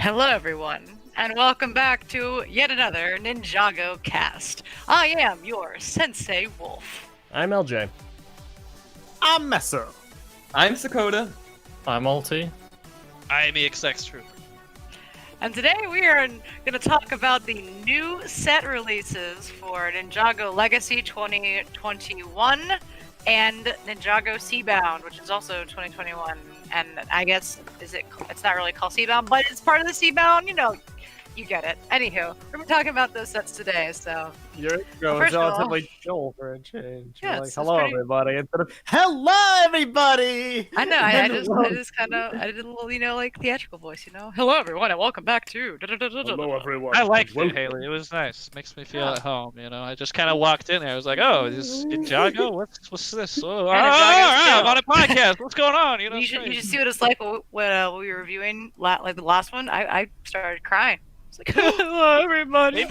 Hello, everyone, and welcome back to yet another Ninjago cast. I am your Sensei Wolf. I'm LJ. I'm Messer. I'm Sakota. I'm Alti. I'm EXX Trooper. And today we are going to talk about the new set releases for Ninjago Legacy 2021 and Ninjago Seabound, which is also 2021. And I guess it's not really called Seabound, but it's part of the Seabound, you get it. Anywho, we're talking about those sets today, so. You're going First of all- relatively chill for a change. Yeah, You're like, it's hello, pretty- everybody. Instead of, hello, everybody! I know, I did a little, like theatrical voice, Hello, everyone, and welcome back to. everyone. I liked it, Haley. It was nice. Makes me feel at home, I just kind of walked in there. I was like, oh, is this Ninjago? What's this? Oh, I'm on a podcast. What's going on? You should see what it's like when we were reviewing like the last one. I started crying. It's like, hello, everybody.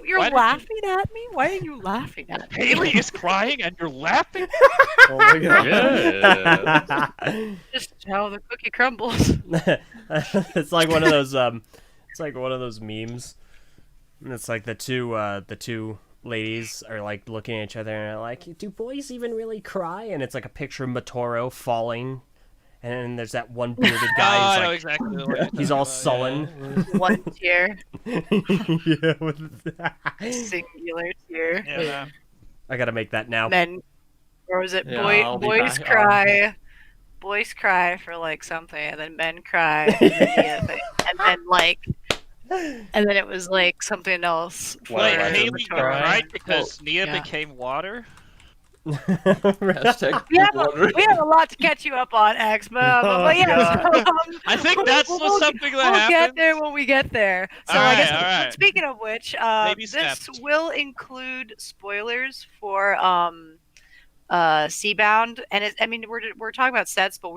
You're laughing at me? Why are you laughing at me? Haley is crying and you're laughing? Oh my god. Yeah. Just how the cookie crumbles. It's like one of those memes. And it's like the two ladies are like looking at each other and are like, do boys even really cry? And it's like a picture of Matoro falling, and then there's that one bearded guy. I know exactly what you're He's talking all about, sullen. One tear, Yeah, with singular tear. Yeah. I gotta make that now. Men, or was it Yeah, I'll be boys back. cry? Boys cry for like something, and then men cry, and then the other thing, and then it was like something else. For Like, Why Haley doesn't you're cry? right because Nia Yeah. became water. Hashtag We have a lot to catch you up on, X, but yeah. So, I think that's something that we'll happened. get there when we get there. So I guess Alright. speaking of which, Baby this steps. will include spoilers for Seabound, and we're talking about sets, but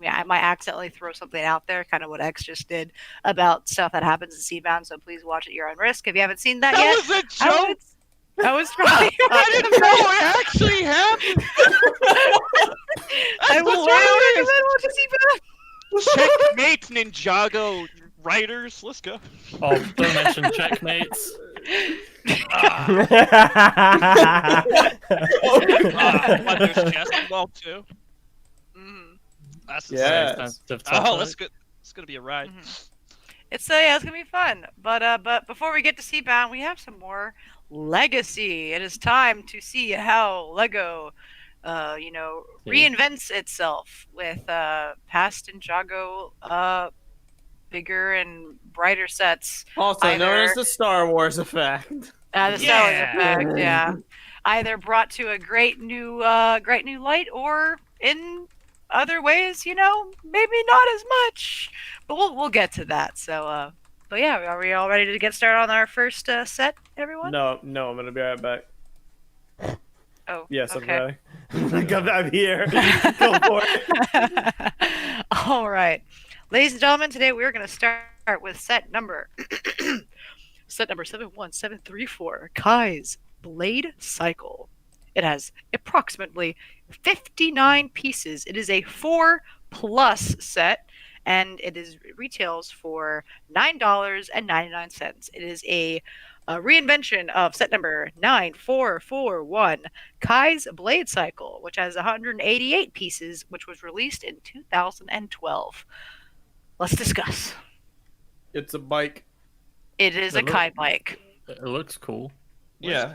I might accidentally throw something out there, kind of what X just did about stuff that happens in Seabound. So please watch at your own risk if you haven't seen that That yet. was a joke. I was trying. I didn't know it actually happened. I was trying to recommend Checkmate, Ninjago writers. Let's go. Oh, don't mention checkmates. There's basketball too. That's the Yeah. same. Sensitive Oh, topic. that's good. It's gonna be a ride. It's gonna be fun. But before we get to Seabound, we have some more legacy. It is time to see how Lego, reinvents itself with past Ninjago, bigger and brighter sets. Also known Either- as the Star Wars effect. The Star Wars effect, yeah. Either brought to a great new light, or in other ways, maybe not as much. But we'll get to that. So, but yeah, are we all ready to get started on our first set, everyone? No, I'm gonna be right back. Oh, Yes, okay. I'm ready. I'm here. Go for it. All right, ladies and gentlemen, today we're going to start with set number 71734, Kai's Blade Cycle. It has approximately 59 pieces. It is a 4+ set, and it retails for $9.99. It is a reinvention of set number 9441, Kai's Blade Cycle, which has 188 pieces, which was released in 2012. Let's discuss. It's a bike. It is a Kai bike. It looks cool. Yeah.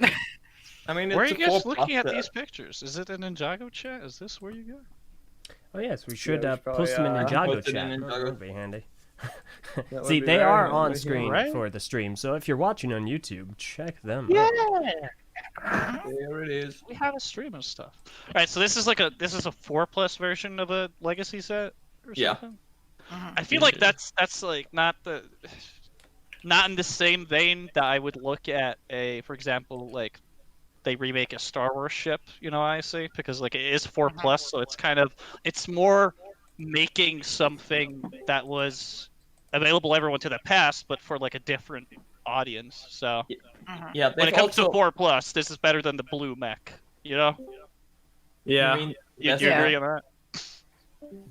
I mean, Where are it's you a guys full looking at process. these pictures? Is it a Ninjago chat? Is this where you go? Oh yes, we should we should probably, post them in Ninjago post it chat. in That Ninjago. would be handy. That would See, be they very are handy. on screen Right? for the stream, so if you're watching on YouTube, check them Yeah. out. There it is. We had a stream and stuff. All right, so this is a 4+ version of a legacy set or Yeah. something. I feel like that's like not in the same vein that I would look at for example, like they remake a Star Wars ship, I see, because like it is 4+, so it's more making something that was available everyone to the past, but for like a different audience. So Yeah, when it they've comes also, to 4+, this is better than the blue mech. Yeah. I mean, You yes, do Yeah. agree on that?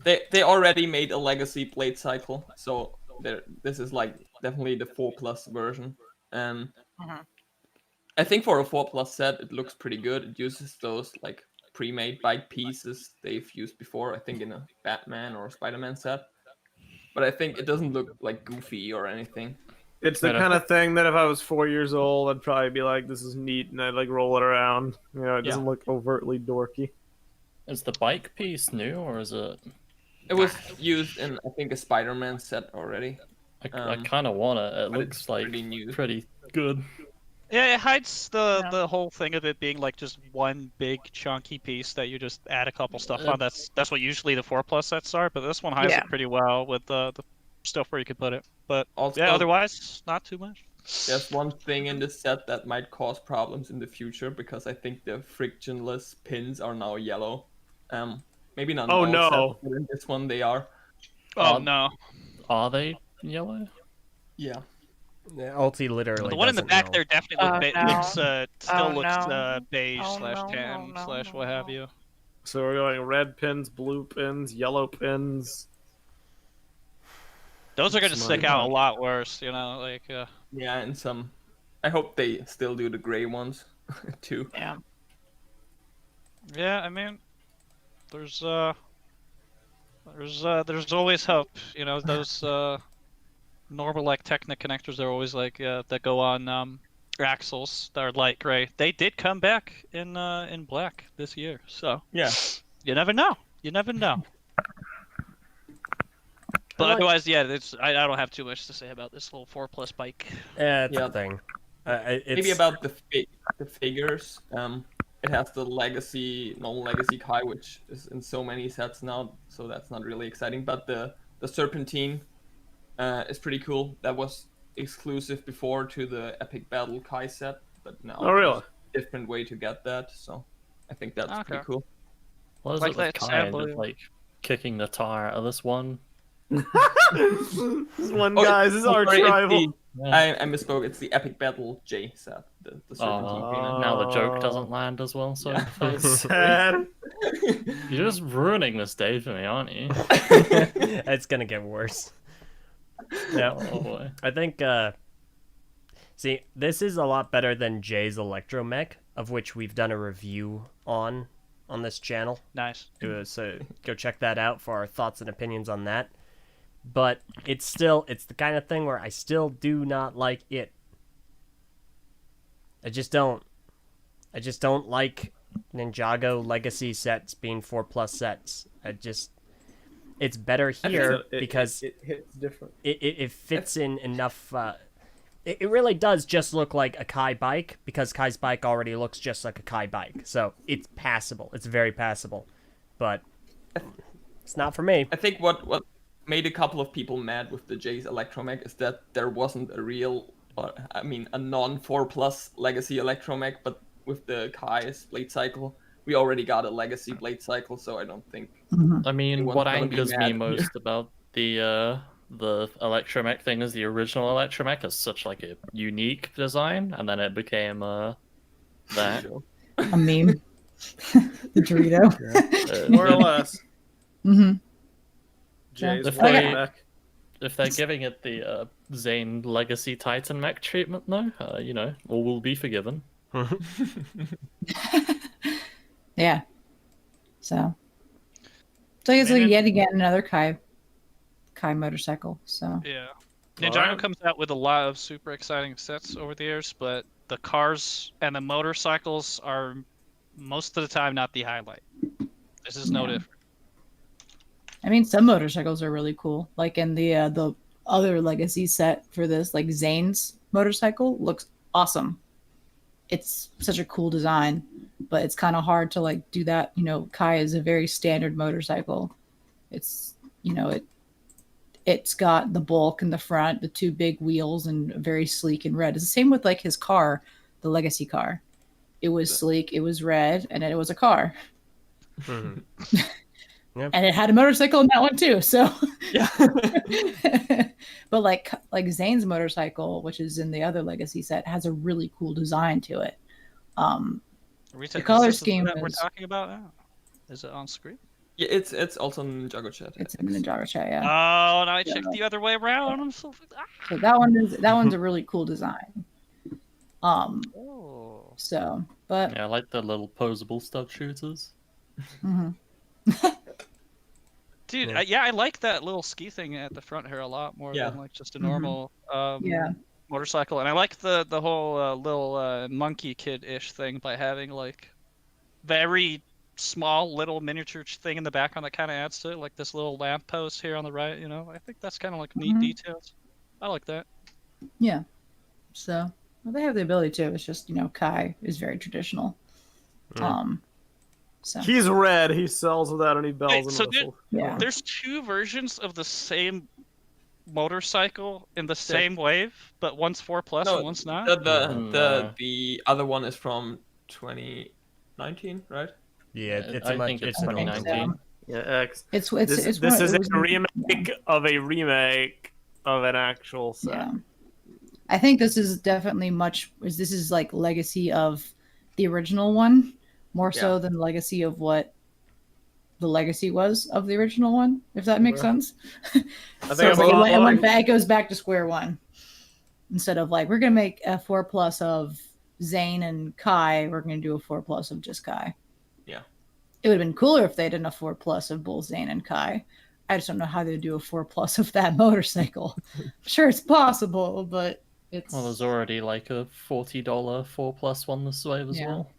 they already made a legacy blade cycle, so this is like definitely the 4+ version. Mhm. I think for a 4+ set, it looks pretty good. It uses those like pre-made bike pieces they've used before, I think in a Batman or Spider-Man set. But I think it doesn't look like goofy or anything. It's the Right, kind of thing that if I was 4 years old, I'd probably be like, "This is neat," and I'd like roll it around. You know, it doesn't look overtly dorky. Is the bike piece new or is it? It was used in, I think, a Spider-Man set already. I kind of want it. It but looks it's like pretty new. pretty good. Yeah, it hides Yeah. the whole thing of it being like just one big chunky piece that you just add a couple stuff on. That's what usually the 4+ sets are, but this one hides Yeah. it pretty well with the stuff where you can put it. But Also, yeah, otherwise not too much. there's one thing in this set that might cause problems in the future because I think the frictionless pins are now yellow. Maybe not. in Oh, all no. sets, but in this one they are. Oh no, Are they yellow? Yeah. Yeah, Ulti literally. the one in the doesn't back know. there definitely no. looks still Oh, looks no. beige Oh, slash no, tan no, slash no, what have no. you. So we're going red pins, blue pins, yellow pins. Those are gonna That's stick my out a God. lot worse, you know, like Yeah, and some. I hope they still do the gray ones too. Yeah. yeah, I mean, there's always hope, you know, those normal like Technic connectors are always like that go on axles that are light gray. They did come back in black this year, so Yeah. you never know. You never know. But like- otherwise, yeah, I don't have too much to say about this little 4+ bike. Yeah, it's Yeah. a thing. It's, Maybe about the figures. It has the legacy, non-legacy Kai, which is in so many sets now, so that's not really exciting. But the Serpentine is pretty cool. That was exclusive before to the Epic Battle Kai set, but now Oh, really? there's a different way to get that. So I think that's Okay. pretty cool. What is Like it with that Kai sample, and yeah. just like kicking the tire out of this one? This one, Oh, guys, this is our sorry, it's rival. Yeah. I misspoke. It's the Epic Battle J set, the Serpentine. Oh, now the joke doesn't land as well. So Sad. you're just ruining this day for me, aren't you? it's gonna get worse. Yeah, Oh boy. I think. See, this is a lot better than Jay's Electromech, of which we've done a review on this channel. Nice. So go check that out for our thoughts and opinions on that. But it's the kind of thing where I still do not like it. I just don't like Ninjago Legacy sets being 4+ sets. It's better here because it hits different. it fits in enough. It really does just look like a Kai bike because Kai's bike already looks just like a Kai bike. So it's passable. It's very passable. But it's not for me. I think what made a couple of people mad with the J's Electromech is that there wasn't a real, a non 4+ legacy Electromech, but with the Kai's blade cycle, we already got a legacy blade cycle, so I don't think. I mean, Everyone's what gonna be angers me mad. most about the Electromech thing is the original Electromech is such like a unique design, and then it became that. A meme. The Dorito. More or less. Mm-hmm. Jay's If white they- mech. If they're giving it the Zane Legacy Titan mech treatment, though, all will be forgiven. Yeah. So I guess I mean, like yet again another Kai motorcycle. So Yeah. Well, Ninjago I'm- comes out with a lot of super exciting sets over the years, but the cars and the motorcycles are most of the time not the highlight. This is no Yeah. different. I mean, some motorcycles are really cool. Like in the other Legacy set for this, like Zane's motorcycle looks awesome. It's such a cool design, but it's kind of hard to like do that. You know, Kai is a very standard motorcycle. It's it's got the bulk in the front, the two big wheels, and very sleek and red. It's the same with like his car, the Legacy car. It was sleek, it was red, and it was a car. Mhm. And it had a motorcycle in that one too. So Yeah. but like Zane's motorcycle, which is in the other Legacy set, has a really cool design to it. Are we The color is this scheme that we're is- talking about now? Is it on screen? Yeah, it's also in Ninjago chat. It's in the Ninjago chat, yeah. Oh, now I checked the other way around. I'm so. So that one's a really cool design. Oh. So, but Yeah, I like the little posable stud shooters. mhm. Dude, Yeah. yeah, I like that little ski thing at the front here a lot more Yeah. than like just a normal Yeah. motorcycle. And I like the whole little monkey kid-ish thing by having like very small little miniature thing in the background that kind of adds to it, like this little lamppost here on the right. You know, I think that's kind of like neat details. I like that. Yeah. So well, they have the ability to. It's just Kai is very traditional. So He's red. He sells without any bells Wait, and so whistles. yeah. There's two versions of the same motorcycle in the same wave, but one's 4+ No, and one's not. The other one is from 2019, right? Yeah, it's I a much. think it's It's an old 2019. one. Yeah, X. It's This it's is it was- a remake of a remake of an actual set. Yeah. I think this is definitely this is like legacy of the original one, more so than legacy of what the legacy was of the original one, if that makes sense. I So think it's like I'm it went back, it goes back to square one. Instead of like, we're going to make a 4+ of Zane and Kai, we're going to do a 4+ of just Kai. Yeah. It would have been cooler if they did a 4+ of both Zane and Kai. I just don't know how they would do a 4+ of that motorcycle. I'm sure it's possible, but it's... Well, there's already like a $40 4+ one this wave as Yeah. well.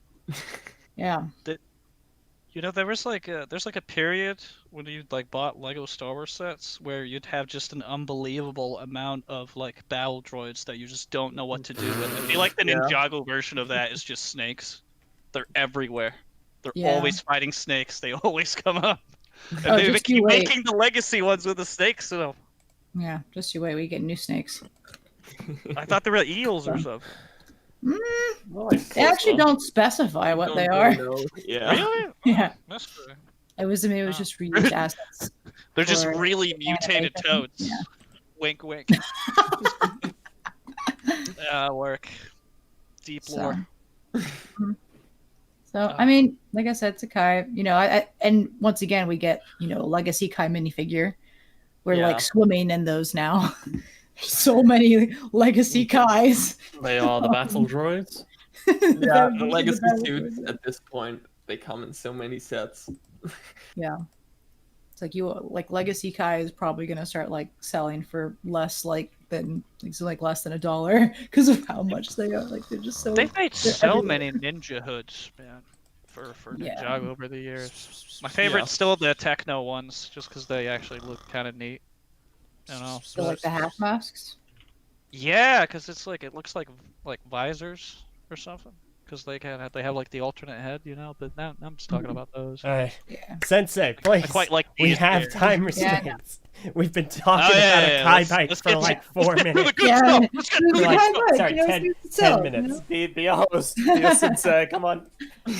Yeah. You know, there's like a period when you like bought Lego Star Wars sets where you'd have just an unbelievable amount of like battle droids that you just don't know what to do with. I feel like the Ninjago version of that is just snakes. They're everywhere. They're Yeah. always fighting snakes. They always come up. And Oh, they just you keep wait. making the legacy ones with the snakes. So Yeah, just you wait. We get new snakes. I thought they were eels or something. They actually don't specify what they are. Yeah. Really? Yeah. That's good. It was just reused assets. They're just Or really mutated animation. toads. Yeah. Wink, wink. Work. Deep So. lore. So I mean, like I said, it's a Kai. And once again, we get Legacy Kai minifigure. We're Yeah. like swimming in those now. So many Legacy Kais. They are the battle droids. Yeah, the legacy suits at this point, they come in so many sets. Yeah. It's like Legacy Kai is probably gonna start like selling for less less than $1 because of how much they are. Like they're just so. They've made they're so everywhere. many ninja hoods, man, for Yeah. Ninjago over the years. My favorite's still the techno ones, just because they actually look kind of neat. You know? So like the half masks. Yeah, because it looks like visors or something. Because they have like the alternate head, But now I'm just talking about those. All right, Yeah. Sensei, please. I quite like We these have here. time Yeah, restraints. We've been talking Oh, yeah, about yeah, a Kai let's- bike let's for get like to- 4 minutes. Good Yeah. stuff. Let's get to We're the Like, Kai bike, sorry, 10 minutes. The host, the sensei, come on.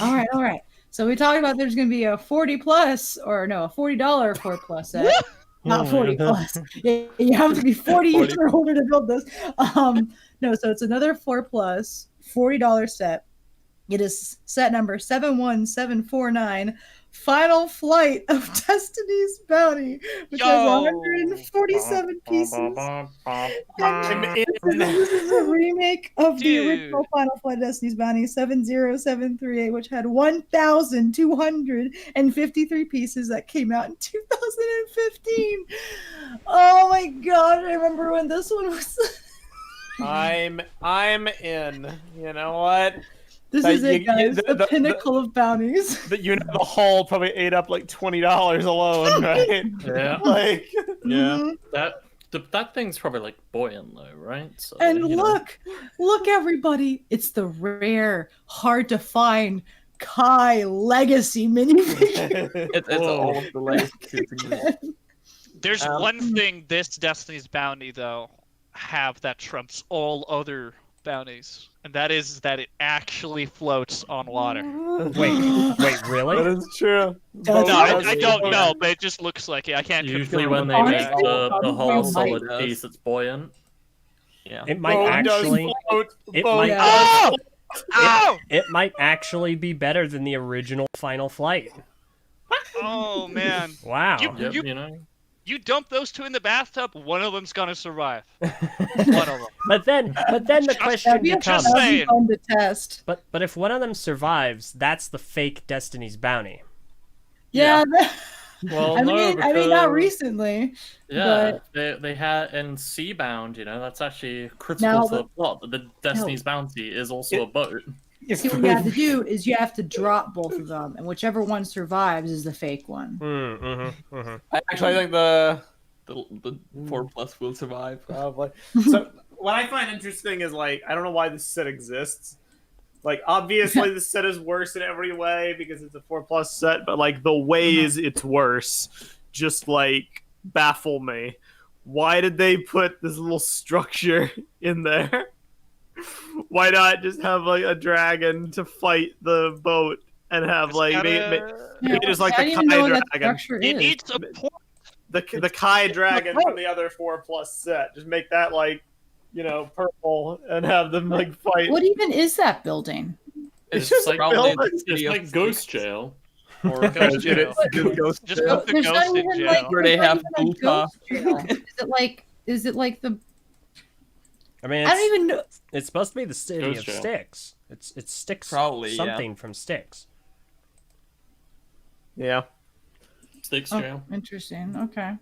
All right. So we talked about there's going to be a $40+ or no, a $40 4+ set. Not 40 plus. Yeah, you have to be 40 years or older to build this. No, so it's another 4+ $40 set. It is set number 71749, Final Flight of Destiny's Bounty, which has 147 pieces. This is a remake of the Dude. original Final Flight of Destiny's Bounty 70738, which had 1,253 pieces that came out in 2015. Oh my god, I remember when this one was. I'm in. You know what? This is it, guys. The pinnacle of bounties. The haul probably ate up like $20 alone, right? Yeah. Like, Mhm. That thing's probably like buoyant though, right? So, And you know. look, everybody! It's the rare, hard to find Kai Legacy minifigure. It's all of the legacy. There's Um, one thing this Destiny's Bounty though have that trumps all other bounties, and that is that it actually floats on water. Wait, that really? is true. No, No, Both I does. don't know, but it just looks like it. I can't Usually confirm when they or make deny. the whole Probably solid might. piece, it's buoyant. Yeah. It might Both actually. does float. It Both might. Yeah. Oh! Oh! It might actually be better than the original Final Flight. Oh man. Wow. Yep, You- you know. You dump those two in the bathtub, one of them's gonna survive. One of them. But then the question That'd be becomes, just saying. fun to test. but if one of them survives, that's the fake Destiny's bounty. Yeah. Well, I no, mean, because, not recently. Yeah, they had in Seabound, you know, that's actually critical Now to the plot. The Destiny's bounty is also a boat. See, what you have to do is you have to drop both of them, and whichever one survives is the fake one. I actually think the The 4+ will survive. probably. So what I find interesting is like I don't know why this set exists. Like obviously the set is worse in every way because it's a 4+ set, but like the ways it's worse just like baffle me. Why did they put this little structure in there? Why not just have like a dragon to fight the boat and have It's like gotta- maybe just like I the didn't even know what that Kai dragon, structure It is. needs a port. the Kai dragon from the other 4+ set. Just make that like purple and have them like fight. What even is that building? It's just like probably the It's city of like Ghost Snakes. Jail. Or ghost jail. Ghost Just jail. put the There's ghost not in even jail. like Where they there's have not even a Ulta. ghost jail. Is it like the? I mean, I don't even know. it's supposed to be the city Ghost of jail. Styx. It's Styx. Probably, yeah. something from Styx. Yeah, Sticks Oh, Jail. interesting. Okay.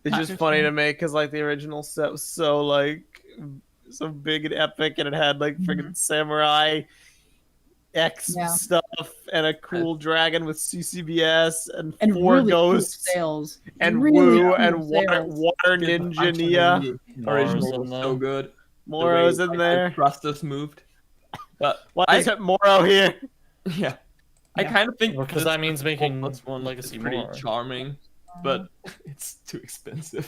it's just funny to me because like the original set was so like so big and epic, and it had like freaking samurai X Yeah. stuff and a cool dragon with CCBS and And 4 really ghosts cool sales. and Really Woo cool and sales. Water Ninja Nia. Original Mars was in so there. good. Moro's The way, in like, there. The thrusters moved. But Why is it Moro here? yeah. I Yeah. kind of think Well, 'cause that means making 4+1 Legacy is pretty more. charming, but it's too expensive.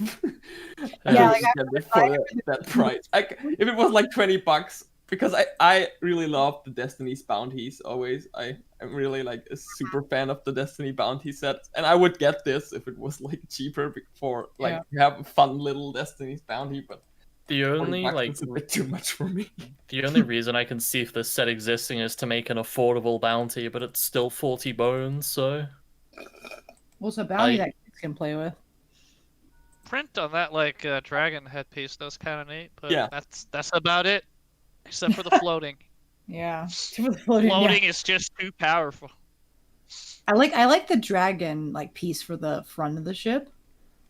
Yeah, don't like, get it for that price. If it was like $20, because I really love the Destiny's bounties always. I'm really like a super fan of the Destiny bounty sets, and I would get this if it was like cheaper for like Yeah. to have a fun little Destiny's bounty, but The only $20 like is a bit too much for me. the only reason I can see if this set existing is to make an affordable bounty, but it's still 40 bones, so Well, it's a bounty I- that kids can play with. Print on that like dragon headpiece. That was kind of neat. But Yeah. that's about it. Except for the floating. Yeah. Floating, yeah. Floating is just too powerful. I like the dragon like piece for the front of the ship.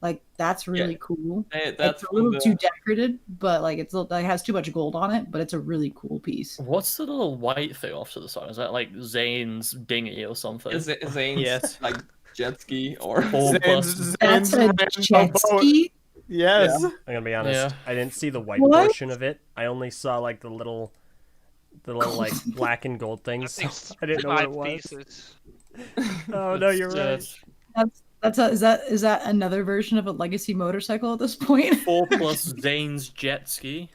Like that's really cool. That's It's a little the- too decorated, but like it has too much gold on it. But it's a really cool piece. what's the little white thing off to the side? Is that like Zane's dinghy or something? Is it Zane's Yes. like jet ski or 4+. That's a rainbow jet boat. ski. Yes. I'm gonna be honest. Yeah. I didn't see the white What? portion of it. I only saw like the little like black and gold things. So I didn't know what it was. Pieces. Oh no, you're Yeah, right. it's Is that another version of a legacy motorcycle at this point? 4+ Zane's jet ski.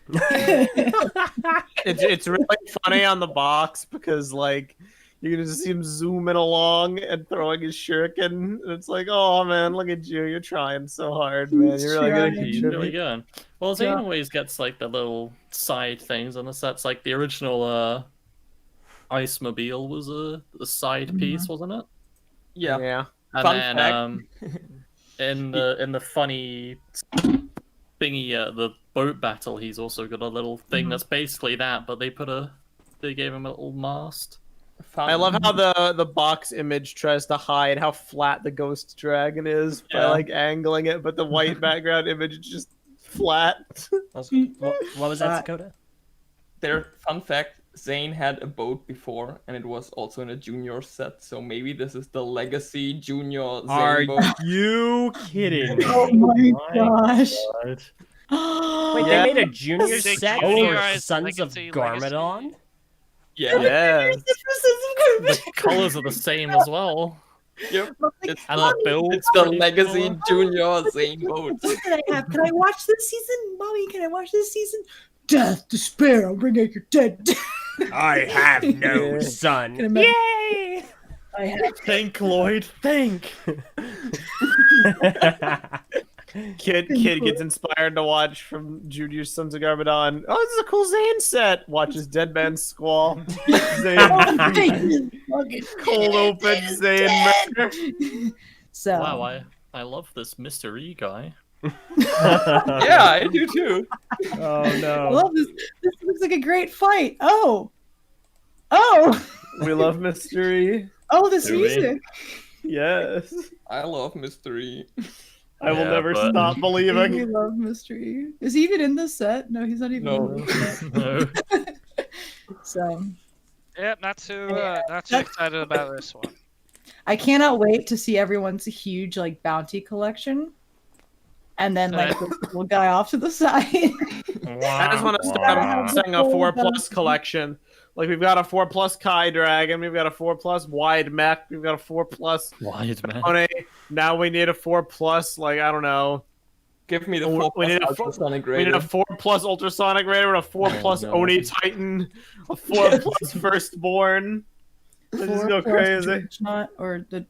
It's really funny on the box because like you can just see him zooming along and throwing his shuriken. And it's like, oh man, look at you! You're trying so hard, man. You're really gonna Trying. He's really contribute. good. Well, Zane Yeah. always gets like the little side things on the sets. Like the original Ice Mobile was a side piece, wasn't it? yeah. Yeah. And Fun then fact. in the funny thingy, the boat battle, he's also got a little thing that's basically that, but they gave him a little mast. I love how the box image tries to hide how flat the ghost dragon is by Yeah. like angling it, but the white background image is just flat. What was that, Dakota? Their fun fact: Zane had a boat before, and it was also in a junior set. So maybe this is the legacy junior Zane Are boat. you kidding me? Oh my gosh! Wait, Yeah. they made a junior They set for juniorized Sons of Legacy. Garmadon? Yeah. Yes. The colors are the same as well. Yep. And the build. It's the legacy junior Zane boat. What can I have? Can I watch this season, Mommy? Can I watch this season? Death, despair, I'll bring out your dead. I have no Yeah. son. Can I imagine- Yay! I have. Think, Lloyd. Think. Kid gets inspired to watch from Junior's Sons of Garmadon. Oh, this is a cool Zane set. Watches Dead Man Squall. Zane cold open Zane murder. So Wow, I love this mystery guy. Yeah, I do too. Oh I no. love this. This looks like a great fight. Oh, We love mystery. this Do we? music. Yes. I love mystery. I will Yeah, never but- stop We believing. love mystery. Is he even in this set? No, he's not even No. in this set. No. So Yep, not too excited about this one. I cannot wait to see everyone's huge like bounty collection. And then like the little guy off to the side. I just want to start saying a 4+ collection. Like we've got a 4+ Kai Dragon, we've got a 4+ Wide Mech, we've got a 4+ Wide man. One. Now we need a 4+, like I don't know. Give me the We 4 need a ultrasonic We need a 4+ Ultrasonic Raider, a 4+ no. Oni Titan, a 4+ Firstborn. Let's just go 4+ crazy. Dreadnought, or the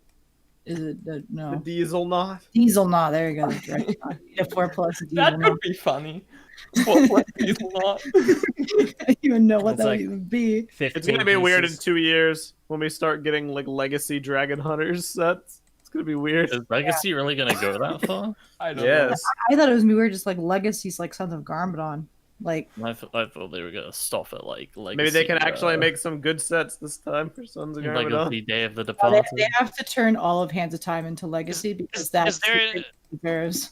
is it the The no Diesel Knot. Diesel Knot? There you go. The Dreadnought. Yeah, 4+ Diesel That Knot. could be funny. 4+ diesel not. I don't even know what It's that like- would even be. 15 It's gonna be weird in pieces. 2 years when we start getting like Legacy Dragon Hunters sets. It's gonna be weird. Is Legacy really gonna go that far? I don't know. Yes. I thought it was weird, just like legacies, like Sons of Garmadon. Like I thought they were gonna stop at like Legacy. Maybe they can actually make some good sets this time for Sons of Garmadon. Legacy Day of the oh, Departed. they have to turn all of Hands of Time into legacy because that's there- deserves.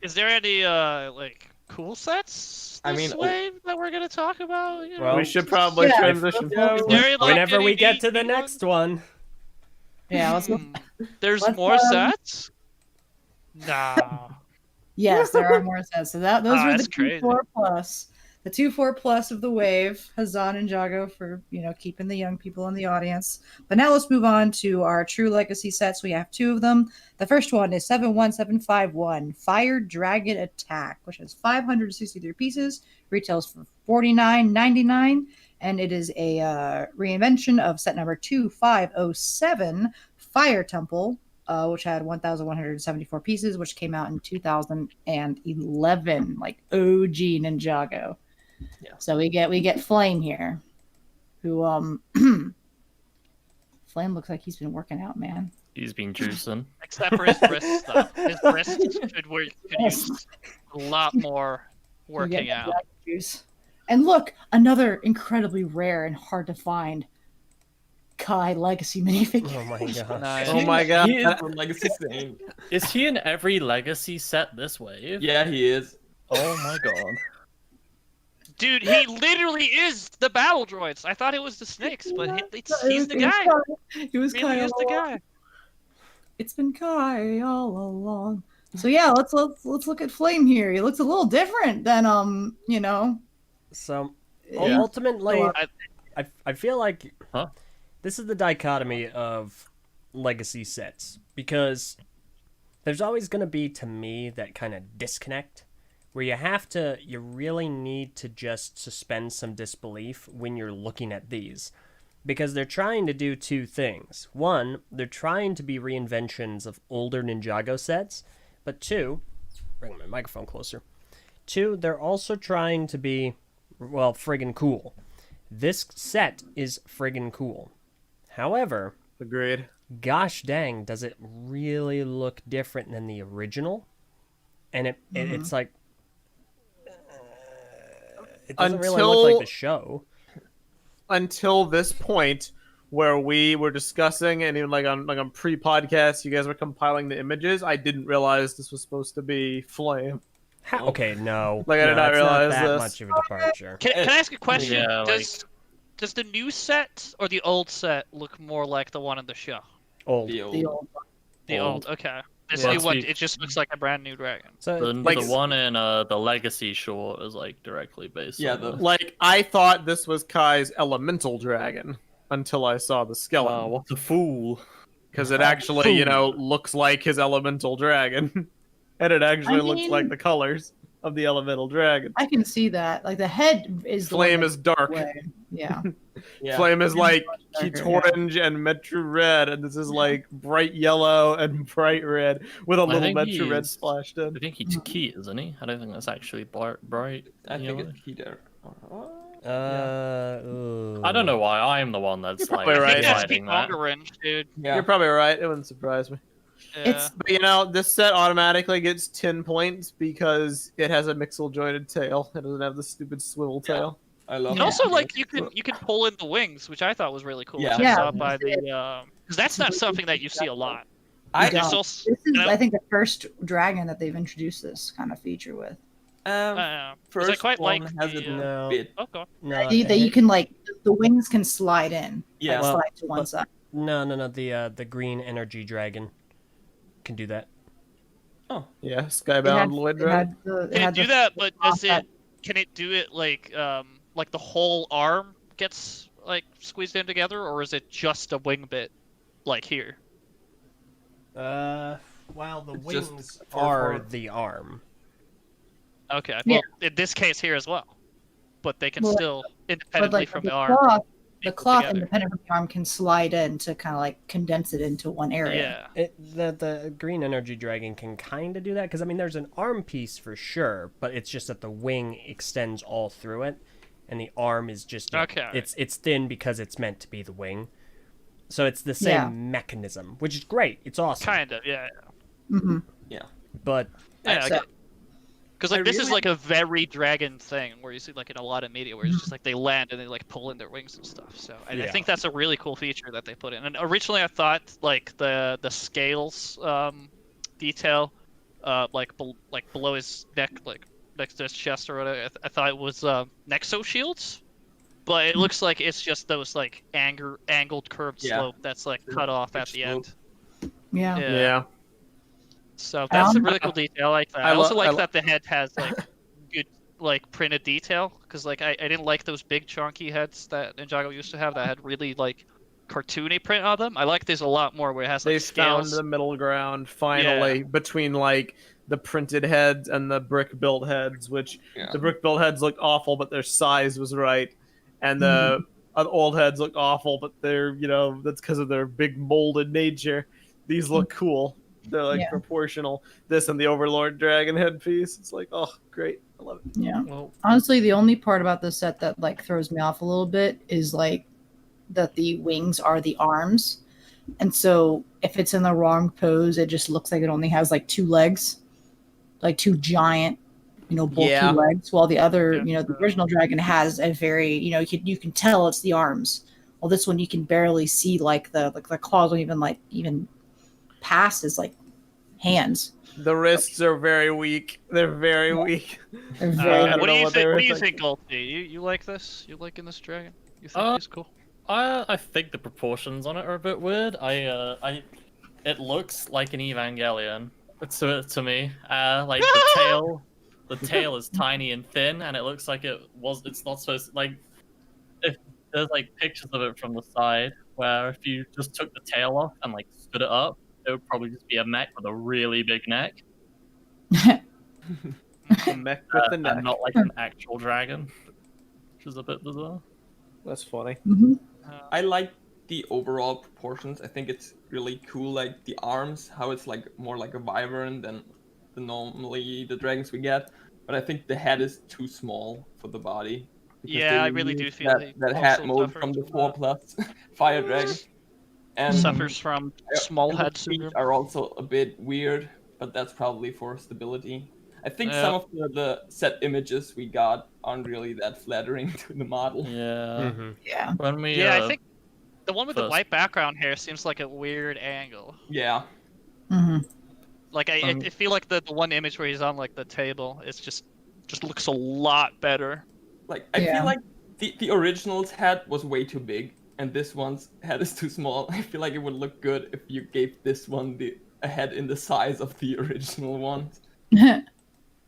Is there any like cool sets I this mean, wave that we're gonna talk about? You know? Well, We should probably Yeah. transition. Yeah. Is there, like, Whenever any we get to the neat next one. Yeah, let's go. There's Let's, more um, sets? Nah. Yes, there are more sets. So those Ah, were the that's crazy. 2 4+. The 2 4+ of the wave. Hazan and Jago for keeping the young people in the audience. But now let's move on to our true legacy sets. We have 2 of them. The first one is 71751 Fire Dragon Attack, which has 563 pieces, retails for $49.99, and it is a reinvention of set number 2507 Fire Temple, which had 1,174 pieces, which came out in 2011, like OG Ninjago. Yeah. So we get Flame here, who Flame looks like he's been working out, man. He's been juicing. Except for his wrist stuff. His wrist could use a lot more We working get out. Black Juice. And look, another incredibly rare and hard to find Kai Legacy minifigure. Oh my god. Nice. Oh my god. He is the Legacy Saint. Is he in every Legacy set this wave? Yeah, he is. Oh my god. Dude, he literally is the battle droids. I thought it was the snakes, but he's the guy. He was He Kai really is the all along. guy. It's been Kai all along. So yeah, let's look at Flame here. He looks a little different than So Yeah. ultimately, I- I feel like Huh? this is the dichotomy of legacy sets, because there's always going to be, to me, that kind of disconnect where you really need to just suspend some disbelief when you're looking at these, because they're trying to do 2 things. One, they're trying to be reinventions of older Ninjago sets, but 2, bring my microphone closer. 2, they're also trying to be, well, friggin' cool. This set is friggin' cool. However, Agreed. gosh dang, does it really look different than the original? And it's like, it doesn't really look like the show. Until this point where we were discussing, and even like on pre-podcast, you guys were compiling the images, I didn't realize this was supposed to be Flame. How? Okay, no. Like, I did no, not it's realize that this. much of a departure. Can I ask a question? Yeah, Does the new set or the old set look more like the one in the show? Old. The old. the old The Old. old, okay. This Yeah. new one, Sweet. it just looks like a brand new dragon. So The one in the Legacy short is like directly based. Yeah, on the- the... Like, I thought this was Kai's elemental dragon until I saw the skeleton. what a fool! Because it actually, looks like his elemental dragon. And it actually looks mean- like the colors of the elemental dragon. I can see that. Like the head is the one Flame that is dark. goes away. Yeah. Yeah. Flame is like darker, Keith yeah. orange and Metro red, and this is like bright yellow and bright red with a little think Metro red he's- splashed in. I think he's key, isn't he? I don't think that's actually bright. I think yellow. it's Peter. I don't know why I'm the one that's like probably I right. think that's deciding Pete that. Orange, dude. Yeah. You're probably right. It wouldn't surprise me. Yeah. But you know, this set automatically gets 10 points because it has a mixel jointed tail. It doesn't have the stupid swivel Yeah. tail. I love And Yeah. also, like you can pull in the wings, which I thought was really cool. Yeah. Which I Yeah. saw by the because that's not something that you see a lot. I There's don't. also, This is, you know, I think, the first dragon that they've introduced this kind of feature with. 'cause I First quite one like has the, it in No. a bit. Oh, go on. No, That you can like the wings can slide in. Yeah. Like, Well, slide to one side. no. The green energy dragon can do that. Yeah, It Skybound had- Lloyd it dragon. had the- it Can had it do the- that? But does that- it? Can it do it like the whole arm gets like squeezed in together, or is it just a wing bit, like here? Well, the It's just wings far are forward. the arm. Okay. Yeah. Well, in this case here as well, but they can Well, still But independently like from the the arm. cloth, the equal cloth together. independent from the arm can slide in to kind of like condense it into one area. Yeah. The green energy dragon can kind of do that because I mean there's an arm piece for sure, but it's just that the wing extends all through it, and the arm is just Okay. It's thin because it's meant to be the wing, so it's the same Yeah. mechanism, which is great. It's awesome. Kind of. Yeah. Hmm. But Yeah. So- Because like I this is really- like a very dragon thing where you see like in a lot of media where it's just like they land and they like pull in their wings and stuff. So I Yeah. think that's a really cool feature that they put in. And originally I thought like the scales detail like below his neck, like next to his chest or whatever, I thought it was Nexo shields. But it looks like it's just those like angled curved Yeah. slope that's like cut off at the end. Yeah. Yeah. So that's a Um, really cool detail. I like that. I I also lo- I like lo- that the head has like good like printed detail because like I didn't like those big chunky heads that Ninjago used to have that had really like cartoony print on them. I like this a lot more where it has like They found scales. the middle ground finally between like the printed heads and the brick built heads, which Yeah. the brick built heads looked awful, but their size was right, and the old heads look awful, but they're that's because of their big molded nature. These look cool. They're like Yeah. proportional. This and the Overlord dragon headpiece. It's like, oh, great. I love it. Yeah. Well, Honestly, the only part about this set that like throws me off a little bit is like that the wings are the arms. And so if it's in the wrong pose, it just looks like it only has like two legs. Like two giant, bulky Yeah. legs. While the other, Yeah. the original dragon has a very, you can tell it's the arms. Well, this one you can barely see like the claws don't even pass his like hands. The wrists are very weak. They're very weak. They're I very don't What do know you what they think? were What do you thinking. think, Goldie? You like this? You liking this dragon? You think Uh, he's cool? I think the proportions on it are a bit weird. It looks like an Evangelion to me. Like the tail is tiny and thin, and it looks like it's not supposed to, like, if there's like pictures of it from the side where if you just took the tail off and like stood it up, it would probably just be a mech with a really big neck, The mech with the neck. and not like an actual dragon, which is a bit bizarre. That's funny. Mhm. I like the overall proportions. I think it's really cool, like the arms, how it's like more like a wyvern than normally the dragons we get. But I think the head is too small for the body. because Yeah, they I really do use feel that, he that also head mode suffers from the from 4+ Fire Dragon. And Suffers from small and the head feet syndrome. are also a bit weird, but that's probably for stability. I think Yeah. some of the set images we got aren't really that flattering to the model. Yeah. Mm-hmm. Yeah. When we Yeah, I think the one with the first- white background hair seems like a weird angle. Yeah. Hmm. Like I feel like the one image where he's on like the table, it's just looks a lot better. Like I Yeah. feel like the original's head was way too big, and this one's head is too small. I feel like it would look good if you gave this one a head in the size of the original one.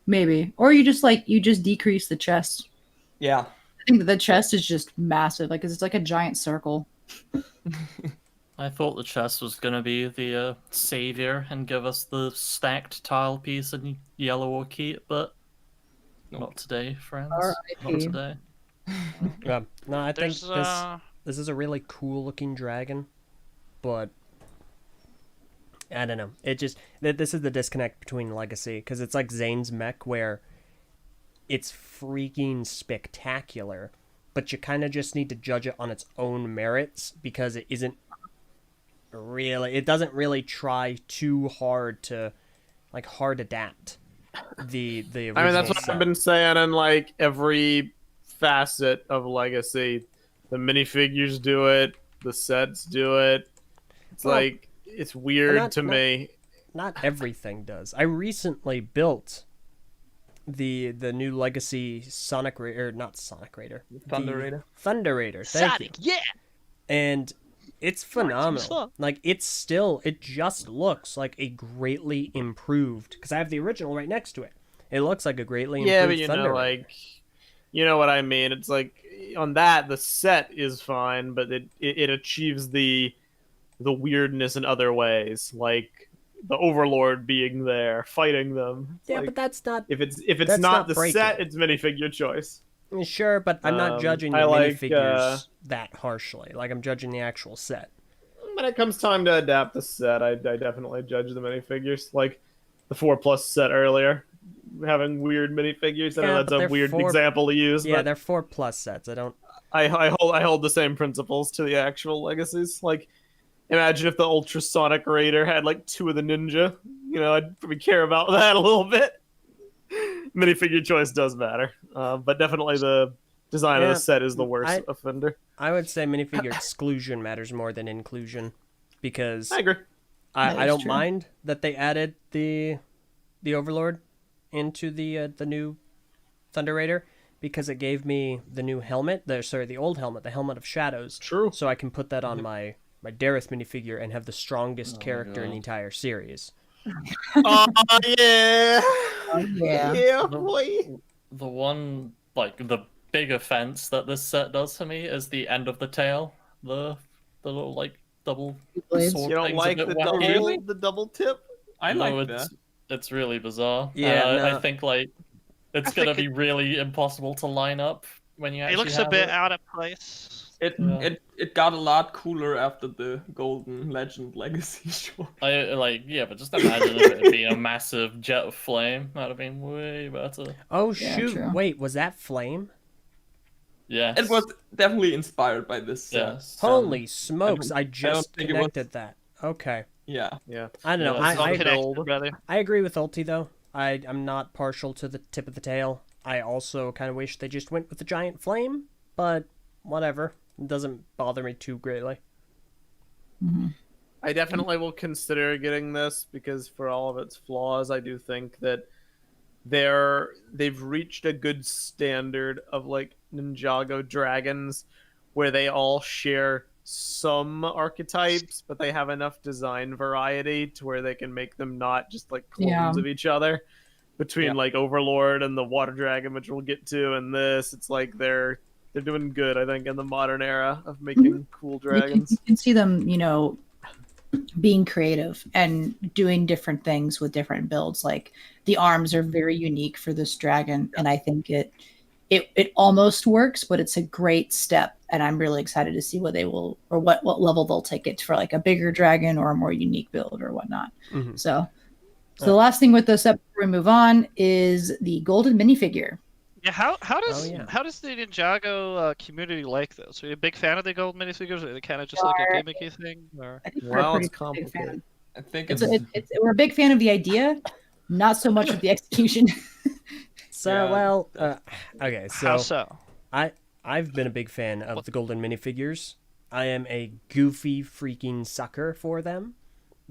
Maybe. Or you just decrease the chest. Yeah. I think that the chest is just massive, like 'cause it's like a giant circle. I thought the chest was gonna be the savior and give us the stacked tile piece in yellow orchid, but Nope. not today, friends. R.I.P. Not today. Yeah. No, I think There's this is a really cool looking dragon, but I don't know. It just this is the disconnect between Legacy, because it's like Zane's mech where it's freaking spectacular, but you kind of just need to judge it on its own merits because it isn't really. It doesn't really try too hard to hard adapt the original I mean, that's what set. I've been saying in like every facet of Legacy. The minifigures do it. The sets do it. It's Well, like it's weird to me. Not everything does. I recently built the new Legacy Sonic Raider, not Sonic Raider, Thunder the Raider. Thunder Raider. Thank you. yeah. And it's phenomenal. stuff. Like it just looks like a greatly improved. Because I have the original right next to it. It looks like a greatly improved Yeah, but you Thunder know, Raider. like, you know what I mean. It's like on that the set is fine, but it achieves the weirdness in other ways, like the Overlord being there fighting them. Yeah, Like, but that's not. if it's that's not not the breaking. set, it's minifigure choice. Sure, but I'm not judging the I like, minifigures that harshly. Like I'm judging the actual set. When it comes time to adapt the set, I definitely judge the minifigures. Like the 4+ set earlier, having weird minifigures. I Yeah, know but that's a they're weird 4 example to use, Yeah, but they're 4+ sets. I don't. I hold the same principles to the actual legacies. Like, imagine if the Ultrasonic Raider had like 2 of the ninja. You know, I'd probably care about that a little bit. Minifigure choice does matter, but definitely the design of Yeah, the set is the worst offender. I would say minifigure exclusion matters more than inclusion, because I agree. That I is don't true. mind that they added the Overlord into the new Thunder Raider, because it gave me the new helmet. The old helmet, the Helmet of Shadows. True. So I can put that on my Dareth minifigure and have the strongest character in the God. entire series. Oh yeah. Yeah. Yeah, boy. The one, like, the big offense that this set does to me is the end of the tail. The little, like, double Blades. sword You don't thing's like a bit the double, wacky. the double tip? I No, like it's, that. it's really bizarre. Yeah, no. I think, like, it's I gonna think be really impossible to line up when you actually It looks a have bit it. out of place. Yeah. It got a lot cooler after the Golden Legend Legacy show. But just imagine if it had been a massive jet of flame. That'd have been way better. Oh Yeah, shoot! true. Wait, was that Flame? Yes. It was definitely inspired by this set. Yes. Holy smokes! I don't just think it was- connected that. Okay. Yeah. Yeah. I don't know. Yeah, It's all I connected, brother. I agree with Ulti though. I'm not partial to the tip of the tail. I also kind of wish they just went with the giant flame, but whatever. It doesn't bother me too greatly. I definitely will consider getting this because for all of its flaws, I do think that they've reached a good standard of like Ninjago dragons where they all share some archetypes, but they have enough design variety to where they can make them not just like clones Yeah. of each other. Between like Overlord and the Water Dragon, which we'll get to, and this, it's like they're doing good, I think, in the modern era of making cool dragons. You can see them, being creative and doing different things with different builds. Like the arms are very unique for this dragon, and I think it almost works, but it's a great step. And I'm really excited to see what they will, or what level they'll take it for, like a bigger dragon or a more unique build or whatnot. Mhm. So the last thing with this up before we move on is the golden minifigure. Yeah, how does yeah. how does the Ninjago community like this? Are you a big fan of the gold minifigures? Or are they kind of just like a gimmicky thing? Or I think Well, we're a it's pretty big fan. complicated. I think It's, it's, we're a big fan of the idea, not so much of the execution. So Yeah. well, okay. how So so? I've been a big fan of the golden minifigures. I am a goofy freaking sucker for them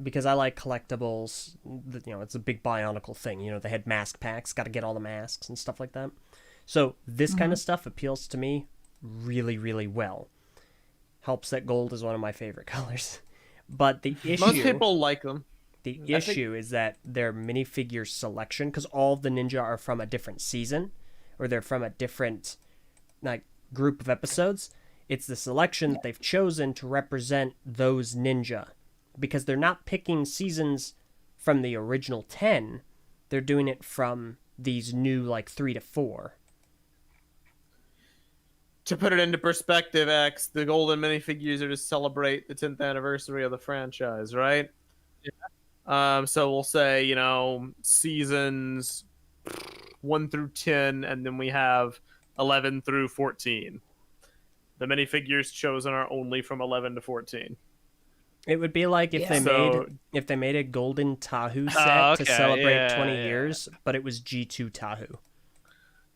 because I like collectibles. It's a big Bionicle thing. They had mask packs. Got to get all the masks and stuff like that. So this kind of stuff appeals to me really, really well. Helps that gold is one of my favorite colors. But the issue, Most people like them. the issue is that their minifigure selection, because all of the ninja are from a different season, or they're from a different group of episodes. It's the selection that they've chosen to represent those ninja, because they're not picking seasons from the original 10. They're doing it from these new 3 to 4. to put it into perspective, X, the golden minifigures are to celebrate the 10th anniversary of the franchise, right? So we'll say, you know, seasons 1 through 10, and then we have 11 through 14. The minifigures chosen are only from 11 to 14. It would be like if they made a golden Tahu set to celebrate 20 years, but it was G2 Tahu.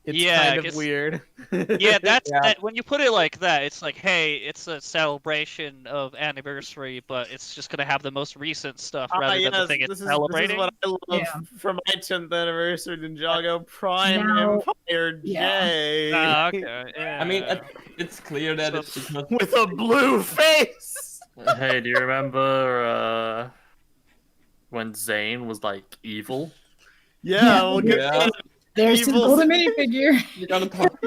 It's kind of weird. That, when you put it like that, it's like, hey, it's a celebration of anniversary, but it's just gonna have the most recent stuff rather than the thing it's celebrating. This is what I love from my 10th anniversary Ninjago Prime Empire J. Okay, I mean, it's clear that it's because with a blue face. Hey, do you remember when Zane was like evil? Yeah, we'll get that. There's the golden minifigure. You gotta talk.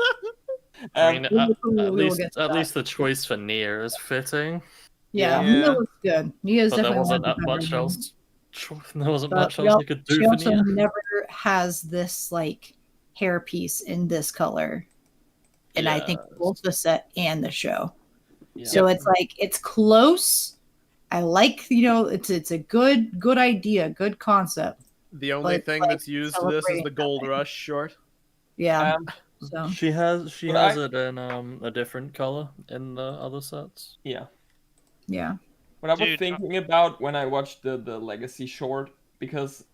I mean, at least the choice for Nia is fitting. Yeah, Nia looks good. Nia's But definitely there wasn't that much else. There wasn't much else you could do she for also Nia. never has this like hair piece in this color, and I think both the set and the show. Yeah. So it's like it's close. I like, you know, it's a good idea, good concept. The only thing that's used to this is the Gold Rush short. Yeah. So she has it in a different color in the other sets. Yeah. Yeah. What I was thinking about when I watched the Legacy short, because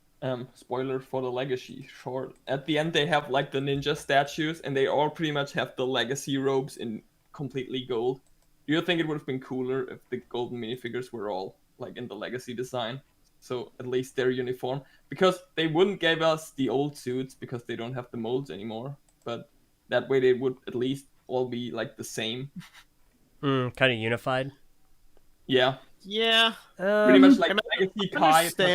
spoiler for the Legacy short, at the end they have like the ninja statues and they all pretty much have the Legacy robes in completely gold. Do you think it would have been cooler if the golden minifigures were all like in the Legacy design? So at least they're uniform, because they wouldn't give us the old suits because they don't have the molds anymore. But that way they would at least all be like the same. Kind of unified. Yeah. Yeah. Pretty much like Legacy Kai. They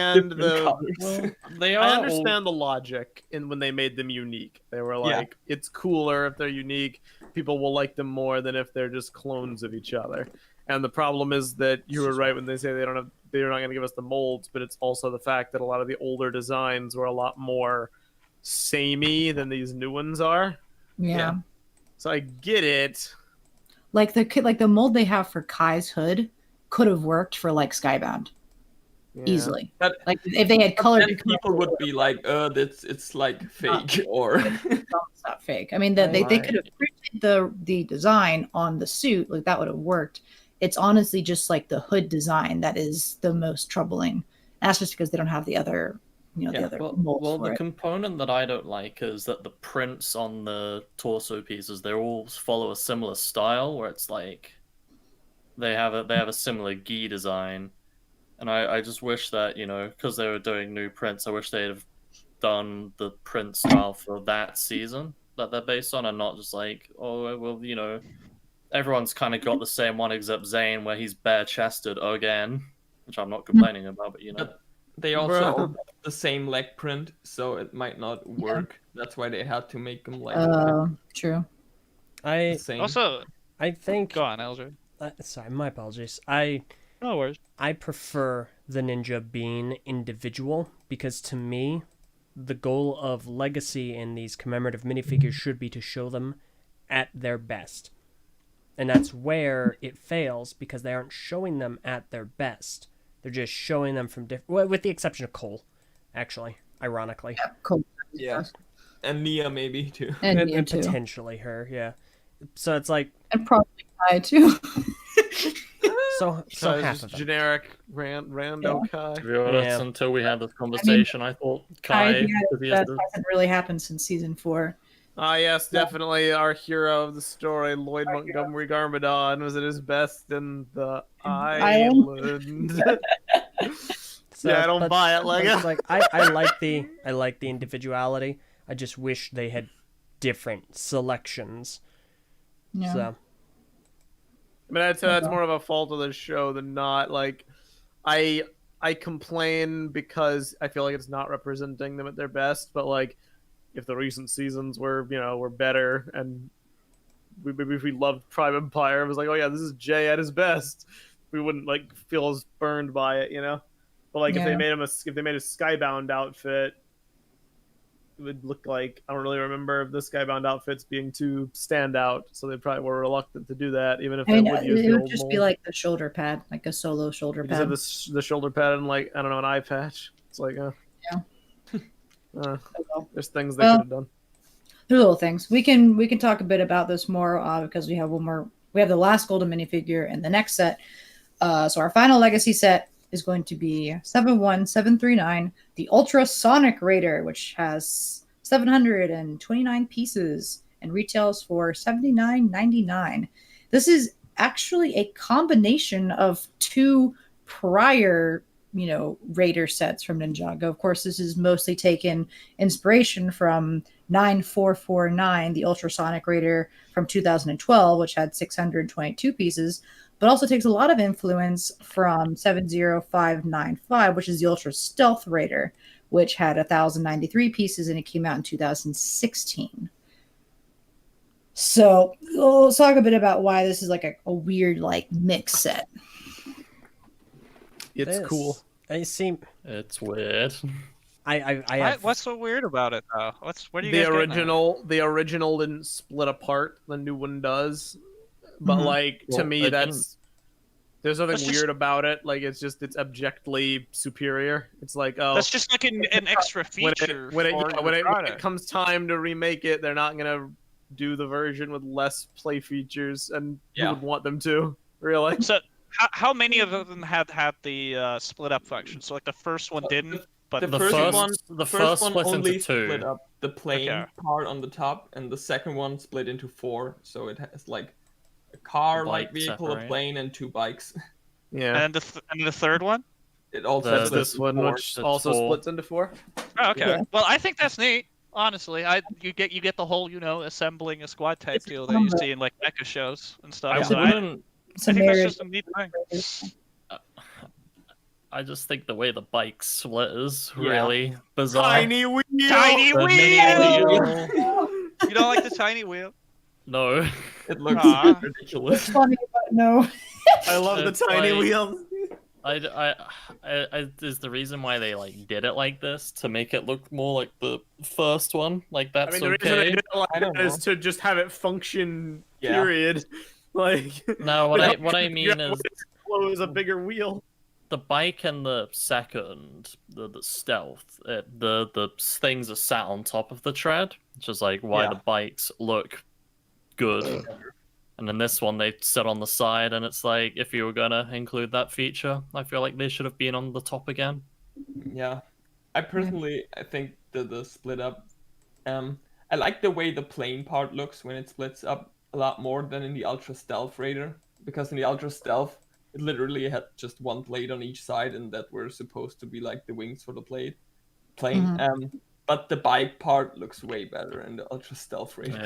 are. I understand the logic in when they made them unique. They were like, it's cooler if they're unique. People will like them more than if they're just clones of each other. And the problem is that you were right when they say they're not going to give us the molds, but it's also the fact that a lot of the older designs were a lot more samey than these new ones are. Yeah. So I get it. Like the mold they have for Kai's hood could have worked for like Skybound easily. But like if they had colored, people would be like, it's like fake or it's not fake. I mean, they could have printed the design on the suit, like that would have worked. It's honestly just like the hood design that is the most troubling. And that's just because they don't have the other, the other molds. Well, the component that I don't like is that the prints on the torso pieces, they all follow a similar style, where it's like they have a similar gi design, and I just wish that, because they were doing new prints, I wish they'd have done the print style for that season that they're based on, and not just like, oh well, everyone's kind of got the same one except Zane, where he's bare-chested again, which I'm not complaining about, but they also have the same leg print, so it might not work. That's why they had to make them like true. I think. Go on, Elger. Sorry, my apologies. No worries. I prefer the ninja being individual, because to me, the goal of Legacy and these commemorative minifigures should be to show them at their best. And that's where it fails, because they aren't showing them at their best. They're just showing them from different... Well, with the exception of Cole, actually, ironically. Yeah, Cole. Yeah. And Nia maybe, too. And Nia, too. Potentially her, yeah. So it's like... And probably Kai, too. So half of them. Generic rando Kai. To be honest, until we had this conversation, I thought Kai... That hasn't really happened since season 4. Yes, definitely our hero of the story, Lloyd Montgomery Garmadon, was at his best in the island. I don't buy it, Lego. Like I like the individuality. I just wish they had different selections. Yeah. So. I mean, I'd say that's more of a fault of the show than not. Like, I complain because I feel like it's not representing them at their best, but like, if the recent seasons were better and we loved Prime Empire, it was like, oh yeah, this is Jay at his best, we wouldn't like feel as burned by it, But like if they made a Skybound outfit, would look like. I don't really remember the Skybound outfits being too standout, so they probably were reluctant to do that, even if I mean, they would it use the would old just mold. be like the shoulder pad, like a solo shoulder You just have pad. the shoulder pad and like I don't know an eye patch. It's like Yeah. Oh, well. there's things they Well, could have done. They're little things. We can talk a bit about this more because we have one more. We have the last golden minifigure in the next set. So our final legacy set is going to be 71739, the Ultrasonic Raider, which has 729 pieces and retails for $79.99. This is actually a combination of two prior, Raider sets from Ninjago. Of course, this is mostly taken inspiration from 9449, the Ultrasonic Raider from 2012, which had 622 pieces, but also takes a lot of influence from 70595, which is the Ultra Stealth Raider, which had 1,093 pieces and it came out in 2016. So let's talk a bit about why this is like a weird like mix set. It's cool. It's weird. I have What's so weird about it though? What are you The guys getting at? the original didn't split apart. The new one does, but Mhm. like to Well, me they there's nothing That's just- weird about it. Like it's objectively superior. It's like That's just like an extra when feature. when for your when it product. comes time to remake it, they're not gonna do the version with less play features, and you Yeah. would want them to really. So how many of them had the split up function? So like the first one didn't, but The The first first- one, the first first one splits into only two. split up the plane Okay. part on the top, and the second one split into 4. So it has like a car-like Bike vehicle, a separate. plane, and 2 bikes. Yeah. and the third one. It also The- That's splits this one, into 4. which It's also 4. splits into 4. Oh, okay. Yeah. Well, I think that's neat. Honestly, you get the whole assembling a squad type It's deal that you fun, see in like mecha shows and stuff. I So wouldn't. It's I a think that's marriage. just a neat thing. I just think the way the bike split is Yeah. really bizarre. Tiny wheel. Tiny The mini wheel. wheel. You don't like the tiny wheel? No. It looks Aw. ridiculous. Funny, but no. I love the It's tiny like- wheel. Is the reason why they like did it like this to make it look more like the first one? Like I that's mean, the reason they okay. did it like I don't that is know. to just have it function. Yeah. Period. Like. No, what I mean is Close a bigger wheel. the bike and the second, the stealth, the things are sat on top of the tread, which is like why Yeah. the bikes look good. And then this one they sit on the side, and it's like if you were gonna include that feature, I feel like they should have been on the top again. Yeah, I think the split up. I like the way the plane part looks when it splits up a lot more than in the Ultra Stealth Raider, because in the Ultra Stealth it literally had just one blade on each side, and that were supposed to be like the wings for the plane. But the bike part looks way better in the Ultra Stealth Raider.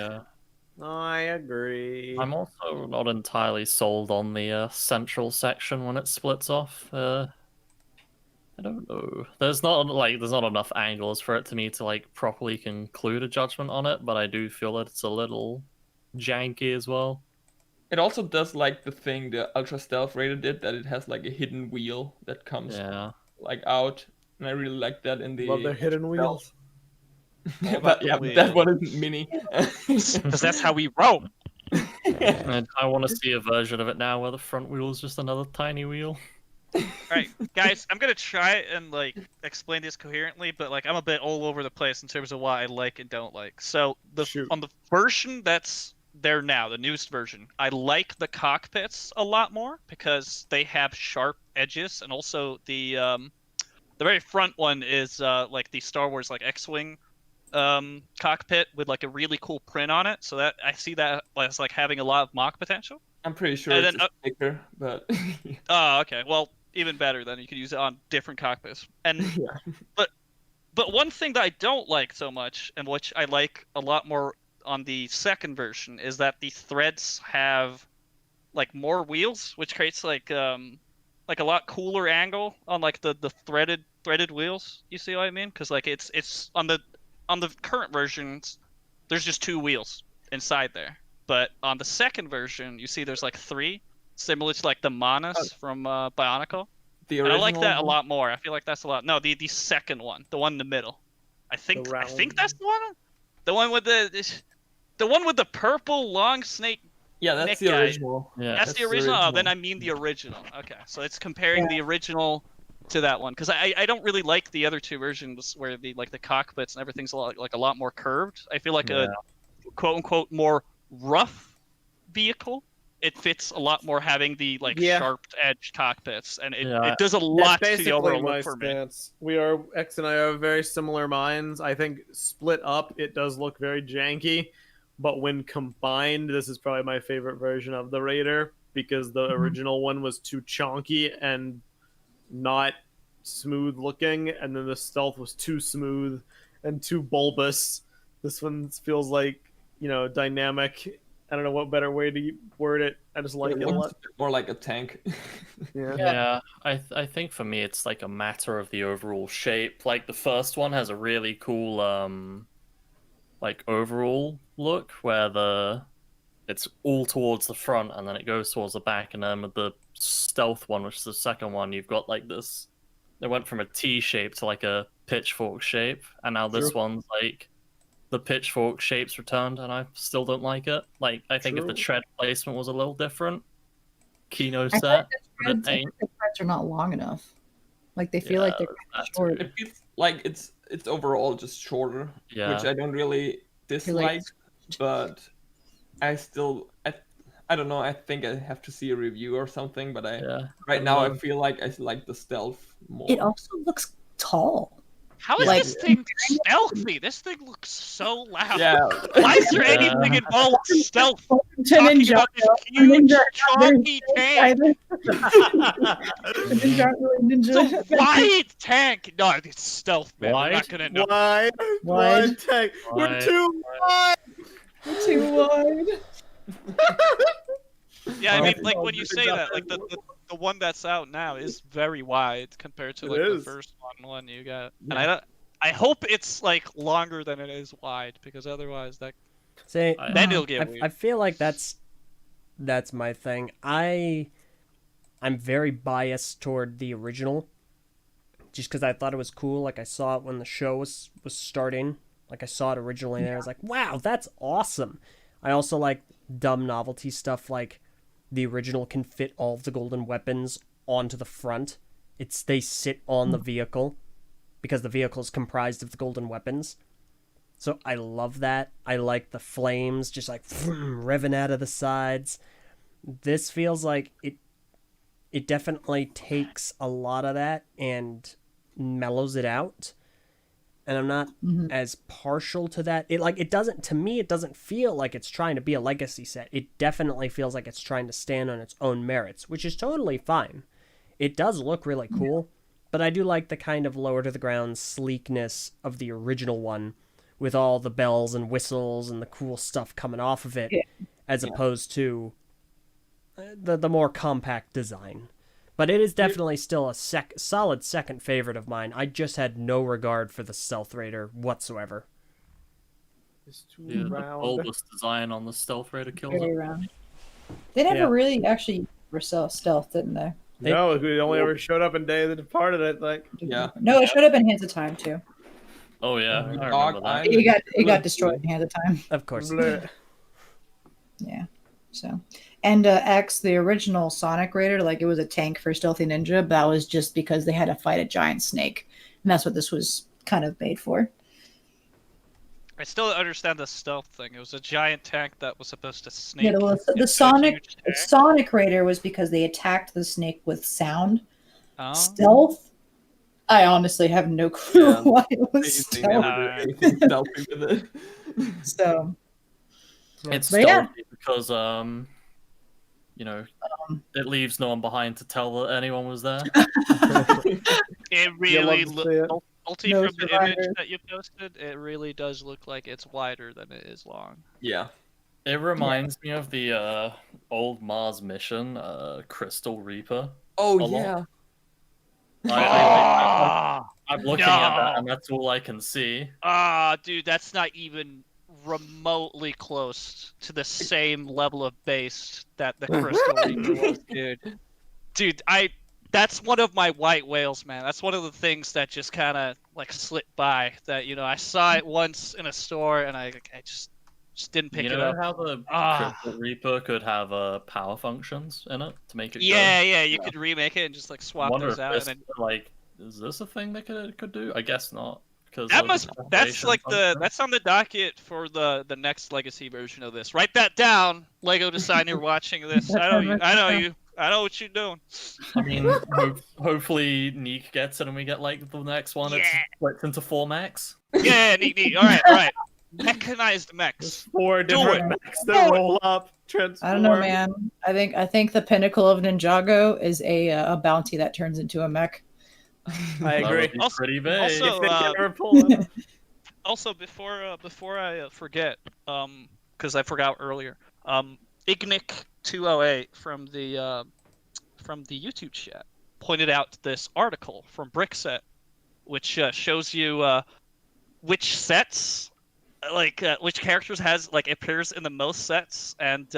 Yeah. I agree. I'm also not entirely sold on the central section when it splits off. I don't know. There's not enough angles for it to me to like properly conclude a judgment on it, but I do feel that it's a little janky as well. It also does like the thing the Ultra Stealth Raider did, that it has like a hidden wheel that comes Yeah. like out, and I really like that in the Love their hidden Ultra wheels. Stealth. All But about yeah, the that wheel. one isn't mini. Because that's how we roll. And I want to see a version of it now where the front wheel is just another tiny wheel. Alright, guys, I'm gonna try and like explain this coherently, but like I'm a bit all over the place in terms of what I like and don't like. So Shoot. on the version that's there now, the newest version, I like the cockpits a lot more because they have sharp edges, and also the very front one is like the Star Wars like X-wing cockpit with like a really cool print on it. So that I see that as like having a lot of mock potential. I'm pretty sure And it's then, a sticker, but Oh, okay. Well, even better then. You could use it on different cockpits. And yeah. but one thing that I don't like so much, and which I like a lot more on the second version, is that the threads have like more wheels, which creates like a lot cooler angle on like the threaded wheels. You see what I mean? Because like it's on the current versions, there's just 2 wheels inside there. But on the second version, you see there's like 3, similar to like the Manas from Bionicle. The And I original like that a one? lot more. I feel like that's a lot. No, the second one, the one in the middle. I think round- that's the one. The one with the purple long snake. Yeah, that's Nick the guy. original. Yeah. That's the original. Oh, then I mean the original. Okay, so it's comparing the original to that one because I don't really like the other two versions where the cockpits and everything's a lot more curved. I feel like a quote unquote more rough vehicle. It fits a lot more having the sharp edged cockpits, and it does a lot to the overall look for me. X and I have very similar minds. I think split up, it does look very janky, but when combined, this is probably my favorite version of the Raider because the original one was too chonky and not smooth looking, and then the stealth was too smooth and too bulbous. This one feels like, dynamic. I don't know what better way to word it. I just like it a lot. More like a tank. Yeah, I think for me it's like a matter of the overall shape. Like the first one has a really cool overall look where it's all towards the front and then it goes towards the back, and then with the stealth one, which is the second one, you've got like this. It went from a T shape to like a pitchfork shape, and now this one's like the pitchfork shape's returned, and I still don't like it. Like, I think if the tread placement was a little different, Kino set, but it ain't. The treads are not long enough. Like they feel like they're short. It feels like it's overall just shorter, which I don't really dislike, but I don't know. I think I have to see a review or something, but right now I feel like I like the stealth more. It also looks tall. How is this thing stealthy? This thing looks so loud. Yeah. Why is there anything involved with stealth? To Talking Ninja, about this huge, chunky tank. Ninja aren't really It's ninja. a wide tank. No, it's stealth, man. We're not gonna know. Wide tank. We're Wide. too wide. Too wide. Yeah, I mean, like when you say that, like the one that's out now is very wide compared to like the first one you got, and I hope it's like longer than it is wide because otherwise then it'll get weird. I feel like that's my thing. I'm very biased toward the original, just because I thought it was cool. Like I saw it when the show was starting. Like I saw it originally, and I was like, wow, that's awesome. I also like dumb novelty stuff like the original can fit all of the golden weapons onto the front. They sit on the vehicle because the vehicle is comprised of the golden weapons. So I love that. I like the flames just like revving out of the sides. This feels like it definitely takes a lot of that and mellows it out. And I'm not as partial to that. It doesn't feel like it's trying to be a legacy set. It definitely feels like it's trying to stand on its own merits, which is totally fine. It does look really cool, but I do like the kind of lower to the ground sleekness of the original one with all the bells and whistles and the cool stuff coming off of it, as opposed to the more compact design. But it is definitely still a solid second favorite of mine. I just had no regard for the Stealth Raider whatsoever. It's too The round. bulbous design on the Stealth Raider kills Very it. round. They never really actually were stealth, didn't they? No, it only ever showed up in Day of the Departed, I think. Yeah. No, it showed up in Hands of Time too. Oh yeah, I Dog remember that. eye. It got destroyed in Hands of Time. Of course. Bleh. Yeah. So, and X, the original Sonic Raider, like it was a tank for Stealthy Ninja, but that was just because they had to fight a giant snake, and that's what this was kind of made for. I still don't understand the stealth thing. It was a giant tank that was supposed to sneak. Yeah, well, the into a Sonic huge tank. Sonic Raider was because they attacked the snake with sound. Oh. Stealth, I honestly have no clue Yeah. why it was They stealth. never do anything stealthy with it. So, It's But yeah. stealthy because it leaves no one behind to tell that anyone was there. It You'll really love to see it. Ulti No from the image survivors. that you posted, it really does look like it's wider than it is long. Yeah. It reminds me of the old Mars mission, Crystal Reaper. Oh A lot. yeah. I'm looking at that, and that's all I can see. Dude, that's not even remotely close to the same level of base that the Crystal Reaper was, dude. Dude, that's one of my white whales, man. That's one of the things that just kind of like slipped by that I saw it once in a store and I just didn't pick You it know up. how the Ah. Crystal Reaper could have power functions in it to make it Yeah, go? yeah, you could remake it and just like swap Wonder those if out this, and then like, is this a thing they could do? I guess not. Because that's like that's on the docket for the next Legacy version of this. Write that down, Lego designer watching this. I know you. I know you. I know what you're doing. I mean, hopefully Neek gets it and we get like the next one. It's splits into 4 mechs. Yeah, neat. All right. Mechanized mechs. 4 different it. mechs that roll up, transform. I don't know, man. I think the pinnacle of Ninjago is a bounty that turns into a mech. I That agree. would be Also- pretty big. also, If they can ever pull it. Also, before I forget, because I forgot earlier, Ignic208 from the YouTube chat pointed out this article from Brickset, which shows you which sets, which characters appears in the most sets, and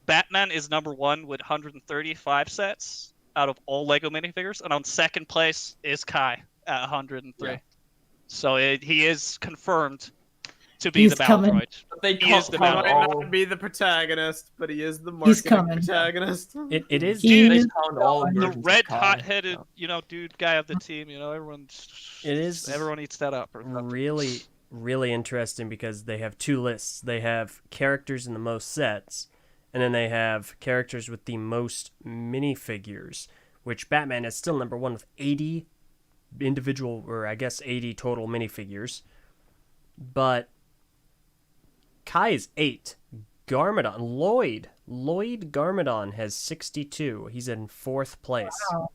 Batman is number 1 with 135 sets out of all Lego minifigures, and on second place is Kai at 103. Yeah. So he is confirmed to be He's the battle coming. droid. But they He is the He battle might droid. not be the protagonist, but he is the He's marketing coming. protagonist. It is. He They is count all going. The versions of red, Kai, hot-headed, so. dude guy of the team. Everyone's. It is Everyone eats that up. Or something. really, really interesting because they have 2 lists. They have characters in the most sets, and then they have characters with the most minifigures, which Batman is still number 1 with 80 individual, or I guess 80 total minifigures. But Kai is 8. Garmadon, Lloyd Garmadon has 62. He's in 4th place. Wow.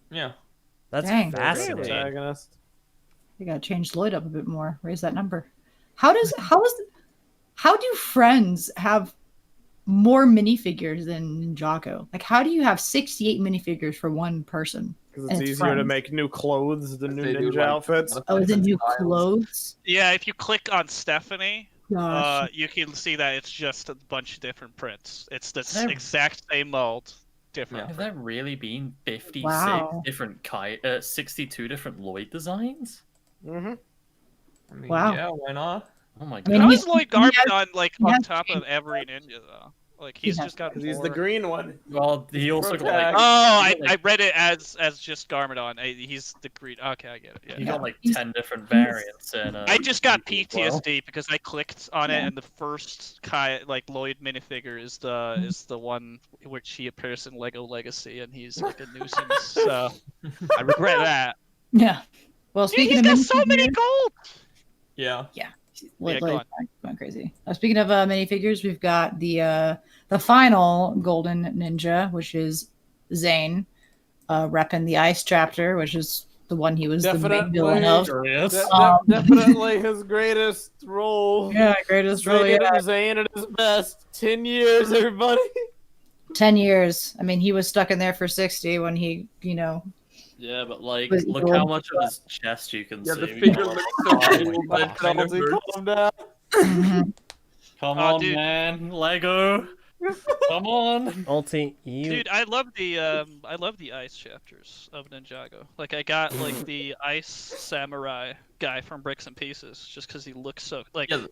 Yeah. That's Dang. fascinating. Protagonist. You gotta change Lloyd up a bit more. Raise that number. How do Friends have more minifigures than Ninjago? Like, how do you have 68 minifigures for one person? Because And it's it's easier to friends. make new clothes than new They do, ninja like, outfits. Oh, is it new styles. clothes? Yeah, if you click on Stephanie, Gosh. you can see that it's just a bunch of different prints. It's the They're- exact same mold, different. Have there really been 56 Wow. different 62 different Lloyd designs? Mm-hmm. I mean, Wow. yeah, why not? Oh my I god. mean, How he- is Lloyd he has- Garmadon he on has top of changed. every ninja though? Like He he's has just got. Because he's the more- green one. Well, he also got like Protag. Oh, he got, I read it as just Garmadon. He's the green. Okay, I get it. Yeah. he got like He's- 10 different variants in. I just got as well. PTSD because I clicked on it Yeah. and the first Lloyd minifigure is the one which he appears in Lego Legacy and he's like a nuisance. So I regret that. Yeah. Well, Dude, speaking he's of got so many minifigures- gold. Yeah. Lloyd, go Lloyd's going crazy. Speaking of minifigures, we've got the final golden ninja, which is Zane, repping the ice chapter, which is the one he was the big villain of. Curious. Definitely his greatest role. Yeah, greatest role yet. Zane at his best. 10 years, everybody. 10 years. I mean, he was stuck in there for 60 when he, Yeah, but like, Was look Lloyd- how much of his chest you can Yeah, see. the You figure know, looks like, so oh cool, my but God. it kind of hurts. Calm down. Come Oh, on, dude. man, Lego. Come on. Ulti, you. Dude, I love the ice chapters of Ninjago. Like I got like the ice samurai guy from Bricks and Pieces just because he looks so like. Yeah,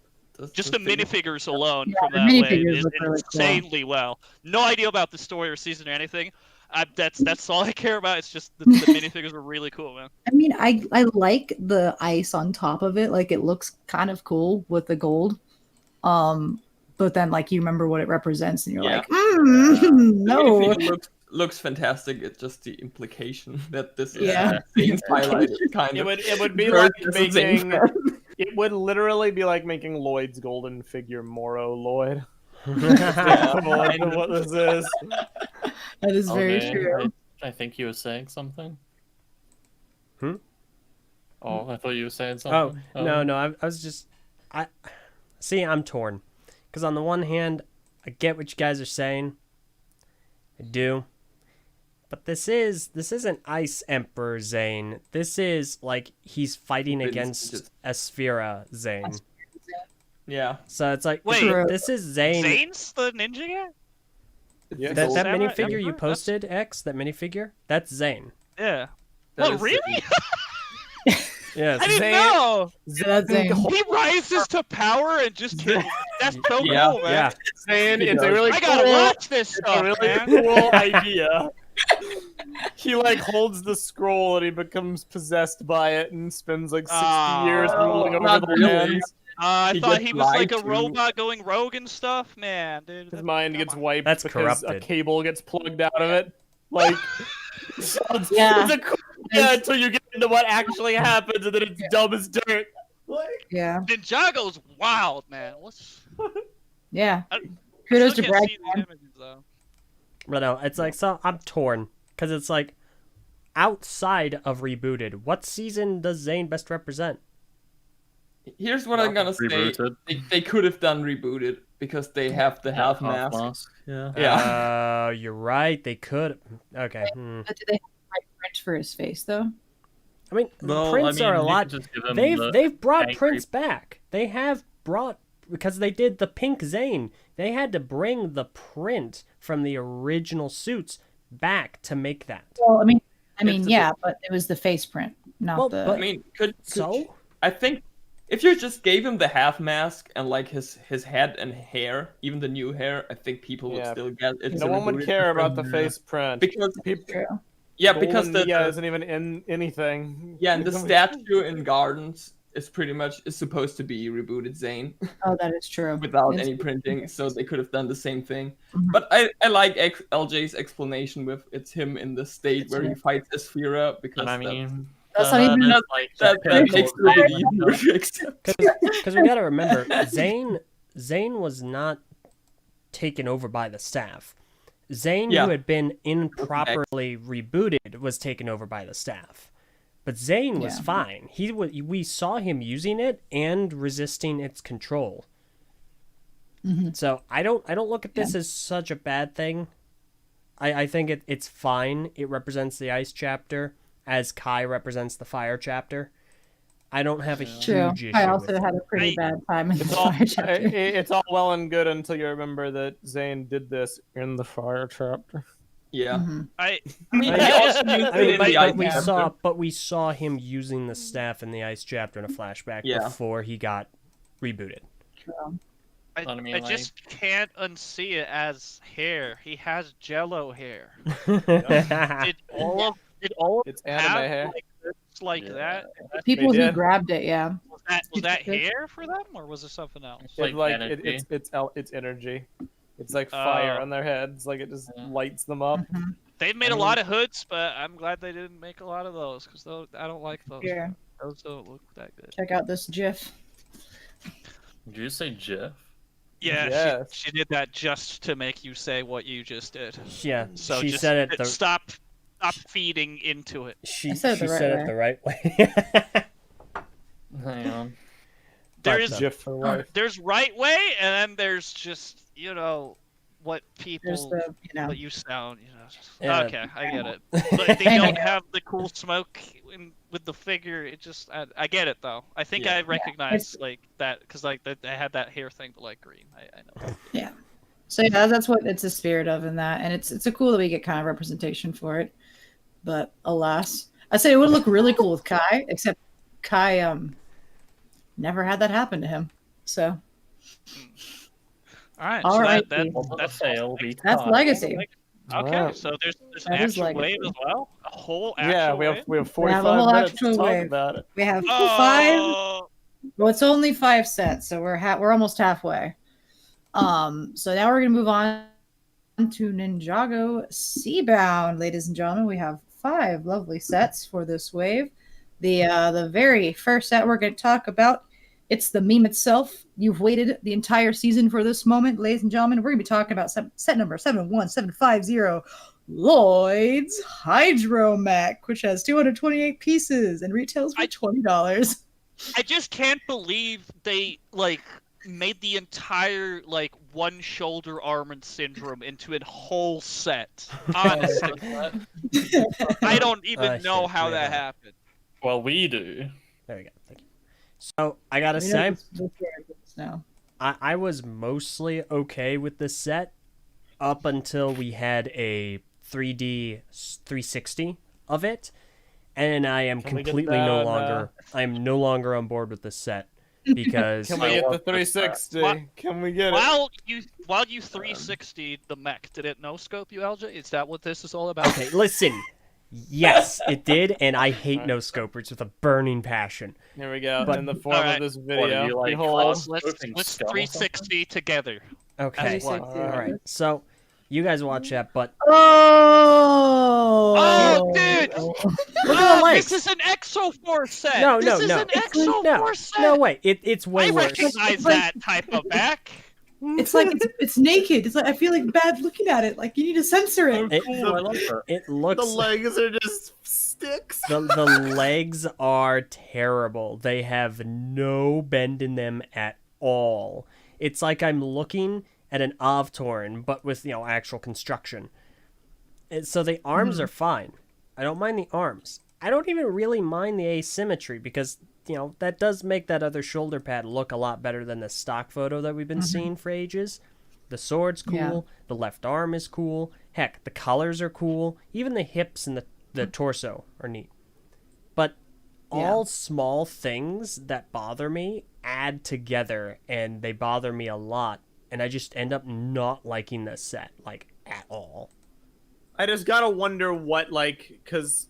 Just the minifigures alone Yeah, from the that wave minifigures is look really cool. insanely well. No idea about the story or season or anything. That's all I care about. It's just the minifigures were really cool, man. I mean, I like the ice on top of it. Like, it looks kind of cool with the gold. But then, like, you remember what it represents, and you're Yeah. like, The no. minifigure looks fantastic. It's just the implication that this is Yeah. Zane's highlighted, kind of. It would be Hurt like as a Zane making. fan. It would literally be like making Lloyd's golden figure Moro Lloyd. Yeah. What this is. That is very Okay, true. I think you were saying something. Hmm? Oh, I thought you were saying Oh, something. no, I was just. I'm torn. Because on the one hand, I get what you guys are saying. I do. But this isn't Ice Emperor Zane. This is like he's fighting It's against just- Asphira Zane. Yeah. So it's like Wait. this is Zane. Zane's the ninja guy? Yeah. That Samurai minifigure you Emperor? posted, X, that minifigure, that's Zane. Yeah. That Oh, is really? Yes. I didn't Zane- know. That's Zane. He rises to power and just kills. That's so Yeah, cool, man. Yeah. Saying He it's a does. really I gotta cool, watch this it's a stuff, really man. cool idea. He like holds the scroll and he becomes possessed by it and spends like 60 years ruling over not the really. lands. I He thought gets he was like a lied to. robot going rogue and stuff, man, dude. His mind gets wiped That's because a corrupted. cable gets plugged out of it. Like, it's Yeah. a cool idea until you get into what actually happens, and then it's dumb as dirt. Like, Yeah. Ninjago's wild, man. What's Yeah. I- Kudos still to can't Brad. see the images, though. But no, it's like, so I'm torn. Because it's like, outside of Rebooted, what season does Zane best represent? Here's what I'm gonna say. Rebooted. They could have done rebooted because they have the half mask. Yeah. Yeah. You're right. They could. Okay. But do they have the right print for his face though? I mean, Well, prints I mean, are a you lot. could just give him They've brought angry- prints back. They have brought, because they did the pink Zane. They had to bring the print from the original suits back to make that. Well, I mean, It's a yeah, but it was the face print, not Well, the. but- I mean, could So I think if you just gave him the half mask and like his head and hair, even the new hair, I think people would Yeah. still get it. no one would care about the face print. because True. yeah, because the isn't even in anything. yeah, and the statue in Gardens is pretty much is supposed to be rebooted Zane Oh, that is true. without It's- any printing, so they could have done the same thing. Mhm. But I like LJ's explanation with it's him in the state where he fights Esphira because And I that's- mean, That's not even- that's like that typical makes Zane, it you know? easier to accept. because we got to remember, Zane was not taken over by the staff. Zane, Yeah. who had been improperly rebooted, was taken over by the staff. But Zane was Yeah. fine. We saw him using it and resisting its control. Mhm. So I don't look at this as such a bad thing. I think it's fine. It represents the ice chapter, as Kai represents the fire chapter. I don't have a True. huge issue I with also it. had a pretty bad time in the It's all, fire chapter. it's all well and good until you remember that Zane did this in the fire chapter. Yeah. Mhm. I I mean, I- he also used I it mean, in the but ice we chapter. saw him using the staff in the ice chapter in a flashback Yeah. before he got rebooted. I, I mean, I like- just can't unsee it as hair. He has Jello hair. Did all of It's them anime have hair. like this, like Yeah. that? People They who did. grabbed it, yeah. Was that Good. hair for them, or was it something else? Like energy. It's energy. It's like fire Oh. on their heads. Like it just Yeah. lights them up. Mhm. They made I a mean- lot of hoods, but I'm glad they didn't make a lot of those because I don't like those. Yeah. Those don't look that good. Check out this GIF. Did you say Jeff? Yeah, Yes. she did that just to make you say what you just did. Yeah, So she just said it. stop feeding into it. She I said it the right said way. it the right way. Hang on. There But, is GIF for life. there's right way, and then there's just what people There's the, what you sound. Just, Yeah. Okay, I get it. But they don't have the cool smoke with the figure. It just I get it though. I think Yeah. I recognize it's- like that because like they had that hair thing, but like green. I know. So yeah, that's what it's the spirit of in that, and it's a cool that we get kind of representation for it. But alas, I say it would look really cool with Kai, except Kai never had that happen to him. So All right. All so right, that, Steve. that's fail. Be that's kind. legacy. Okay, Wow. so there's an That is actual legacy. wave as well. A whole actual Yeah, we have wave. 45 whole minutes to actual talk wave. about it. We have five. Oh, Well, it's only 5 sets, so we're almost halfway. So now we're gonna move on to Ninjago Seabound, ladies and gentlemen. We have 5 lovely sets for this wave. The very first set we're gonna talk about, it's the meme itself. You've waited the entire season for this moment, ladies and gentlemen. We're gonna be talking about set number 71750, Lloyd's Hydro Mech, which has 228 pieces and retails for $20. I just can't believe they like made the entire like one shoulder armored syndrome into a whole set. Honestly, I don't even know shit, how yeah. that happened. Well, we do. There we go. Thank you. So I gotta We know say, this characters now. I was mostly okay with this set up until we had a 3D 360 of it, and I am Can we get completely that no on, longer. I am no longer on board with this set because Can we I get the love this set. 360? Can we get it? While you 360 the mech, did it no scope you, LJ? Is that what this is all about? okay, listen. Yes, it did, and I hate no scopers with a burning passion. Here we go. But- in the form Alright. of this What, are video. you, like, Behold. Let's Scoping let's scum or 360 together. Okay, As one. all right. So you guys watch that, but Oh, dude! look at the legs. This is an Exoforce set. No, this no, is no. an Exoforce set. No, wait. It's I way worse. recognize that type of back. It's like it's naked. It's like I feel like bad looking at it. Like you need to censor it. It, Cool, I love that. it The looks. legs are just sticks. The legs are terrible. They have no bend in them at all. It's like I'm looking at an Avtorn, but with actual construction. So the arms are fine. I don't mind the arms. I don't even really mind the asymmetry because that does make that other shoulder pad look a lot better than the stock photo that we've been seeing for ages. The sword's cool. Yeah. The left arm is cool. Heck, the colors are cool. Even the hips and the torso are neat. But all small things that bother me add together, and they bother me a lot. And I just end up not liking this set, at all. I just gotta wonder what, because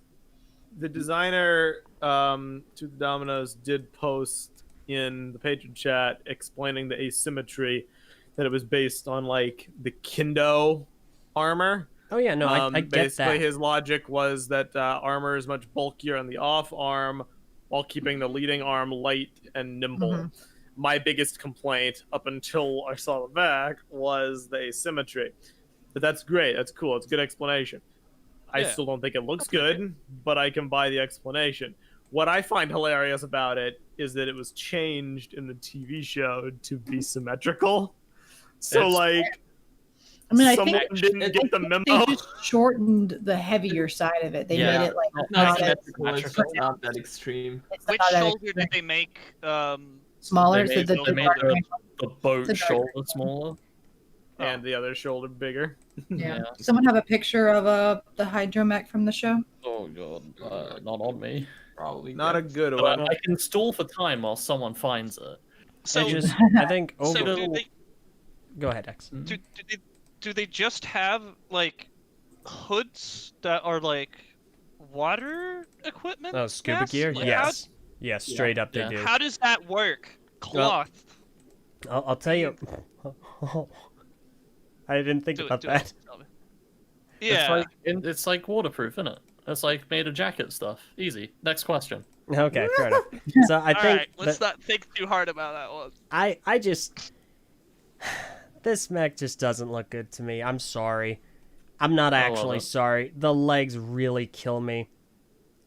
the designer to the Dominoes did post in the patron chat explaining the asymmetry, that it was based on the Kendo armor. Oh yeah, no, I get basically that. his logic was that armor is much bulkier on the off arm while keeping the leading arm light and nimble. My biggest complaint up until I saw the back was the asymmetry. But that's great. That's cool. It's a good explanation. I Yeah. still don't think it looks good, but I can buy the explanation. What I find hilarious about it is that it was changed in the TV show to be symmetrical. So, It's- I mean, I someone think didn't get the memo. they just shortened the heavier side of it. They Yeah. made it Not not as symmetrical, it's not that extreme. it's Which not that shoulder extreme. did they make? Smaller. They So made- the, they made the boat the dark- shoulder smaller. And the other shoulder bigger. yeah. Yeah. Someone have a picture of the hydromech from the show? Oh god, not on me. Probably Not a good But one. I can stall for time while someone finds it. So, I think so over. do Go ahead, X. they just have hoods that are water equipment? Oh, scuba masks? gear? Like, Yes. Yes, straight up Yeah. they do. How does that work? Cloth. I'll tell you. I didn't think about that. Tell me. Yeah. It's like waterproof, isn't it? It's like made of jacket stuff. Easy. Next question. Okay, fair enough. So I All think right, let's not think too hard about that one. I just this mech just doesn't look good to me. I'm sorry. I'm not actually it. sorry. The legs really kill me.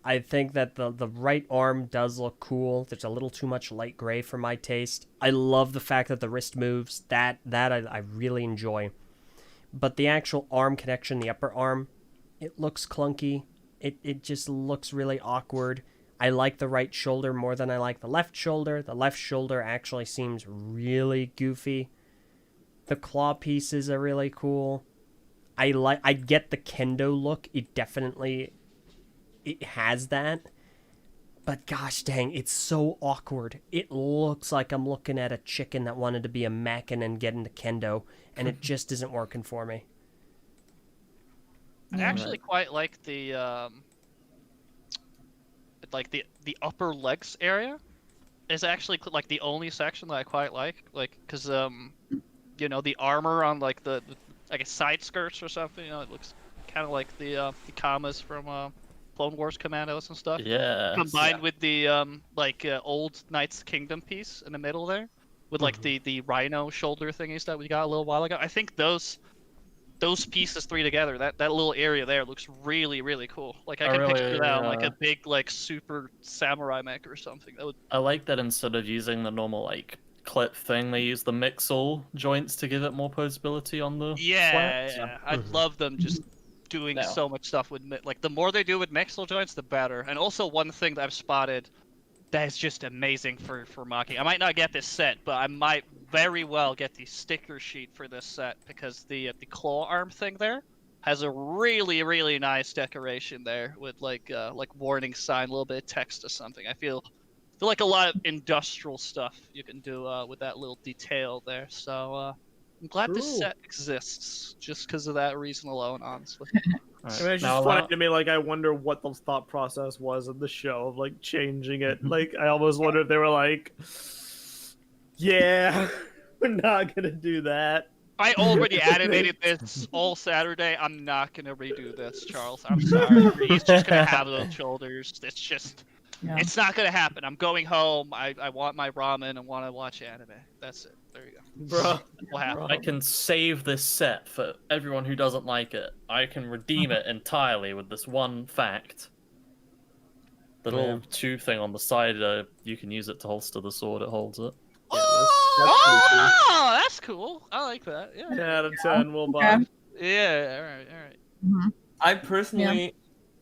I think that the right arm does look cool. There's a little too much light gray for my taste. I love the fact that the wrist moves. That I really enjoy. But the actual arm connection, the upper arm, it looks clunky. It just looks really awkward. I like the right shoulder more than I like the left shoulder. The left shoulder actually seems really goofy. The claw pieces are really cool. I get the kendo look. It has that. But gosh dang, it's so awkward. It looks like I'm looking at a chicken that wanted to be a mech and then get into kendo, and it just isn't working for me. I actually quite like the the upper legs area. Is actually the only section that I quite like, because the armor on the I guess side skirts or something. It looks kind of like the Kamas from Clone Wars Commandos and stuff. Yeah. Combined with the old Knights Kingdom piece in the middle there, with the rhino shoulder thingies that we got a little while ago. I think those pieces three together, that little area there looks really, really cool. I can really, picture that on a big super samurai mech or something. That would. I like that instead of using the normal clip thing, they use the mixel joints to give it more posability on the Yeah, flat. yeah. I love them just doing so much stuff with the more they do with mixel joints, the better. And also one thing that I've spotted that is just amazing for mocking. I might not get this set, but I might very well get the sticker sheet for this set because the claw arm thing there has a really, really nice decoration there with like warning sign, a little bit of text or something. I feel like a lot of industrial stuff you can do with that little detail there. So I'm glad this Cool. set exists just because of that reason alone, honestly. I mean, it's just funny to me. Like, I wonder what the thought process was of the show of like changing it. Like, I almost wonder if they were like, "Yeah, we're not gonna do that." I already animated this all Saturday. I'm not gonna redo this, Charles. I'm sorry. He's just gonna have those shoulders. It's just, it's not gonna happen. I'm going home. I want my ramen and want to watch anime. That's it. There you go. Bro, What happened? I can save this set for everyone who doesn't like it. I can redeem it entirely with this one fact. The little tube thing on the side, you can use it to holster the sword. It holds it. Oh, that's cool. I like that. Yeah. 10 out of 10 will buy. Yeah. All right. I personally,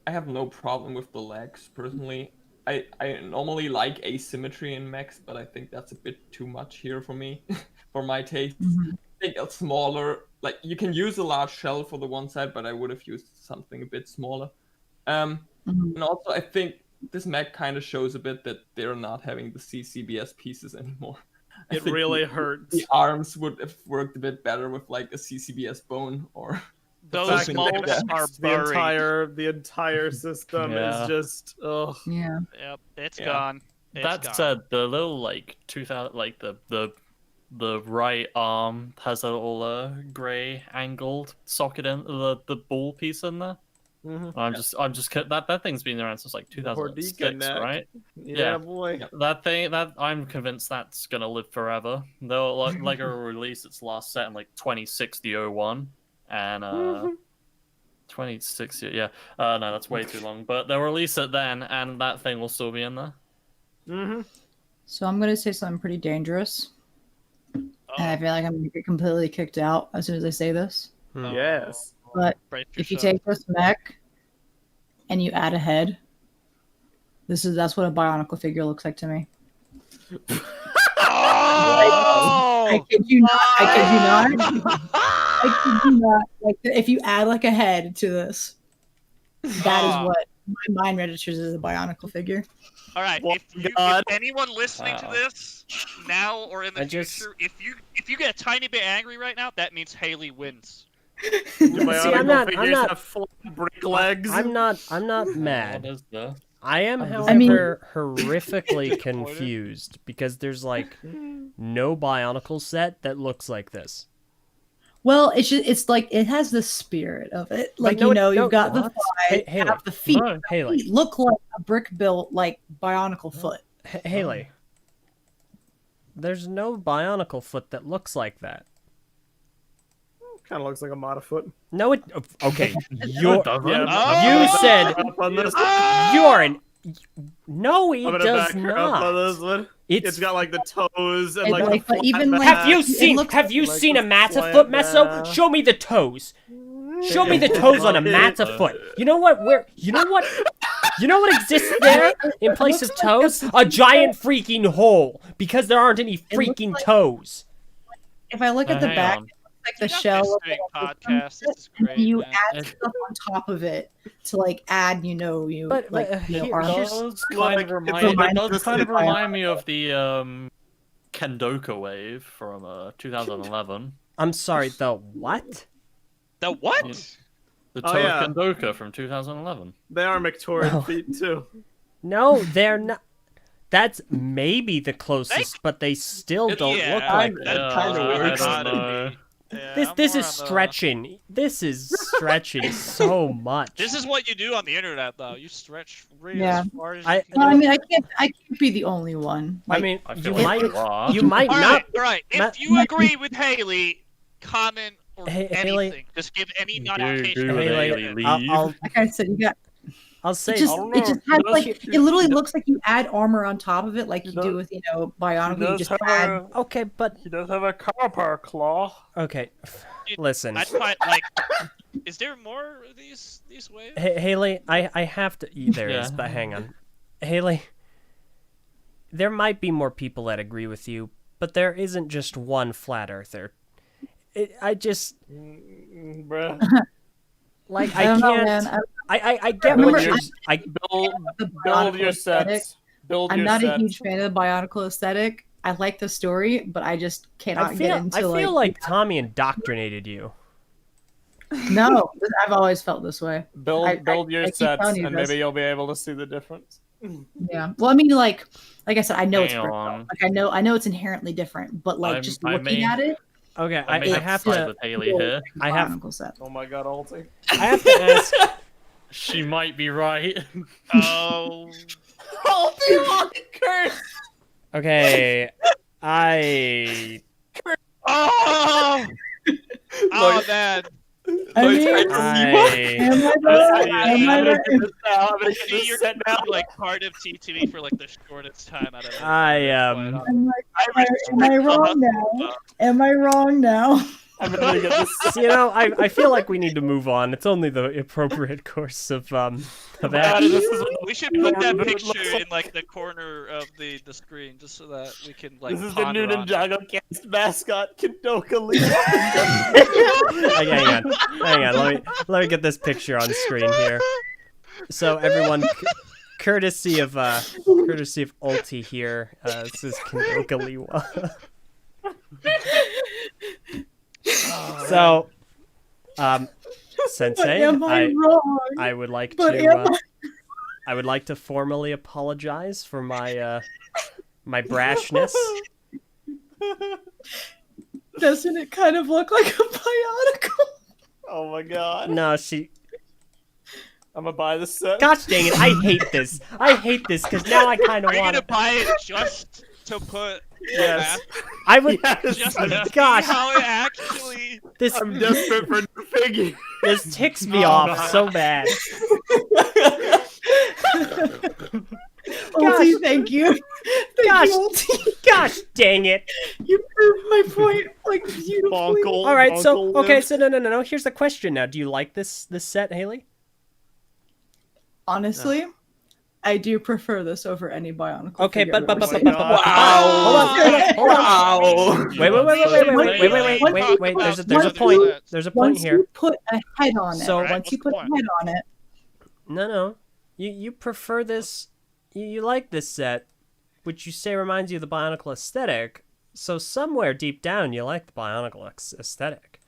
I have no problem with the legs. Personally, I normally like asymmetry in mechs, but I think that's a bit too much here for me, for my taste. I think a smaller, like you can use a large shell for the one side, but I would have used something a bit smaller. And also, I think this mech kind of shows a bit that they're not having the CCBS pieces anymore. It really hurts. The arms would have worked a bit better with like a CCBS bone or. Those molds are buried. The entire system is just ugh. Yeah. Yep, it's gone. That said, the little like 2000, like the right arm has a little gray angled socket in the ball piece in there. I'm just that thing's been around since like 2006, right? Yeah, boy. That thing, that I'm convinced that's gonna live forever. Though Lego released its last set in like 2060-01, and 26, yeah. No, that's way too long. But they'll release it then, and that thing will still be in there. So I'm gonna say something pretty dangerous, and I feel like I'm gonna get completely kicked out as soon as I say this. Yes. But if you take this mech and you add a head, that's what a Bionicle figure looks like to me. I kid you not. I kid you not. Like, if you add like a head to this, that is what my mind registers as a Bionicle figure. All right. If anyone listening to this now or in the future, if you get a tiny bit angry right now, that means Haley wins. I'm not have flat brick legs. I'm not mad. I am, however, horrifically confused because there's like no Bionicle set that looks like this. Well, it's like it has the spirit of it. Like, you've got the thigh, you have the feet. Haley, feet look like a brick built like Bionicle foot. Haley, there's no Bionicle foot that looks like that. Kind of looks like a Matafoot. No, it. Okay, you said you're an. No, it does not. It's got like the toes and Have you seen a Matafoot, Meso? Show me the toes. Show me the toes on a Matafoot. You know what? You know what exists there in place of toes? A giant freaking hole because there aren't any freaking toes. If I look at the back. Like the shell podcast. This is great, you add stuff on top of it to like add, it does kind of remind me of the Kendoka wave from 2011. I'm sorry, the what? The what? The Kendoka from 2011. They are Mectorian feet too. No, they're not. That's maybe the closest, but they still don't look like that. That's kind of weird. I don't know. This is stretching. This is stretching so much. This is what you do on the internet, though. You stretch as far as you can. I mean, I can't be the only one. Like, I mean, you you might not. All right. If you agree with Haley, comment or anything. Haley, just give any notification. Haley, like I said, you got. I'll say it just has like it literally looks like you add armor on top of it, like you do with Bionicle. You just add. Okay, but he does have a copper claw. Okay, listen. I'd find like, is there more of these waves? Haley, I have to. There is, but hang on, Haley. There might be more people that agree with you, but there isn't just one flat earther. Bruh. Like I I don't know, can't. man. I get remember what you're. I Build your sets. Build I'm your not sets. a huge fan of the Bionicle aesthetic. I like the story, but I just cannot get into I feel like Tommy indoctrinated you. No, I've always felt this way. Build I your keep sets, telling you and this. maybe you'll be able to see the difference. Yeah. Well, I mean, like I said, I know it's Hang brick on. built. Like I know it's inherently different, but like just I looking may- at it, Okay, I may I have have to side to. with Haley here. I have. Bionicle set. Oh my god, Ulti. I have to ask. She might be right. Oh. Ulti fucking curse! Okay, I. Oh. Oh man. I mean, I. am I right? Am I right? I'm gonna I get see this you're set now. like part of TTV for like the shortest time out of it. I Am I wrong now? Am I wrong now? I'm gonna get this. You know, I feel like we need to move on. It's only the appropriate course of God, action. this is We should put that It picture looks like- in like the corner of the screen just so that we can like. This is the new ponder on it. NINJAGOcast mascot, Kendoka Lee. Okay, hang on. Let me get this picture on screen here. So everyone, courtesy of Ulti here. This is Kendoka Liwa. So, Sensei, Am I wrong? I would like But to am I would like to formally apologize for my my brashness. Doesn't it kind of look like a Bionicle? Oh my god. No, she. I'm gonna buy this set. Gosh dang it! I hate this. I hate this because now I kind of Are you want gonna to. buy it just to put? Yes. I would. Yes. Just to see Gosh, how it actually. this I'm desperate for new figure. this ticks me off so bad. Ulti, thank you. Thank Gosh. you, Ulti. Gosh dang it! You proved my point like beautifully. Bonkle. All right, so Bonkle okay, lives. so no. Here's the question now. Do you like this set, Haley? Honestly, I do prefer this over any Bionicle. Okay, figure but I've ever my seen. God. hold on. Wow. Wait. There's a point. There's a point Once here. you put a head on it, So- Alright, once you what's put the a point? head on it, No. You prefer this. You like this set, which you say reminds you of the Bionicle aesthetic. So somewhere deep down, you like the Bionicle aesthetic.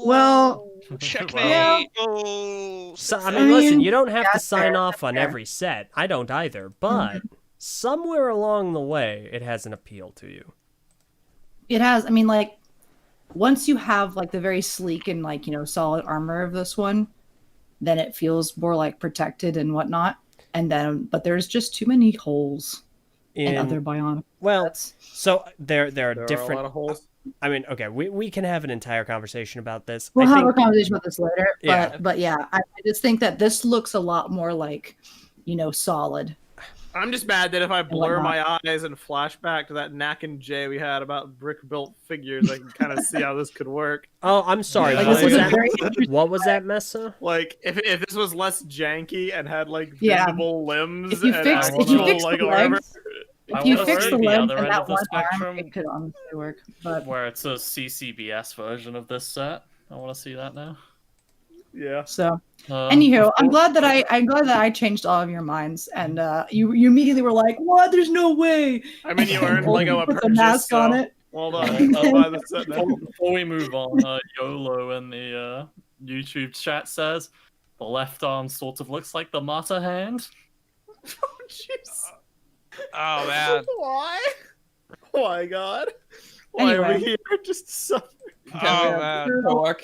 well, Checkmate. Yeah. Oh. So I I mean, listen, mean, you don't have to that's sign fair, off on fair. every set. I don't either. But somewhere along the way, it has an appeal to you. it has. I mean, like once you have like the very sleek and like solid armor of this one, then it feels more like protected and whatnot. And then, but there's just too many holes in other Bionicle Well, sets. so there are There are a different. lot of holes. I mean, okay, we can have an entire conversation about this. We'll I have think, a conversation about this later. Yeah. But yeah, I just think that this looks a lot more like, solid. I'm just mad that if I blur whatnot. my eyes and flash back to that Knack and Jay we had about brick-built figures, I can kind of see how this could work. Oh, I'm sorry. Like, What this was is a that? very interesting. What was that, Messa? Like, if this was less janky and had, like, Yeah. visible limbs If you and fix, actual, if you fix like, the armor. legs, I if you wanna fix see the the legs other and end that of the one arm, spectrum. it could honestly work. But Where it's a CCBS version of this set. I want to see that now. Yeah. so, Uh, anywho, I'm glad that I changed all of your minds, and you immediately were like, "What? There's no way." I mean, you earned Ulti Lego a put the purchase, mask on so- it. Well done. I'll buy the set now. Before we move on, YOLO in the YouTube chat says the left arm sort of looks like the Mata hand. Jeez. Oh man. Why? Why, God? Why are Anyway. we here? Just suffer. Oh man.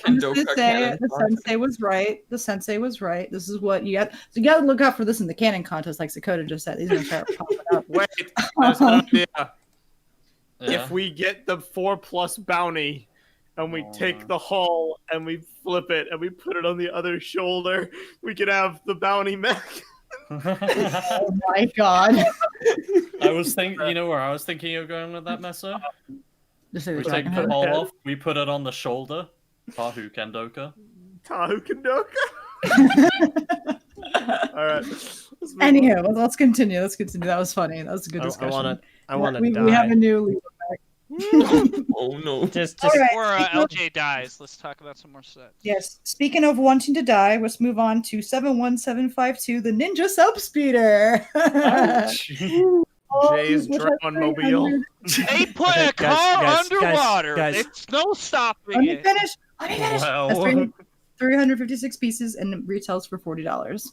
I'm just gonna say the sensei was right. The sensei was right. This is what you got. So you got to look out for this in the canon contest, like Sakota just said. These are gonna start popping up. Wait, there's an idea. Yeah. If we get the 4+ bounty and we take the hull and we flip it and we put it on the other shoulder, we can have the bounty mech. Oh my god! I was thinking, you know where I was thinking of going with that, Messa? Just say We the take second the head. ball off, we put it on the shoulder. Tahu Kendoka. Tahu Kendoka. All right. let's move on. Anywho, let's continue. Let's continue. That was funny. That was a good discussion. I want to we die. have a new leader back. Oh no. Just All right. Before speaking of- LJ dies, let's talk about some more sets. Yes. Speaking of wanting to die, let's move on to 71752, the Ninja Subspeeder. Jay's Which has drone mobile. 300 They put a Guys, car guys, underwater. guys. There's no stopping Let me it. finish. Let me finish. Wow. That's 356 pieces and retails for $40.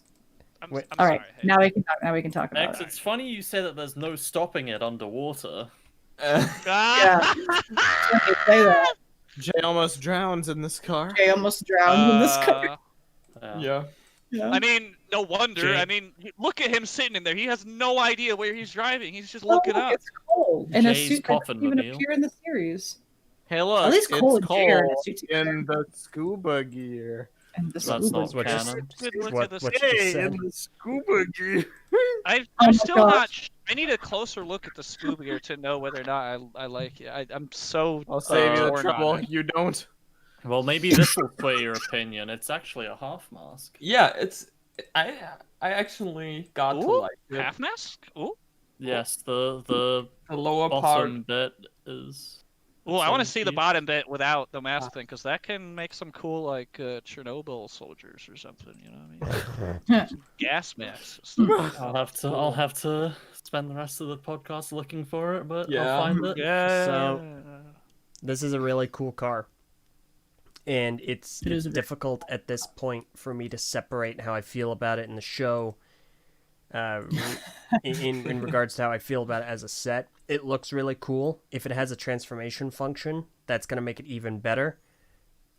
I'm Wait. All right, sorry. now we can talk. Now we can talk about Max, it. it's funny you say that there's no stopping it underwater. Ah! Okay, say that. Jay almost drowns in this car. Jay almost drowned in this car. Yeah. Yeah. I mean, no wonder. Jay. I mean, look at him sitting in there. He has no idea where he's driving. He's just Oh, looking look, up. it's Cole in a Jay's suit that coffin doesn't even mobile. appear in the series. Hey, look, At least Cole it's and Jay are in a Cole suit together. in the scuba gear. And the That's scuba not gear. canon. Good look What- at this. what you just Hey, said. in the scuba gear. I'm my still gosh. not. I need a closer look at the scuba gear to know whether or not I like it. I'm so. I'll save you the torn on trouble. it. You don't. Well, maybe this will sway your opinion. It's actually a half mask. Yeah, it's I actually got to Ooh, like it. half mask. Ooh. Yes, the The lower part. bottom bit is. Well, I want to see the Huge. bottom bit without the mask thing, because that can make some cool, like, Chernobyl soldiers or something, you know what I mean? Some gas masks. I'll have to spend the rest of the podcast looking for it, but Yeah. I'll find it. Yeah. So- This is a really cool car. And it's It is a very- difficult at this point for me to separate how I feel about it in the show in regards to how I feel about it as a set. It looks really cool. If it has a transformation function, that's going to make it even better.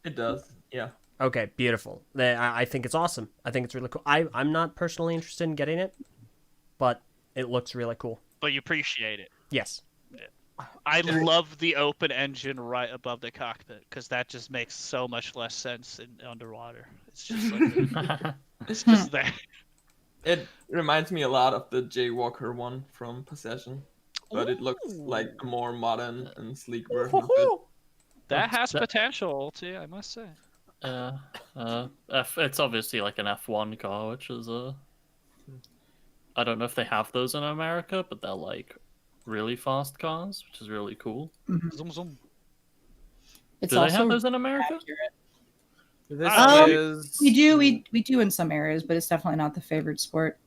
It does. Yeah. Okay, beautiful. I think it's awesome. I think it's really cool. I'm not personally interested in getting it, but it looks really cool. But you appreciate it. Yes. I love the open engine right above the cockpit, because that just makes so much less sense in underwater. It's just like, it's just there. It reminds me a lot of the Jaywalker one from Possession, but it looks like a more modern and sleek version of it. That has That- potential, too, I must say. It's obviously like an F1 car, which is I don't know if they have those in America, but they're like really fast cars, which is really cool. Zoom, zoom. It's Do they also have those in America? accurate. This is. We do in some areas, but it's definitely not the favorite sport.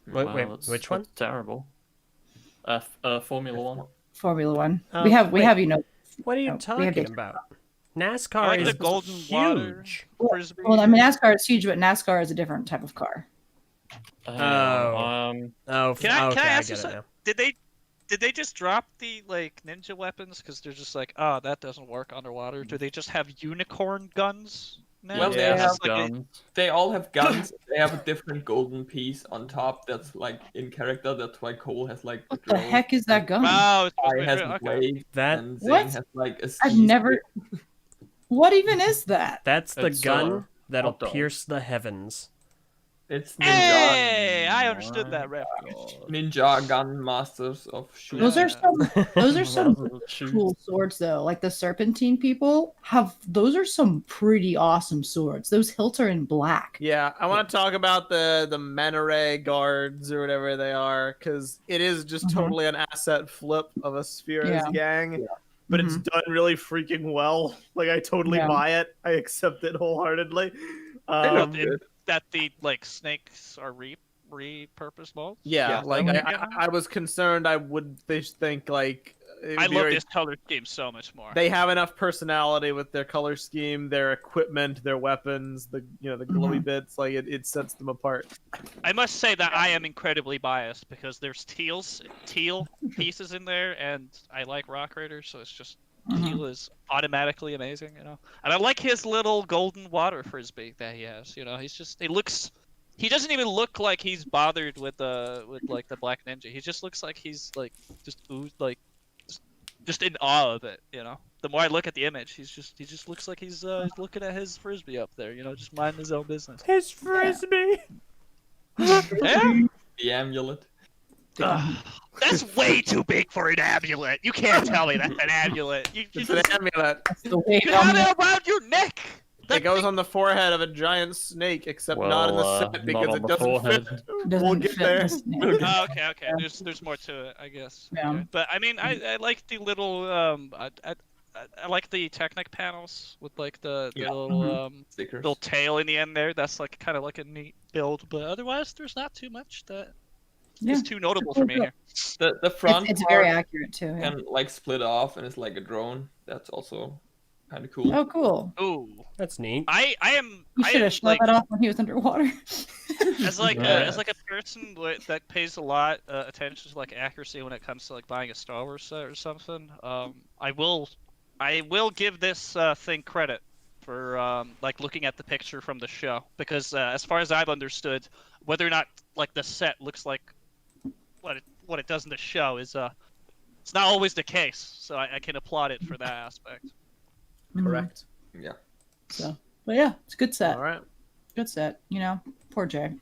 Wait, that's- which one? that's terrible. Formula One. Formula One. Oh, we have wait. you know. What are you No, we have talking data. about? I NASCAR like is the golden water huge. frisbee. Well, I mean NASCAR is huge, but NASCAR is a different type of car. Oh. Oh, Can I okay, ask I you get it something? now. Did they just drop the like ninja weapons because they're just like, oh, that doesn't work underwater? Do they just have unicorn guns now? Well, they It's have just like guns. They all have guns. They have a different golden piece on top that's like in character. That's why Cole has like What the drill. heck is that gun? Oh, it's supposed to I be has real, a okay. blade, That and What? Zane has like a I've ski never. stick. What even is that? that's the It's, gun that'll hot dog. pierce the heavens. It's Ninja, Hey, I understood that My reference. God. Ninja Gun Masters of Shooting. Those are some. Those are some Shoot. cool swords, though. Like the Serpentine people have. Those are some pretty awesome swords. Those hilts are in black. Yeah, I want to talk about the Menore guards or whatever they are, because it is just Mhm. totally an asset flip of a Sphero's Yeah. gang, but it's done really freaking well. Like I totally Yeah. buy it. I accept it wholeheartedly. They look Um, good. That the like snakes are repurposed molds. yeah, Yeah, like that I, one I was concerned. I would think like it I would be love very- this color scheme so much more. They have enough personality with their color scheme, their equipment, their weapons, the the glowy bits. Like it sets them apart. I must say that I am incredibly biased because there's teal pieces in there, and I like Rock Raiders, so it's just teal is automatically amazing, you know. And I like his little golden water frisbee that he has. You know, he doesn't even look like he's bothered with like the Black Ninja. He just looks like he's like just in awe of it, you know. The more I look at the image, he just looks like he's looking at his frisbee up there, you know, just minding his own business. His frisbee. Yeah. The amulet. That's way too big for an amulet. You can't tell me that's an amulet. You It's an amulet. That's the way. have it around your neck. It goes on the forehead of a giant snake, except not in the set not because on it the doesn't forehead. fit. It doesn't We'll get fit there. this- yeah. Oh, okay. There's more to it, I guess. Yeah. Okay. But I mean, I like the little I like the Technic panels with like the Yeah. little Stickers. little tail in the end there. That's like kind of like a neat build. But otherwise, there's not too much that Yeah. is too notable Cool for me build. here. The front It's part very accurate too. Yeah. can like split off and it's like a drone. That's also kind of cool. Oh, cool. Ooh, That's neat. I am. You I should am, have shut like, that off when he was underwater. as like Right. as like a person that pays a lot attention to like accuracy when it comes to like buying a Star Wars set or something. I will give this thing credit for like looking at the picture from the show, because as far as I've understood, whether or not like the set looks like what it does in the show is it's not always the case. So I can applaud it for that aspect. Mhm. Correct. Yeah. So, but yeah, it's a good set. All right. Good set. You know, poor Jay.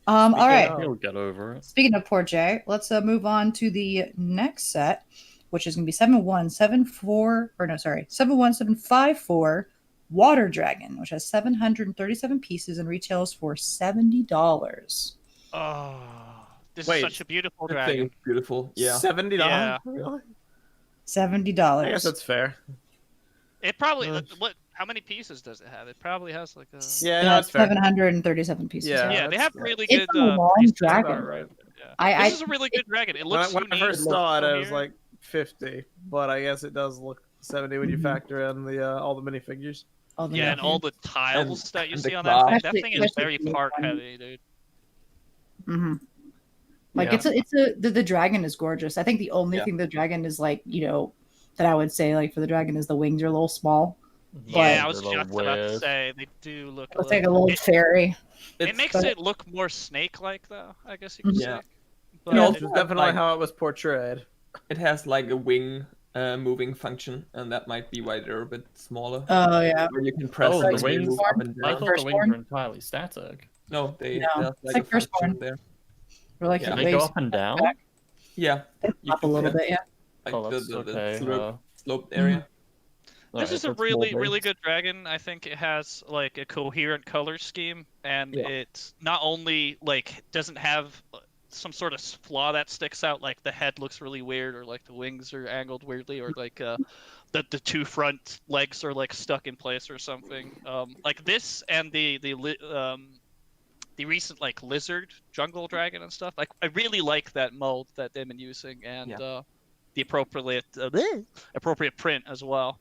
All right. of- He'll get over it. Speaking of poor Jay, let's move on to the next set, which is going to be 71754 Water Dragon, which has 737 pieces and retails for $70. Oh, this Wait, is such a beautiful That thing dragon. is beautiful. Yeah. $70. Yeah. Really? $70. I guess that's fair. It probably Uh. what? How many pieces does it have? It probably has like a. Yeah, no, it's fair. 737 pieces. Yeah. Yeah, they that's have good. really It's good. a long pieces. dragon. About right. Yeah. I This is a really good dragon. It When, looks when I unique. first saw it, I was Here. like 50, but I guess it does look 70 when you factor in the all the minifigures. all the Yeah, and all nothing. the tiles that you and the see on that thing. That Especially- thing is especially very the part one. heavy, dude. Mhm. Like Yeah. the dragon is gorgeous. I think the only Yeah. thing the dragon is like, you know, that I would say like for the dragon is the wings are a little small. Yeah, I was They're a just little about to weird. say they do look. It's like a little It, fairy. it It's- makes but- it look more snake-like, though. I guess you could Yeah. say. But Yeah. also Which is has, definitely like, how it was portrayed. it has like a wing moving function, and that might be why they're a bit smaller. Oh yeah. Where you can press Oh, them the and they wings? move up and I down. thought the wings Firstborn? were entirely static. No, they No, there's it's like like a function Firstborn. there. Or like Yeah. the They go waves up and down. back. Yeah, They you up a can little get, bit, yeah. like Oh, that's the okay. sloped area. This is a that's really, more really base. good dragon. I think it has like a coherent color scheme, and Yeah. it not only like doesn't have some sort of flaw that sticks out, like the head looks really weird, or like the wings are angled weirdly, or like the two front legs are like stuck in place or something. Like this and the recent like lizard jungle dragon and stuff. Like I really like that mold that they've been using, and the appropriate print as well.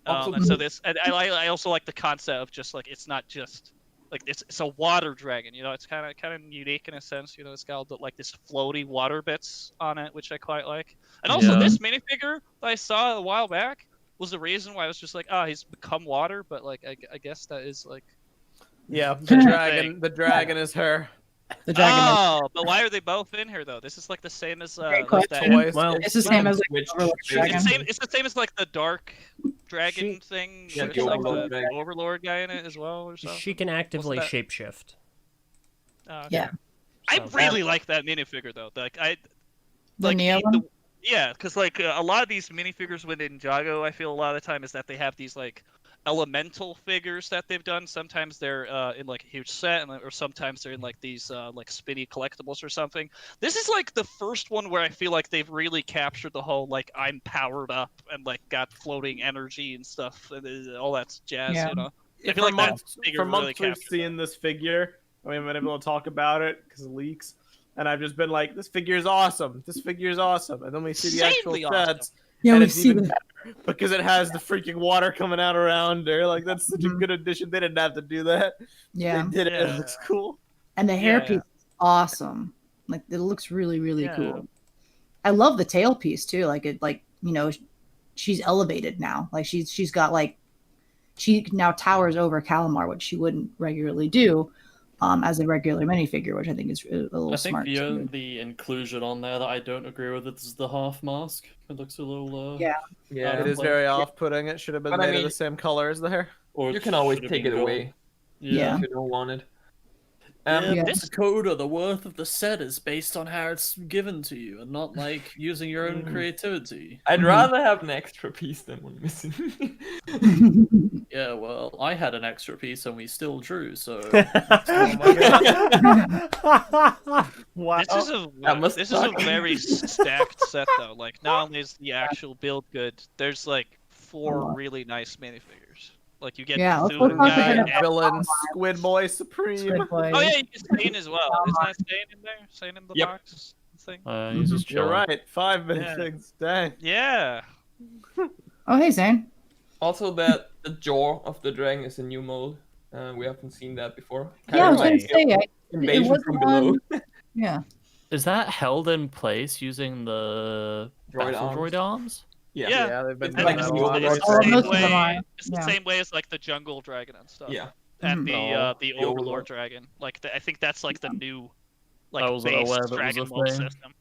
Also- And so this, and I also like the concept of just like it's not just like it's a water dragon. You know, it's kind of unique in a sense. You know, it's got like this floaty water bits on it, which I quite like. And also Yeah. this minifigure that I saw a while back was the reason why I was just like, oh, he's become water. But like I guess that is like. Yeah, the dragon. The dragon is her. The dragon is Oh, but why are they both in here though? This is like the same as Great like question. that. Toys. Well, it's the same as like Switch the Overlord dragon. dragon. It's the same as like the dark dragon She- thing. Yeah, with, the like, Overlord dragon. Overlord guy in it as well, or something. She can actively that? shapeshift. Oh, okay. Yeah. I So- really like that minifigure though. Like The like Neo one? yeah, because like a lot of these minifigures with Ninjago, I feel a lot of the time is that they have these like elemental figures that they've done. Sometimes they're in like a huge set, or sometimes they're in like these like spinny collectibles or something. This is like the first one where I feel like they've really captured the whole like I'm powered up and like got floating energy and stuff and all that jazz. Yeah. You know, I For feel like that months, figure for really months we've captured seen this figure. We haven't been able to talk about it because of leaks. And I've just been like, this figure is awesome. This figure is awesome. And then we see the actual Insanely awesome. sets. Yeah, and we it's see even that. better because it has the freaking water coming out around her. Like, that's such a Mhm. good addition. They didn't have to do that. Yeah. They did it. Yeah. It looks cool. And the hairpiece Yeah. is awesome. Like it looks really, really Yeah. cool. I love the tail piece too. Like it, like you know, she's elevated now. Like she's got like she now towers over Calamar, which she wouldn't regularly do, as a regular minifigure, which I think is a little I think smart. too. the inclusion on there that I don't agree with is the half mask. It looks a little Yeah. Yeah, It is like- very off-putting. It should have been But I made of mean- the same color as the hair. Or you it can always should have take been it gold. away Yeah. if you don't want it. Yeah. This Coda, the worth of the set is based on how it's given to you, and not like using your own creativity. I'd Mhm. rather have an extra piece than one missing. Yeah, well, I had an extra piece and we still drew, so. Wow. That This is a suck. very stacked set though. Like not only is the actual build good, there's like 4 really nice minifigures. Like you get Yeah, the let's Thulu talk a guy bit and... about Villain, Squid Boy Supreme. Squid Boy. Oh yeah, you get Stain as well. Isn't that Stain in there? Stain in the Yep. box thing? He's just You're chilling. right. 5 minifigs. Dang. Yeah. Oh, hey, Zane. Also, that the jaw of the dragon is a new mold. We haven't seen that before. Yeah, I was gonna Right. say, it Invasion wasn't from below. Yeah. Is that held in place using the Droid Battle arms. Droid arms? Yeah. They've been It's doing like that a the lot. Overlord It's Oh, the same most of them way. are. It's the Yeah. same way as like the jungle dragon and stuff. Yeah. And No, the the Overlord Overlord. dragon. Like I think that's like the new I wasn't base aware that was dragon a mode thing. system.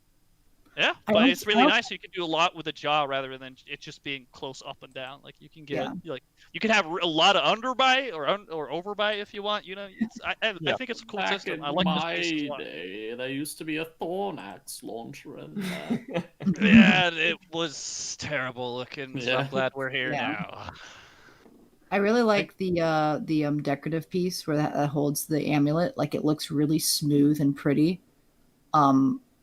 Yeah, I but don't- it's really nice. You can do a lot with the jaw rather than it just being close up and down. Like you can get you can have a lot of underbite or overbite if you want. You know, I think it's a cool Back system. in I like my this piece a lot. day, there used to be a Thorn Axe launcher in there. Yeah, it was terrible looking. So Yeah. I'm glad we're here Yeah. now. I really like the decorative piece where that holds the amulet. Like it looks really smooth and pretty.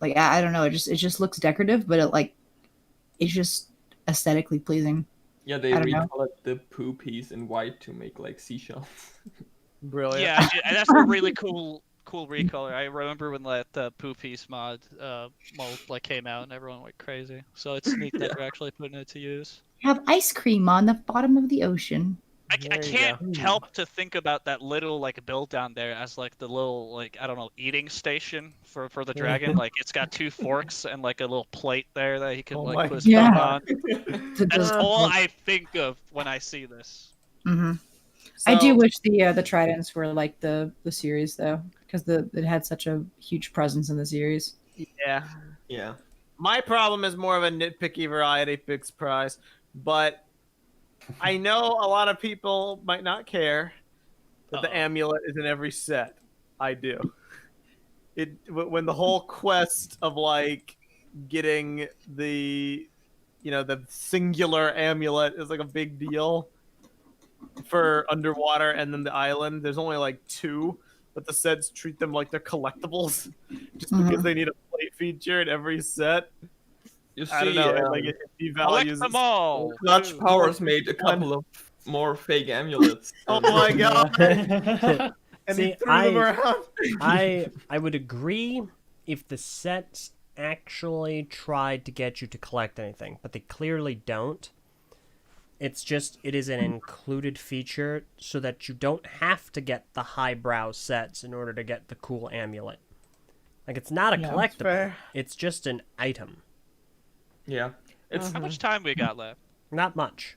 Like I don't know, it just looks decorative, but it's just aesthetically pleasing. Yeah, they I don't know. recolored the poo piece in white to make like seashells. Brilliant. Yeah, and that's a really cool recolor. I remember when that poo piece mold like came out and everyone went crazy. So it's neat that they're actually putting it to use. You have ice cream on the bottom of the ocean. I There you can't help to think about that little like build down there as like the little like I don't know eating station for the dragon. Like it's got 2 forks and like a little plate there that he can Oh my like put God. stuff on. To That's just- all I think of when I see this. Mhm. I do So- wish the tridents were like the series though, because it had such a huge presence in the series. Yeah. Yeah. My problem is more of a nitpicky variety fixed price, but I know a lot of people might not care that the Uh-oh. amulet is in every set. I do. When the whole quest of like getting the the singular amulet is like a big deal for underwater and then the island. There's only like 2, but the sets treat them like they're collectibles just because they need a plate feature in every set. You see, I don't know. It Collect devalues them all. Clutch Powers made a couple of more fake amulets. Oh my god! And See, he threw them around. I would agree if the sets actually tried to get you to collect anything, but they clearly don't. It is an included feature so that you don't have to get the highbrow sets in order to get the cool amulet. Like it's not a Yeah, collectible. fair. It's just an item. Yeah. It's How much time we got left? Not much.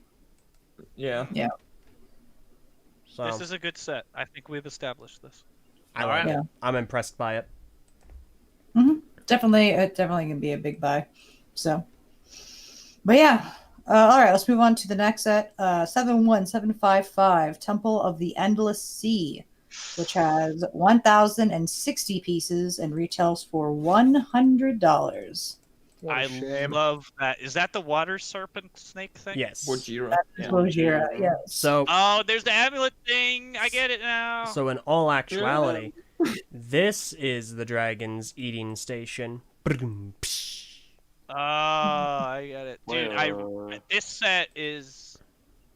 yeah. So This is a good set. I think we've established this. I like Yeah. it. I'm impressed by it. Definitely gonna be a big buy. So, but yeah. All right, let's move on to the next set. 71755 Temple of the Endless Sea, which has 1,060 pieces and retails for $100. What a I shame. love that. Is that the water serpent snake thing? Yes. Gojira. Yeah. Gojira, yes. So Oh, there's the amulet thing. I get it now. So in all actuality, this is the dragon's eating station. Oh, I get it, dude. Whoa. This set is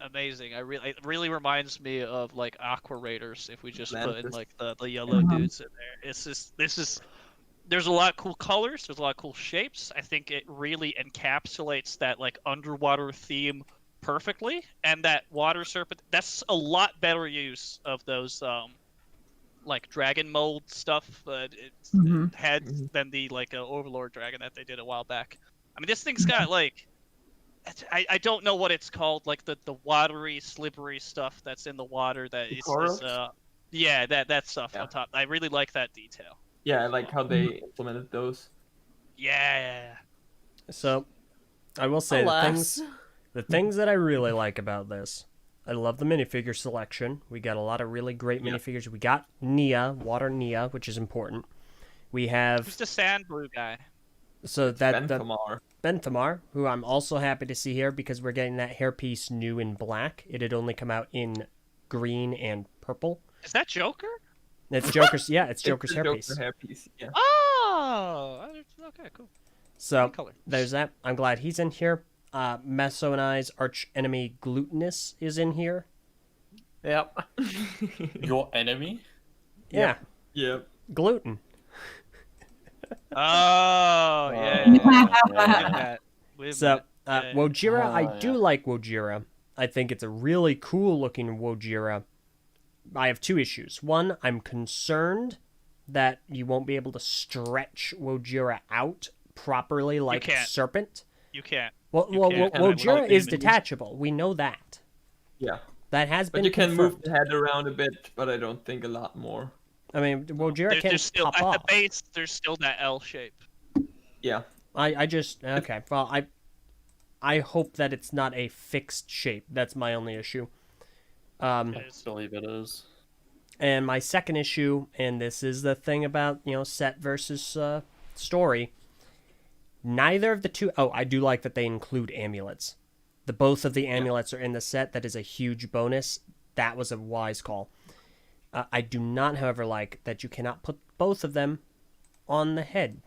amazing. It really reminds me of like Aqua Raiders if we just put in Atlantis. like the yellow dudes in there. This is. There's a lot of cool colors. There's a lot of cool shapes. I think it really encapsulates that like underwater theme perfectly, and that water serpent. That's a lot better use of those like dragon mold stuff. Mhm. It had than the like Overlord dragon that they did a while back. I mean, this thing's got like I don't know what it's called, like the watery, slippery stuff that's in the water that is Corals? yeah, that stuff Yeah. on top. I really like that detail. Yeah, I like how they implemented those. Yeah. So, I will say the things that I really like about this. I love the minifigure selection. We got a lot of really great minifigures. We got Nia, Water Nia, which is important. We Who's have the sand blue guy? So that Benthamar. Benthamar, who I'm also happy to see here because we're getting that hairpiece new in black. It had only come out in green and purple. Is that Joker? It's Joker's. Yeah, it's It's Joker's the hairpiece. Joker hairpiece. Yeah. Oh, okay, cool. So Color. there's that. I'm glad he's in here. Meso and I's arch enemy Glutinous is in here. Yep. Your enemy? Yeah, Yeah. gluten. Oh, yeah. Yeah. So Yeah. Wojira, I Oh, do yeah. like Wojira. I think it's a really cool looking Wojira. I have two issues. One, I'm concerned that you won't be able to stretch Wojira out properly like can't. Serpent. You can't. Well, You well, can't. Wojira is Without detachable. We know that. Yeah. That has But been you can confirmed. move the head around a bit, but I don't think a lot more. I mean, Wojira There's can't still pop at off. the base. There's still that L shape. Yeah. I just okay. Well, I hope that it's not a fixed shape. That's my only issue. I believe it is. And my second issue, and this is the thing about set versus story. Neither of the two. Oh, I do like that they include amulets. Both of the amulets are in the set. That is a huge bonus. That was a wise call. I do not, however, like that you cannot put both of them on the head.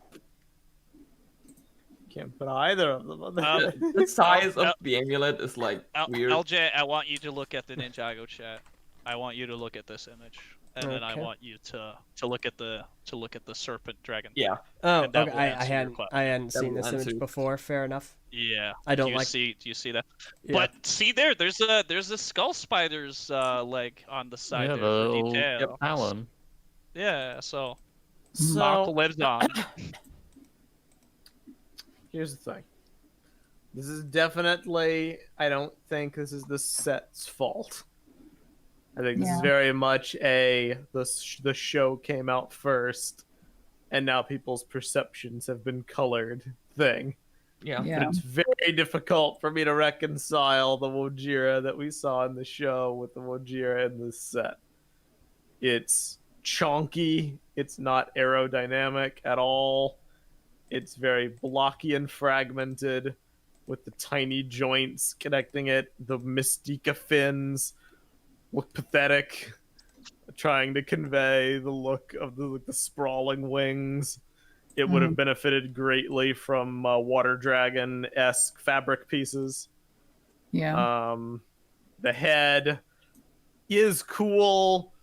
Can't put either of them on the head. The size of the amulet is like weird. LJ, I want you to look at the Ninjago chat. I want you to look at this image, and then I Okay. want you to look at the serpent dragon. Yeah. Oh, And that okay. will I answer your hadn't question. I hadn't That seen will this image answer- before. Fair enough. Yeah. I don't do you like- see. Do you see that? Yeah. But see there's a skull spider's leg on the side Yeah, there the for old detail. Alan. Yeah. So So Mark lives on. here's the thing. This is definitely. I don't think this is the set's fault. I think this is Yeah. very much the show came out first, and now people's perceptions have been colored thing. Yeah. Yeah. But it's very difficult for me to reconcile the Wojira that we saw in the show with the Wojira in this set. It's chonky. It's not aerodynamic at all. It's very blocky and fragmented with the tiny joints connecting it. The Mystica fins look pathetic, trying to convey the look of the sprawling wings. It would have benefited greatly from water dragon-esque fabric pieces. Yeah. The head is cool.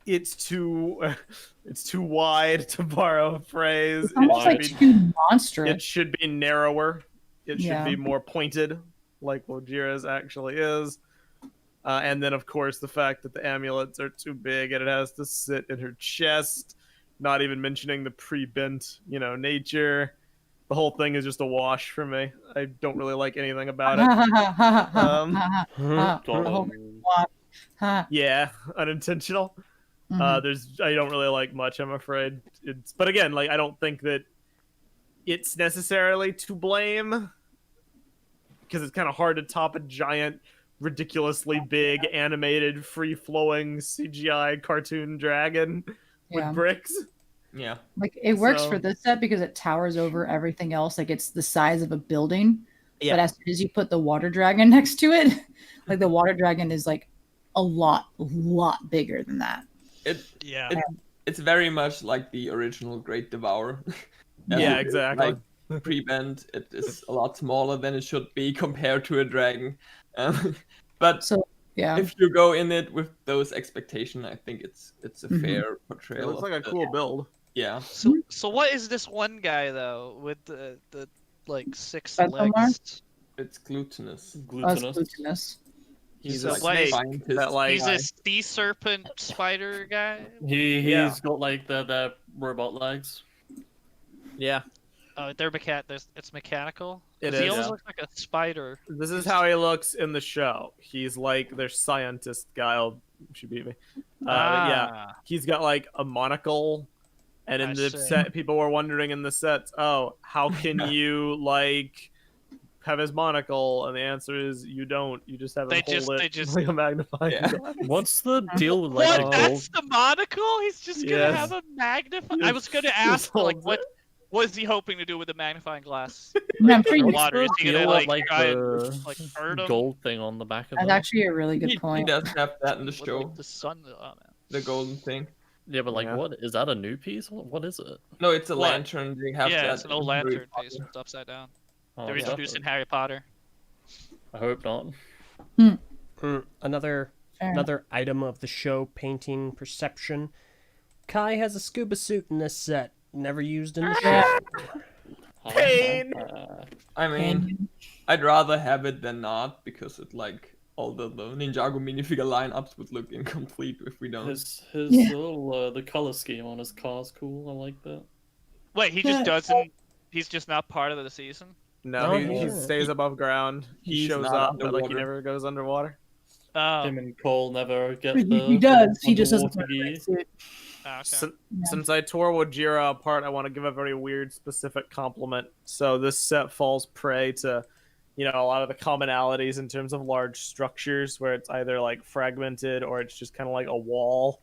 It's too wide, to borrow a phrase. It's almost like It too monstrous. should be narrower. It should Yeah. be more pointed, like Wojira's actually is. And then, of course, the fact that the amulets are too big and it has to sit in her chest. Not even mentioning the pre-bent, nature. The whole thing is just a wash for me. I don't really like anything about it. Yeah, unintentional. Mhm. I don't really like much, I'm afraid. But again, I don't think that it's necessarily to blame, because it's kind of hard to top a giant, ridiculously big, animated, free-flowing CGI cartoon dragon with Yeah. bricks. Yeah. Like it works So- for this set because it towers over everything else. Like it's the size of a building. Yeah. But as soon as you put the water dragon next to it, like the water dragon is like a lot bigger than that. Yeah. It's very much like the original Great Devourer. Yeah, exactly. Like pre-bend, it is a lot smaller than it should be compared to a dragon. But So yeah. if you go in it with those expectations, I think it's a Mhm. fair It portrayal. looks like a of the- cool build. Yeah. So what is this one guy though with the like 6 Benthamar? legs? It's glutinous. Us Glutinous. glutinous. He's a a snake snake scientist that, He's guy. a sea serpent spider guy. He's Yeah. got like the robot legs. Yeah. Oh, it's mechanical. It 'Cause He is, almost yeah. looks like a spider. This is how he looks in the show. He's like their scientist guy. Oh, she beat me. Yeah, he's got like a monocle, and in I the see. set, people were wondering in the sets, oh, how can you have his monocle? And the answer is you don't. You just have him They hold just- it like a magnifying Yeah. glass. What's the deal with like What? the gold? That's the monocle? He's just gonna Yes. have a magnify. I Yes. was gonna Just ask like holds what it. What is he hoping to do with the magnifying glass? I'm sure in the you- water. Is he gonna Deal like with, try and the like hurt him? gold thing on the back of That's it? actually a really good He point. does have that in the With, show, like, the sun. Oh man. the golden thing. Yeah, but like, Yeah. what is that? A new piece? What is it? No, it's a What? lantern. They have Yeah, that it's an old in Harry lantern piece. Potter. It's upside down. Oh, They're okay. introduced in Harry Potter. I hope not. Another Fair. another item of the show painting perception. Kai has a scuba suit in this set, never used in the show. Pain. I mean, And I'd rather have it than not because it like all the Ninjago minifigure lineups would look incomplete if we don't. His Yeah. little the color scheme on his car's cool. I like that. Wait, he just doesn't. He's just not part of the season. No, No, he no. stays above ground. He He's shows not up, but like he underwater. never goes underwater. Oh, Him and Cole never get he, the. he does. He just doesn't underwater wear gear. the suit. okay. Since I tore Wajira apart, I want to give a very weird specific compliment. So this set falls prey to, you know, a lot of the commonalities in terms of large structures where it's either like fragmented or it's just kind of like a wall.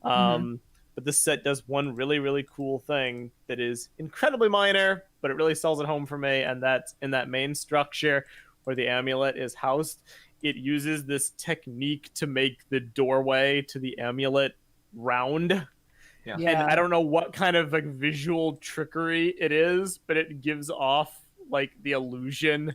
But this set does one really, really cool thing that is incredibly minor, but it really sells it home for me, and that's in that main structure where the amulet is housed. It uses this technique to make the doorway to the amulet round. Yeah. And Yeah. I don't know what kind of like visual trickery it is, but it gives off like the illusion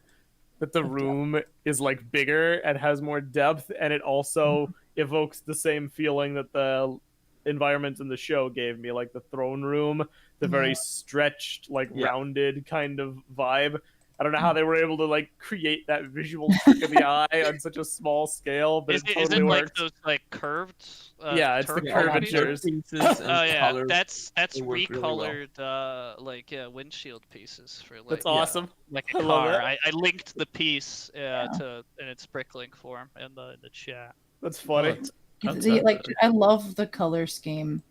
that the room is like bigger and has more depth, and it also evokes the same feeling that the environments in the show gave me, like the throne room, the very stretched, like rounded kind of vibe. I don't know how they were able to like create that visual trick of the eye on such a small scale, but Is it it, totally is it like works. those like curved? Yeah, it's the turquoise curvatures. pieces? Pieces and Oh yeah, colors. that's they work really well. recolored like windshield pieces for like That's awesome. like I a love car. it. I linked the piece to in its Bricklink form in the chat. That's funny. That's Like I love the color scheme,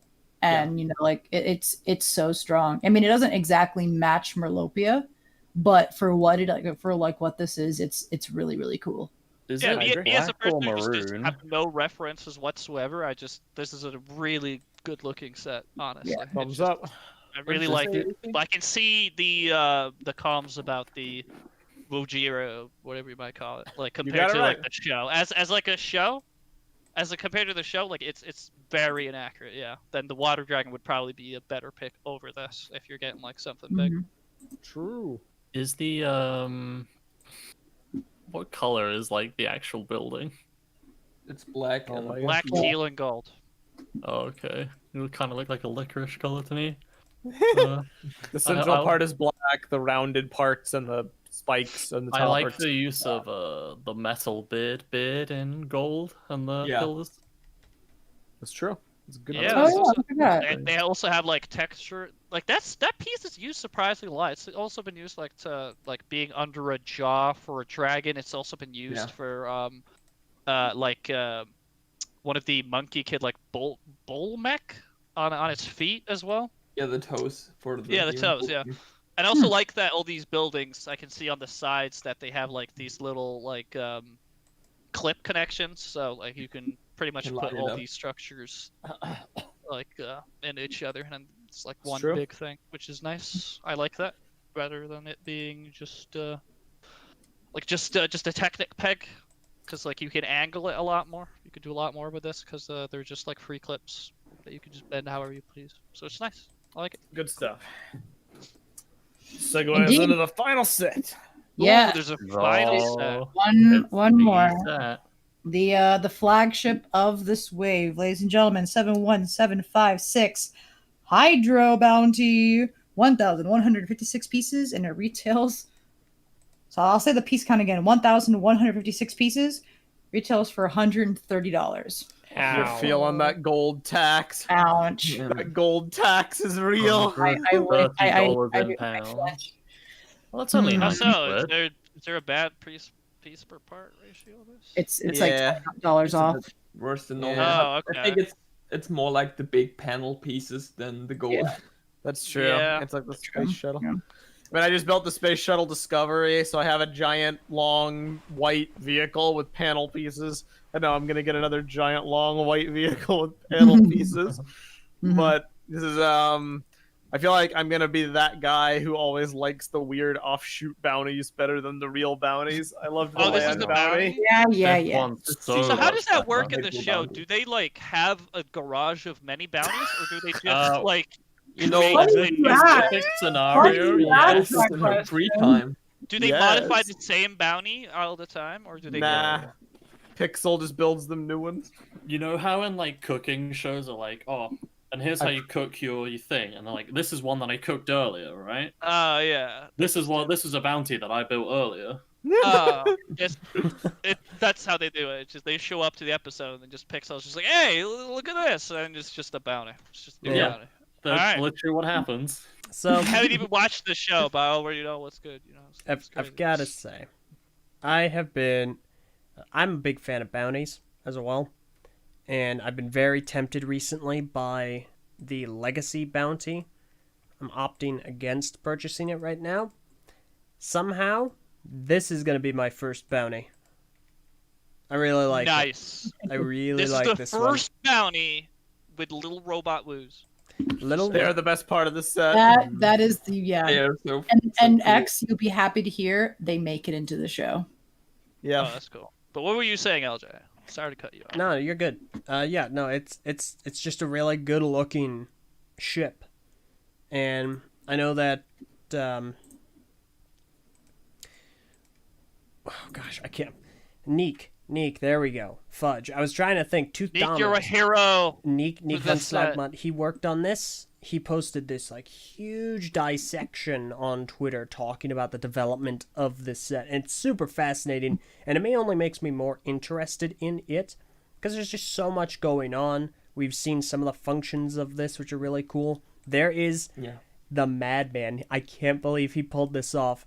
and you know, like it's so strong. I mean, it doesn't exactly match Merlopia, but for what what this is, it's really really cool. Is Yeah, it me as a black or person who just maroon? have no references whatsoever, this is a really good looking set, honestly. Yeah. It's Thumbs just- up. I really like it. I can see the comms about the Wojira, whatever you might call it, like got compared it to like right. the show. As like a show, compared to the show, like it's very inaccurate. Yeah. Then the Water Dragon would probably be a better pick over this if you're getting like something big. Mhm. True. Is the what color is like the actual building? It's black Oh and my Black, Yeah. teal, and gold. Oh, okay. It would kind of look like a licorice color to me. The central I- part is black, the rounded parts and the spikes and the top I like are the use of the metal beard in gold and the Yeah. pillars. That's true. It's a good. Yeah, Oh this yeah, is- I forgot. And they also have like texture, like that piece is used surprisingly a lot. It's also been used like to like being under a jaw for a dragon. It's also been used Yeah. for one of the monkey kid like bull mech on its feet as well. yeah, the toes for the Yeah, the toes, yeah. And I also like that all these buildings I can see on the sides that they have like these little like clip connections, so like you can pretty much Can put line it all up. these structures like in each other, and it's like It's one true. big thing, which is nice. I like that rather than it being just just a Technic peg, because like you can angle it a lot more. You could do a lot more with this because they're just like free clips that you can just bend however you please. So it's nice. I like it. Good stuff. Segues Indeed. into the final set. Yeah, Ooh, there's a final set. Oh, one more. That. The flagship of this wave, ladies and gentlemen, 71756 Hydro Bounty, 1,156 pieces, and it retails. So I'll say the piece count again: 1,156 pieces, retails for $130. You're feeling that gold tax. Ouch! Yeah. That gold tax is real. I $30 in pounds. flinch. Well, that's only Hmm. How not so? Is bad. there a bad piece per part ratio of this? It's Yeah. like $20 It's a off. bit worse than Yeah. normal. Oh, I okay. think it's more like the big panel pieces than the gold. Yeah. That's true. Yeah. It's like the True. space shuttle. Yeah. I mean, I just built the space shuttle Discovery, so I have a giant, long, white vehicle with panel pieces. And now I'm gonna get another giant, long, white vehicle with panel pieces. Mhm. But this is I feel like I'm gonna be that guy who always likes the weird offshoot bounties better than the real bounties. I loved the Oh, this is land the bounty. bounty? Yeah. So how does that work in the People show? bounty. Do they like have a garage of many bounties, or do they just like You know, create Funny the you new ask. one? Specific scenario, you yes. ask? in her free time. Do they Yes. modify the same bounty all the time, or do they? Nah. Pixel just builds them new ones. You know how in like cooking shows are like, oh, and here's how you cook your thing, and they're like, this is one that I cooked earlier, right? Yeah. This is a bounty that I built earlier. Just that's how they do it. It's just they show up to the episode and then just Pixel's just like, hey, look at this, and it's just a bounty. It's just a new Yeah. bounty. That's Alright. literally what happens. So I haven't even watched the show, but I already know what's good. You know, I've got to say, I'm a big fan of bounties as well, and I've been very tempted recently by the Legacy bounty. I'm opting against purchasing it right now. Somehow, this is going to be my first bounty. I really like it. nice. I really This like is the this first bounty with little robot woos. one. Little They're the best part of the set. That is the They are so And so cool. X, you'll be happy to hear they make it into the show. Yeah. Oh, that's cool. But what were you saying, LJ? Sorry to cut you off. No, you're good. Yeah, no, it's just a really good looking ship, and I know that. Oh gosh, I can't. Neek, there we go. Fudge. I was trying to think. Tooth Nick, you're a hero. Neek for Van this set. Slagmont. He worked on this. He posted this like huge dissection on Twitter talking about the development of this set. And it's super fascinating, and it may only makes me more interested in it because there's just so much going on. We've seen some of the functions of this, which are really cool. There is the Madman. I can't believe he pulled this off.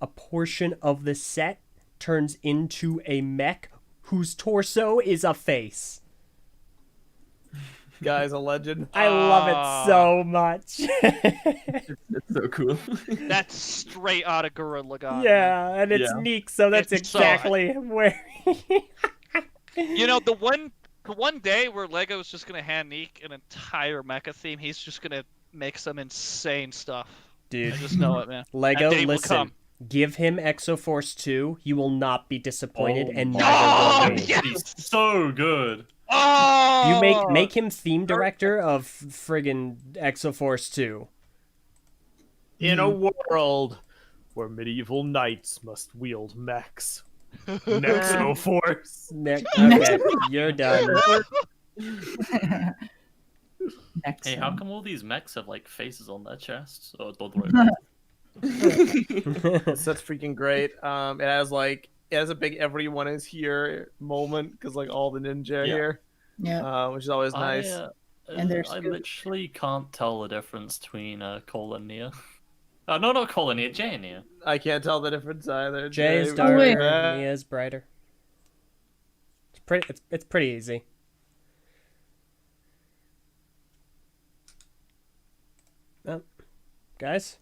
A portion of the set turns into a mech whose torso is a face. Guy's a legend. I love it so much. It's so cool. That's straight out of Gurren Lagann. Yeah, and it's Yeah. Neek, so that's It's so- exactly where. You know, the one day where Lego's just gonna hand Neek an entire mecha theme, he's just gonna make some insane stuff. Dude, I just know it, man. Lego, That day will listen. come. Give him Exoforce 2. You will not be disappointed, and my neither will God. we. yes! He's so good. Oh! You make him theme director of friggin' Exoforce 2. In a world where medieval knights must wield mechs. Nexoforce. Okay, you're done. Next. Hey, how come all these mechs have like faces on their chests? Oh, don't worry. This set's freaking great. It has a big everyone is here moment because like all the ninja are Yeah. here, Yeah. which is always nice. And there's I Scoop. literally can't tell the difference between Cole and Nia. No, not Cole and Nia, Jay and Nia. I can't tell the difference either. Jay is was darker, wait. Mia is brighter. It's pretty easy. Oh, guys?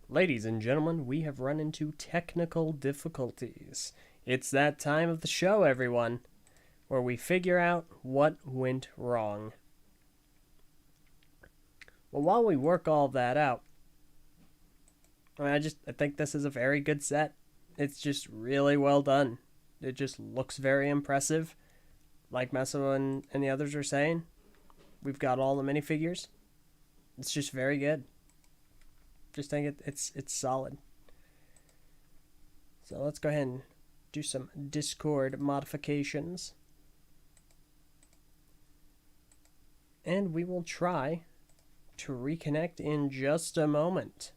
Ladies and gentlemen, we have run into technical difficulties. It's that time of the show, everyone, where we figure out what went wrong. Well, while we work all that out, I think this is a very good set. It's just really well done. It just looks very impressive. Like Meso and the others are saying, we've got all the minifigures. It's just very good. Just think it's solid. So let's go ahead and do some Discord modifications. And we will try to reconnect in just a moment.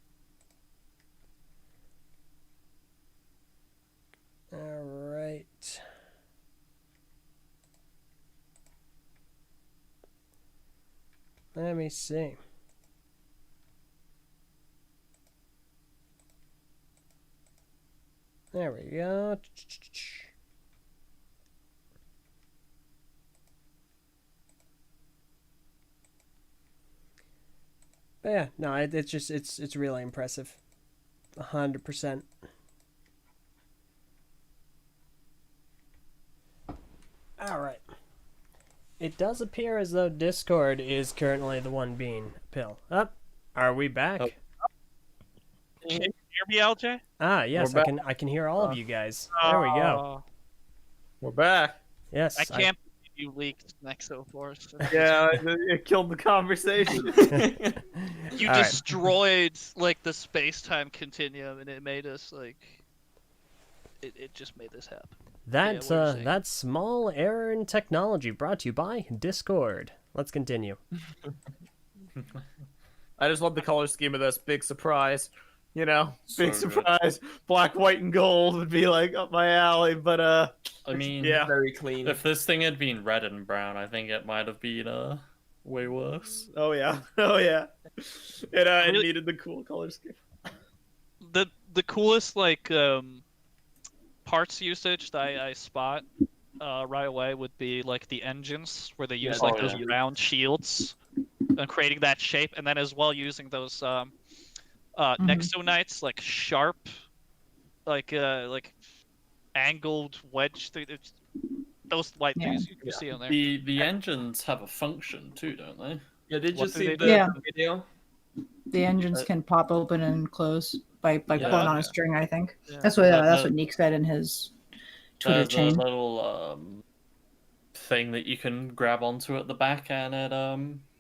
All right. Let me see. There we go. But yeah, no, it's really impressive. 100%. All right. It does appear as though Discord is currently the one being pill. Up. Are we back? Oh. Can you hear me, LJ? Ah, yes, We're I can hear all of you guys. There we go. We're back. Yes. I can't believe you leaked Nexo Force. Yeah, it killed the conversation. You All right. destroyed like the space-time continuum, and it made us like. It just made this happen. That what are you saying? that small error in technology brought to you by Discord. Let's continue. I just love the color scheme of this. Big surprise. You know, So big good. surprise. Black, white, and gold would be like up my alley, but I mean, yeah. Very clean. if this thing had been red and brown, I think it might have been way worse. Oh yeah, oh yeah. It Really- needed the cool color scheme. The coolest like parts usage that I spot right away would be like the engines where they use Yeah, like oh, those yeah. round shields and creating that shape, and then as well using those Nexonites like sharp like angled wedge those light Yeah. things you see on there. The engines have a function too, don't they? Yeah, did you What do see they the do? Yeah. video? The engines can pop open and close by pulling on Yeah. a string. I think Yeah. that's what Nick said in his Twitter There's chain. a little thing that you can grab onto at the back, and it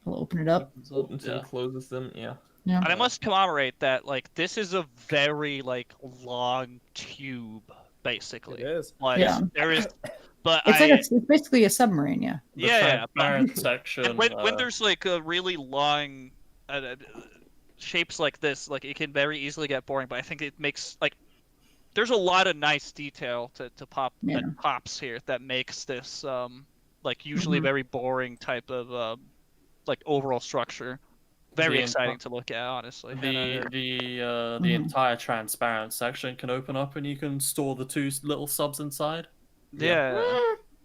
We'll open it up. opens up. Opens Yeah. and closes them. Yeah. Yeah. And I must commemorate that like this is a very like long tube basically. It is. Like Yeah. there is, but It's I like it's basically a submarine. Yeah. The yeah, but transparent section. and when there's like a really long shapes like this, like it can very easily get boring. But I think it makes like there's a lot of nice detail to pop Yeah. that pops here that makes this like usually Mhm. very boring type of like overall structure very The exciting to look at, honestly. And, the Mhm. entire transparent section can open up, and you can store the two little subs inside. yeah.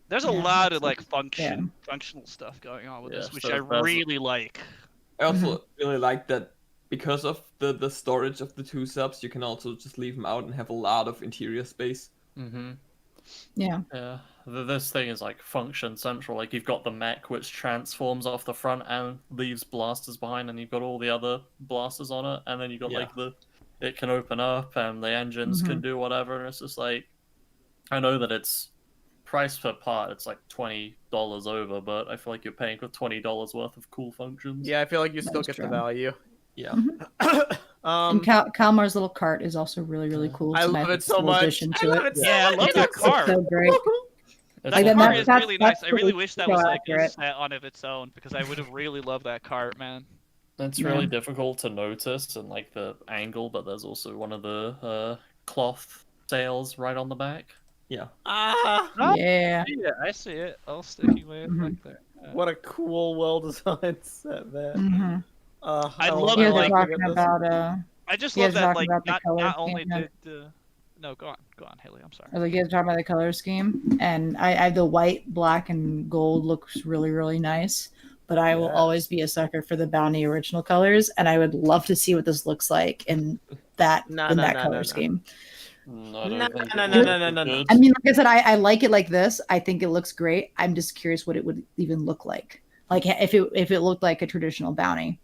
There's a Yeah, lot of that's like functional stuff going on with Yeah, this, which so I there's- really like. I also really like that because of the storage of the two subs, you can also just leave them out and have a lot of interior space. Mm-hmm. Yeah. Yeah, this thing is like function central. Like you've got the mech which transforms off the front and leaves blasters behind, and you've got all the other blasters on it, and then you've got Yeah. like it can open up and the engines can do whatever. And it's just like, I know that it's price per part. It's like $20 over, but I feel like you're paying for $20 worth of cool functions. Yeah, I feel like you still That's get the true. value. Yeah. And Kalmar's little cart is also really, really cool. It's I a love nice it so little much. addition I to love it. it so Yeah, I much. love that It's car. so great. That Like, car that's- is that's- really nice. I that's really really wish that so was like accurate. a set on of its own, because I would have really loved that cart, man. It's Yeah. really difficult to notice and like the angle, but there's also one of the cloth sails right on the back. Yeah. Ah, Yeah. Yeah, I see it. I'll sticky way Mhm. back there. Yeah. what a cool, well-designed set, man. Mm-hmm. I love You it, guys are like, talking about I just You love guys that, talking like, about the not color only scheme, yeah. did the. No, go on, Haley. I'm sorry. I was like, you guys are talking about the color scheme, and I the white, black, and gold looks really, really nice. But I will Yes. always be a sucker for the Bounty original colors, and I would love to see what this looks like in that No, in no, that no, color no, no. scheme. I No, don't think no, it no, would no, be no, no. good. I mean, like I said, I like it like this. I think it looks great. I'm just curious what it would even look like if it looked like a traditional Bounty,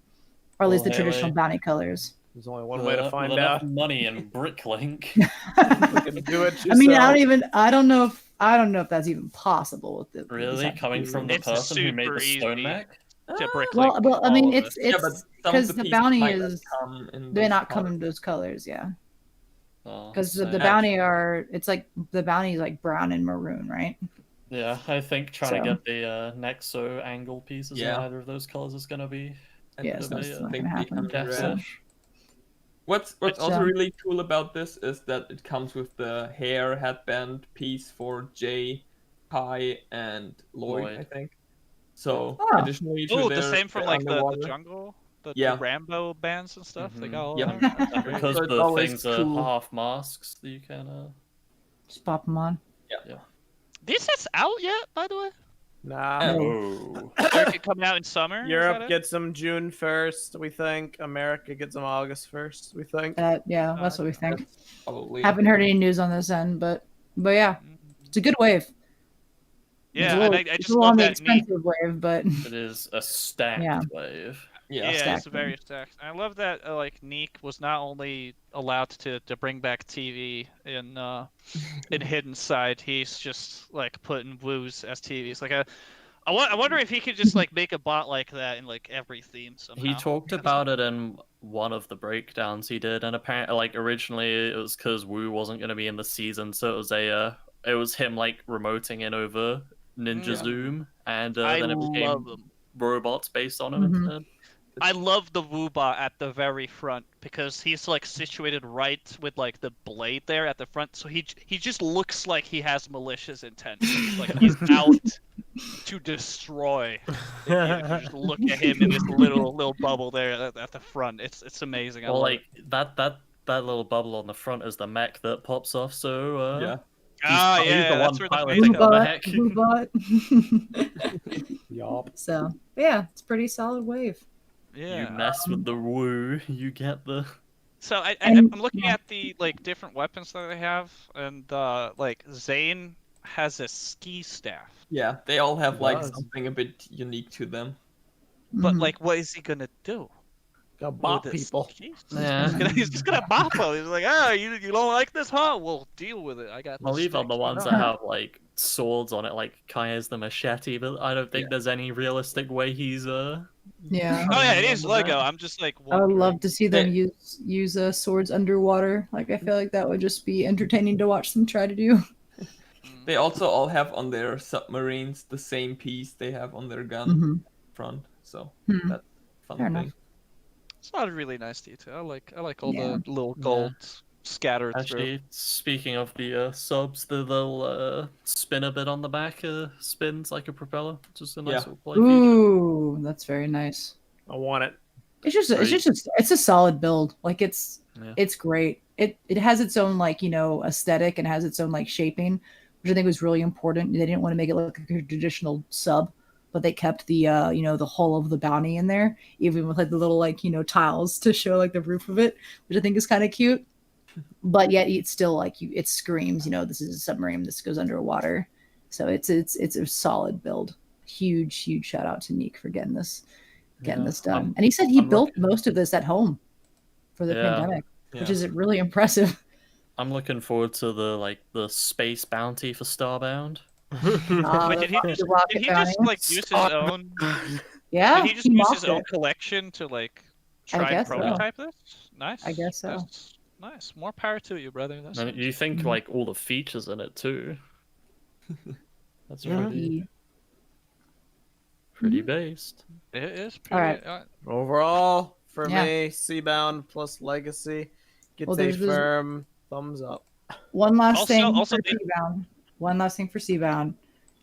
or at least the Well, traditional Haley. Bounty colors. There's only one way to find with enough out. money in Bricklink. You can do it I mean, yourself. I don't know if that's even possible with the Really, design. coming from the It's person who made super the stone easy. mech? To brick Well, link I mean, all of it's it. Yeah, but it's some of because the the pieces Bounty might not is come in they're those not coming colors. in those colors, yeah. Oh, Because the so- Bounty it's like the Bounty is like brown and maroon, right? Yeah, I think trying to So- get the Nexo angle pieces Yeah. in either of those colors is gonna be And Yes, the that's I not thing gonna happen. becomes red. death-ish. What's It's, also really cool about this is that it comes with the hair headband piece for Jay, Kai, and Lloyd, Lloyd. I think. So Oh. additionally to Oh, the their- same from their like the underwater- jungle, the Yeah. Rambo bands and stuff. They Mhm. got all Yeah. that. That's And great. because So it's the always things are cool. half masks, you can Just pop them on. This is out yet, by the way. Nah. Oh. America coming out in summer. is Europe that it? gets them June 1st, we think. America gets them August 1st, we think. Yeah, that's what we think. Probably. Haven't heard any news on this end, but yeah, Mm-hmm. it's a good wave. Yeah, and I it's just a little love on the that neat. expensive wave, but It is a stacked Yeah. wave. Yeah. Yeah, it's stacked very stacked. I love that like Neek was not only allowed to bring back TV in Hidden Side, he's just like putting woos as TVs. Like I wonder if he could just like make a bot like that in like every theme somehow. He talked about it in one of the breakdowns he did, and apparently, like originally, it was because Wu wasn't going to be in the season, so it was him like remoting in over Ninja Yeah. Zoom, and I then it became love him. robots based on him Mhm. instead. I love the Woobot at the very front because he's like situated right with like the blade there at the front, so he just looks like he has malicious intent. Like he's out to destroy. If you just look at him in this little bubble there at the front, it's amazing. I Well, love like that little bubble on the front is the mech that pops off. So Yeah. it. Ah, he's yeah, the that's one where the piloting face the comes. mech. Yup. So yeah, it's a pretty solid wave. Yeah. You mess with the Wu, you get the. So I'm And- looking yeah. at the like different weapons that they have, and like Zane has a ski staff. Yeah, they all have like does. something a bit unique to them. But Mhm. like, what is he gonna do? Got bot with this people. ski staff? Yeah. He's just gonna bop him. He's like, ah, you don't like this, huh? We'll deal with it. I got. I'll the leave on the sticks, ones you that know." have like swords on it, like Kai has the machete, but I don't think there's any realistic way he's Yeah. Oh yeah, it on is the Lego. mech. I'm just like. I would love wondering. to see them They- use swords underwater. Like I feel like that would just be entertaining to watch them try to do. They also all have on their submarines the same piece they have on their gun Mhm. front. So Hmm. that's a fun Fair thing. enough. It's not a really nice detail. I like all Yeah. the little Yeah. gold scattered through. Actually, speaking of the subs, the little spin a bit on the back spins like a propeller. Just a nice Yeah. little play feature. Ooh, that's very nice. I want it. It's a solid build. Like it's Yeah. great. It has its own like, aesthetic and has its own like shaping, which I think was really important. They didn't want to make it look like a traditional sub, but they kept the the hull of the bounty in there, even with like the little like, tiles to show like the roof of it, which I think is kind of cute. But yet it's still like it screams, this is a submarine, this goes underwater. So it's a solid build. Huge shout out to Neek for getting this done. And he said he I'm built looking- most of this at home for the Yeah. pandemic, which Yeah. is really impressive. I'm looking forward to the space bounty for Starbound. Wait, did he the just rocket did he just bounty. like use his own? Yeah, Did he just use mocked his own it. collection to like I try and guess so. prototype this? Nice. I guess so. That's nice. More power to you, brother. That's And you think Mhm. like all the features in it too. That's Yeah. pretty based. it is All pretty. right. Overall, for Yeah. me, Seabound plus Legacy gets Well, a there's this- firm thumbs up. One last Also- thing also for the- Seabound. One last thing for Seabound.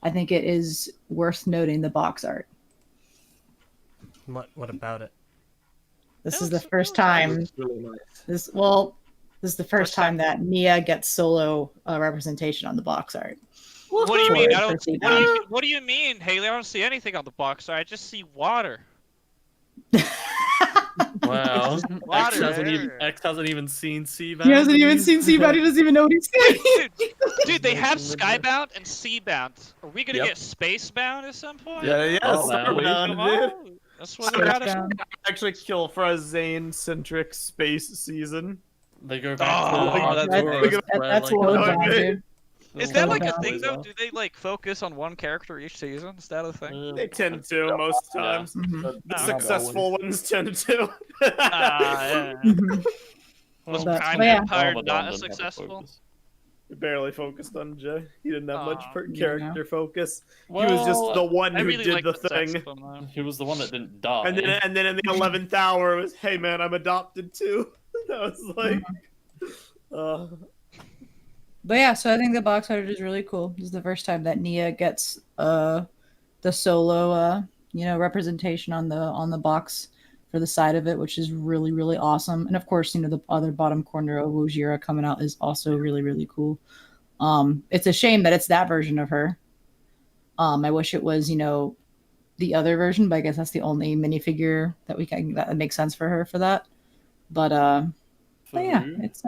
I think it is worth noting the box art. What about it? This That is the looks- first that time. It's really nice. This is the first time that Nia gets solo representation on the box art. What do you mean? I don't. For What do you mean, Haley? I don't see anything on the box art. I just see water. Wow. Water X hasn't even seen Seabound. He hasn't even seen Seabound. He doesn't even know what he's saying. Dude, they have Skybound and Seabound. Are we gonna Yep. get Spacebound at some point? Yeah, Oh, wow. Starbound, Come dude. on. That's what we gotta. Seabound. Actually, kill for a Zane-centric space season. They go back Oh, to that's Taurus, worse. where, That's like, low okay. down, dude. Is that like a Skybound thing as though? well. Do they like focus on one character each season? Is that a thing? They tend to most Yeah. times. Mhm. The Oh, successful ones tend to. Yeah. Mhm. Was But- Prime but yeah. Empire Ramadan not didn't as have a successful? focus. Barely focused on Jay. He didn't have much Aw. character focus. He was just Well, the one I who really did like the sex thing. film, though. He was the one that didn't die. And then in the 11th hour, it was, hey man, I'm adopted too. That was like, uh, But yeah, so I think the box art is really cool. This is the first time that Nia gets the solo representation on the box for the side of it, which is really, really awesome. And of course, the other bottom corner of Wojira coming out is also really, really cool. It's a shame that it's that version of her. I wish it was, the other version, but I guess that's the only minifigure that makes sense for her for that. But yeah, it's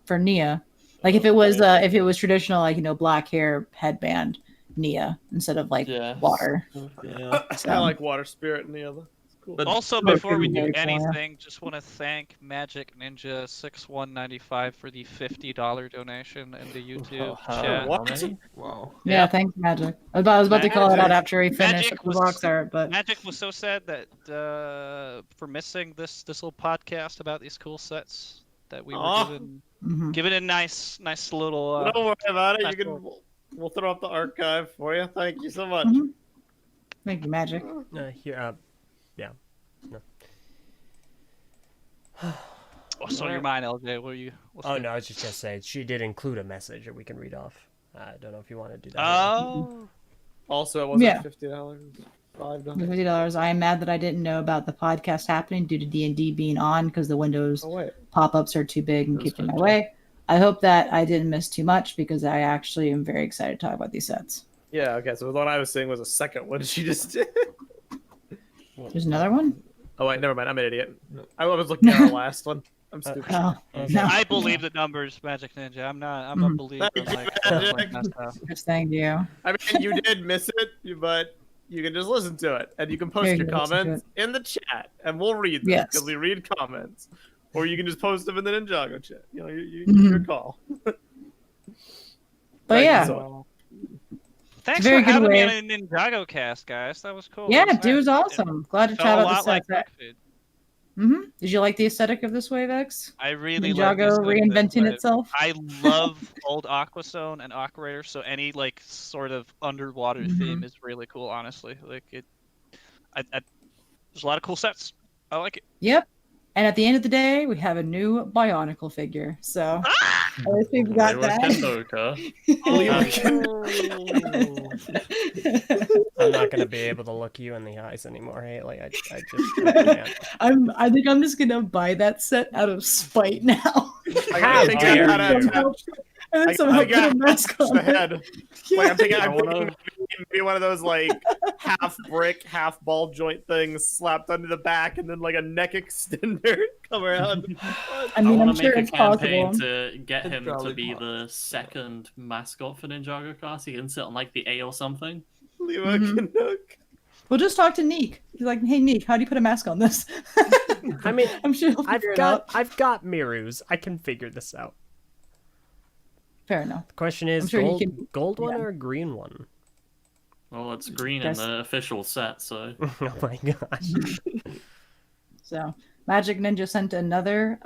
for Nia. Like if it was traditional, like black hair headband, Nia instead of like Yeah. water. Yeah. So. I like water spirit in the other. It's cool. But Also, Very before we cool, do very cool, yeah. anything, just want to thank Magic Ninja 6195 for the $50 donation in the YouTube chat. What? Wow. Yeah, thanks, Magic. I was about to call it out after we finished Magic the was- box art, but Magic was so sad that for missing this little podcast about these cool sets that we were Aw. given a nice little. Don't worry about it. that's You can. We'll throw up the archive for you. Thank you so much. thank you, Magic. Here, What's on your mind, LJ? What are you? oh no, I was just gonna say she did include a message that we can read off. I don't know if you want to do that. Oh. Also, it wasn't Yeah. $50. $5. $50. I am mad that I didn't know about the podcast happening due to D&D being on because the Windows Oh wait. pop-ups are too big and That's keep in my fine. way. I hope that I didn't miss too much because I actually am very excited to talk about these sets. Yeah. Okay. So the one I was saying was a second one. She just did. There's another one? Oh wait, never mind. I'm an idiot. No. I was looking at our last one. I'm stupid. Oh, Okay. no. I believe the numbers, Magic Ninja. I'm a Mhm. believer. Thank you, Like, Magic. messed up. Just thank you. I mean, you did miss it, but you can just listen to it, and you can post Yeah, your you can listen to comments in the chat, and we'll read them Yes. because we read comments. Or you can just post them in the Ninjago chat. You know, Mhm. your call. But Thank you yeah, so Thanks very for good having way. me on a Ninjago cast, guys. That was cool. yeah, That dude was nice. awesome. Glad to It chat felt a about lot the like sets. Rockford. Did you like the aesthetic of this wave, X? I really like Ninjago reinventing itself. I love old Aquazone and Aquarator, so any like sort of underwater Mhm. theme is really cool. Honestly, like it. There's a lot of cool sets. I like it. Yep. And at the end of the day, we have a new Bionicle figure. So at least we've got Lewa that. Kendoka. I'm not gonna be able to look you in the eyes anymore, Haley. I just I can't. I think I'm just gonna buy that set out of spite now. I How think dare I gotta you. attach And then I somehow put a gotta mask the on it. head. Like, I'm thinking I wanna- maybe one of those like half brick, half ball joint things slapped onto the back, and then like a neck extender come around. I mean, want I'm to sure make a it's campaign possible. to get It's him to probably be possible. the second mascot for NinjagoCast. He can sit on like the A or something. Lewa Mhm. Canuck. We'll just talk to Neek. He's like, hey, Neek, how do you put a mask on this? I mean, I'm sure he'll figure it out. I've got Mirus. I can figure this out. Fair enough. The question is, I'm sure he gold can- one yeah. or a green one? Well, it's green Yes. in the official set, so Oh my gosh. So Magic Ninja sent another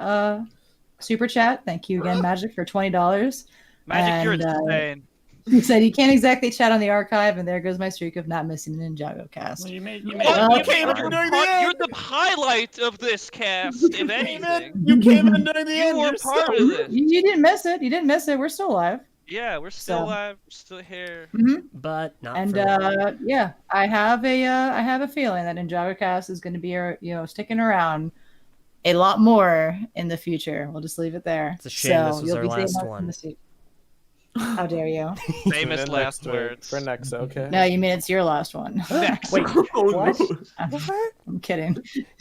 super chat. Thank you again, Magic, for $20. Magic, you're And, insane. He said he can't exactly chat on the archive, and there goes my streak of not missing an Ninjago cast. you made What? Well, You came are in during the end. you're the highlight of this cast, if anything. You came in during the You end. were You're part so- of this. You didn't miss it. You didn't miss it. We're still alive. Yeah, we're still So- alive, still here. But not And for long. yeah, I have a feeling that NinjagoCast is going to be sticking around a lot more in the future. We'll just leave it there. It's a shame this was you'll our be seeing last us in one. the seat. How dare you? Famous Tune in last next week words. for next. Okay. No, you mean it's your last one. Next. Wait, what? I'm kidding.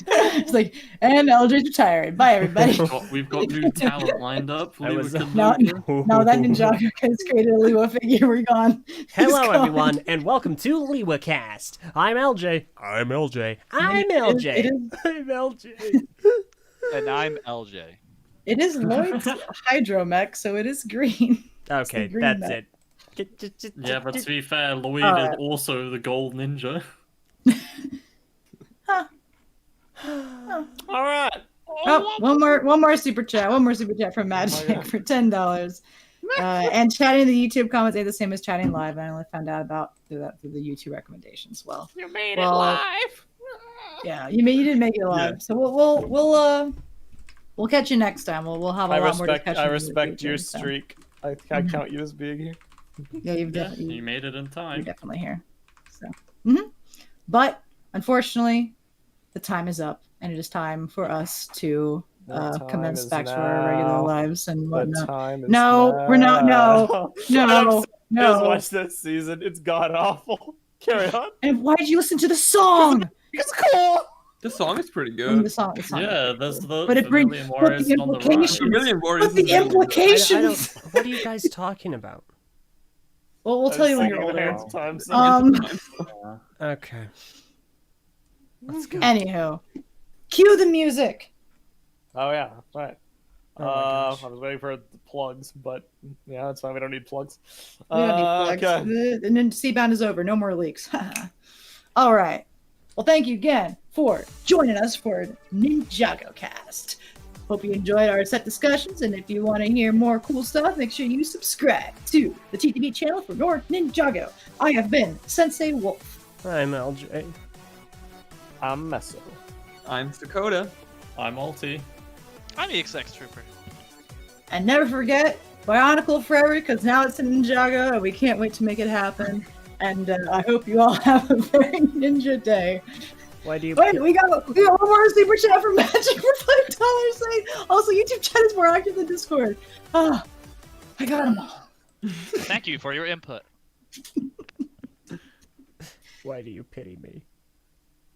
It's like, and LJ's retired. Bye, everybody. we've got new talent lined up. I was- No, no, that Ninjago has created a Lua figure. We're gone. He's Hello, gone. everyone, and welcome to NINJAGOcast. I'm LJ. I'm LJ. I'm LJ. It is- I'm LJ. And I'm LJ. It is Lloyd's hydromech, so it is green. Okay, green that's mech. it. Yeah, but to be fair, Lloyd Alright. is also the gold ninja. All right. Oh, one more super chat. One more super chat from Magic God. for $10. And chatting in the YouTube comments ain't the same as chatting live. I only found out about through the YouTube recommendations. Well, You made Well, it live. yeah, you didn't make it live. So we'll catch you next time. We'll have a lot more discussion. I in the respect future, your so. streak. I count you as being here. Yeah, you've Yeah, definitely. you made it in You're time. definitely here. So, but unfortunately, the time is up, and it is time for us to The time commence is back to our regular now. lives and The whatnot. time is No, we're not- no, now. I'm No, Just no. watch this season. It's god awful. Carry on. And why did you listen to the song? It's cool. The song is pretty I mean, good. the song Yeah, there's the But it brings- Vermilion but Warriors the on the implications- rise. Vermilion Warriors But the is really good. implications. What are you guys talking about? Well, we'll tell you when you're Singing the older. hands time, so- Okay. Let's go. Anywho, cue the music. Oh yeah, right. Oh my gosh. I was waiting for the plugs, but yeah, that's fine. We don't need plugs. We don't need plugs. Okay. And then Seabound is over. No more leaks. All right. Well, thank you again for joining us for NINJAGOcast. Hope you enjoyed our set discussions, and if you want to hear more cool stuff, make sure you subscribe to the TTV channel for more Ninjago. I have been Sensei Wolf. I'm LJ. I'm Meso. I'm Dakota. I'm Alti. I'm the XX Trooper. And never forget, Bionicle forever, because now it's in Ninjago, and we can't wait to make it happen. And I hope you all have a very ninja day. Why do you? Wait, we got one more super chat from Magic for $5 saying, also, YouTube chat is more active than Discord. Ah, I got them all. Thank you for your input. Why do you pity me?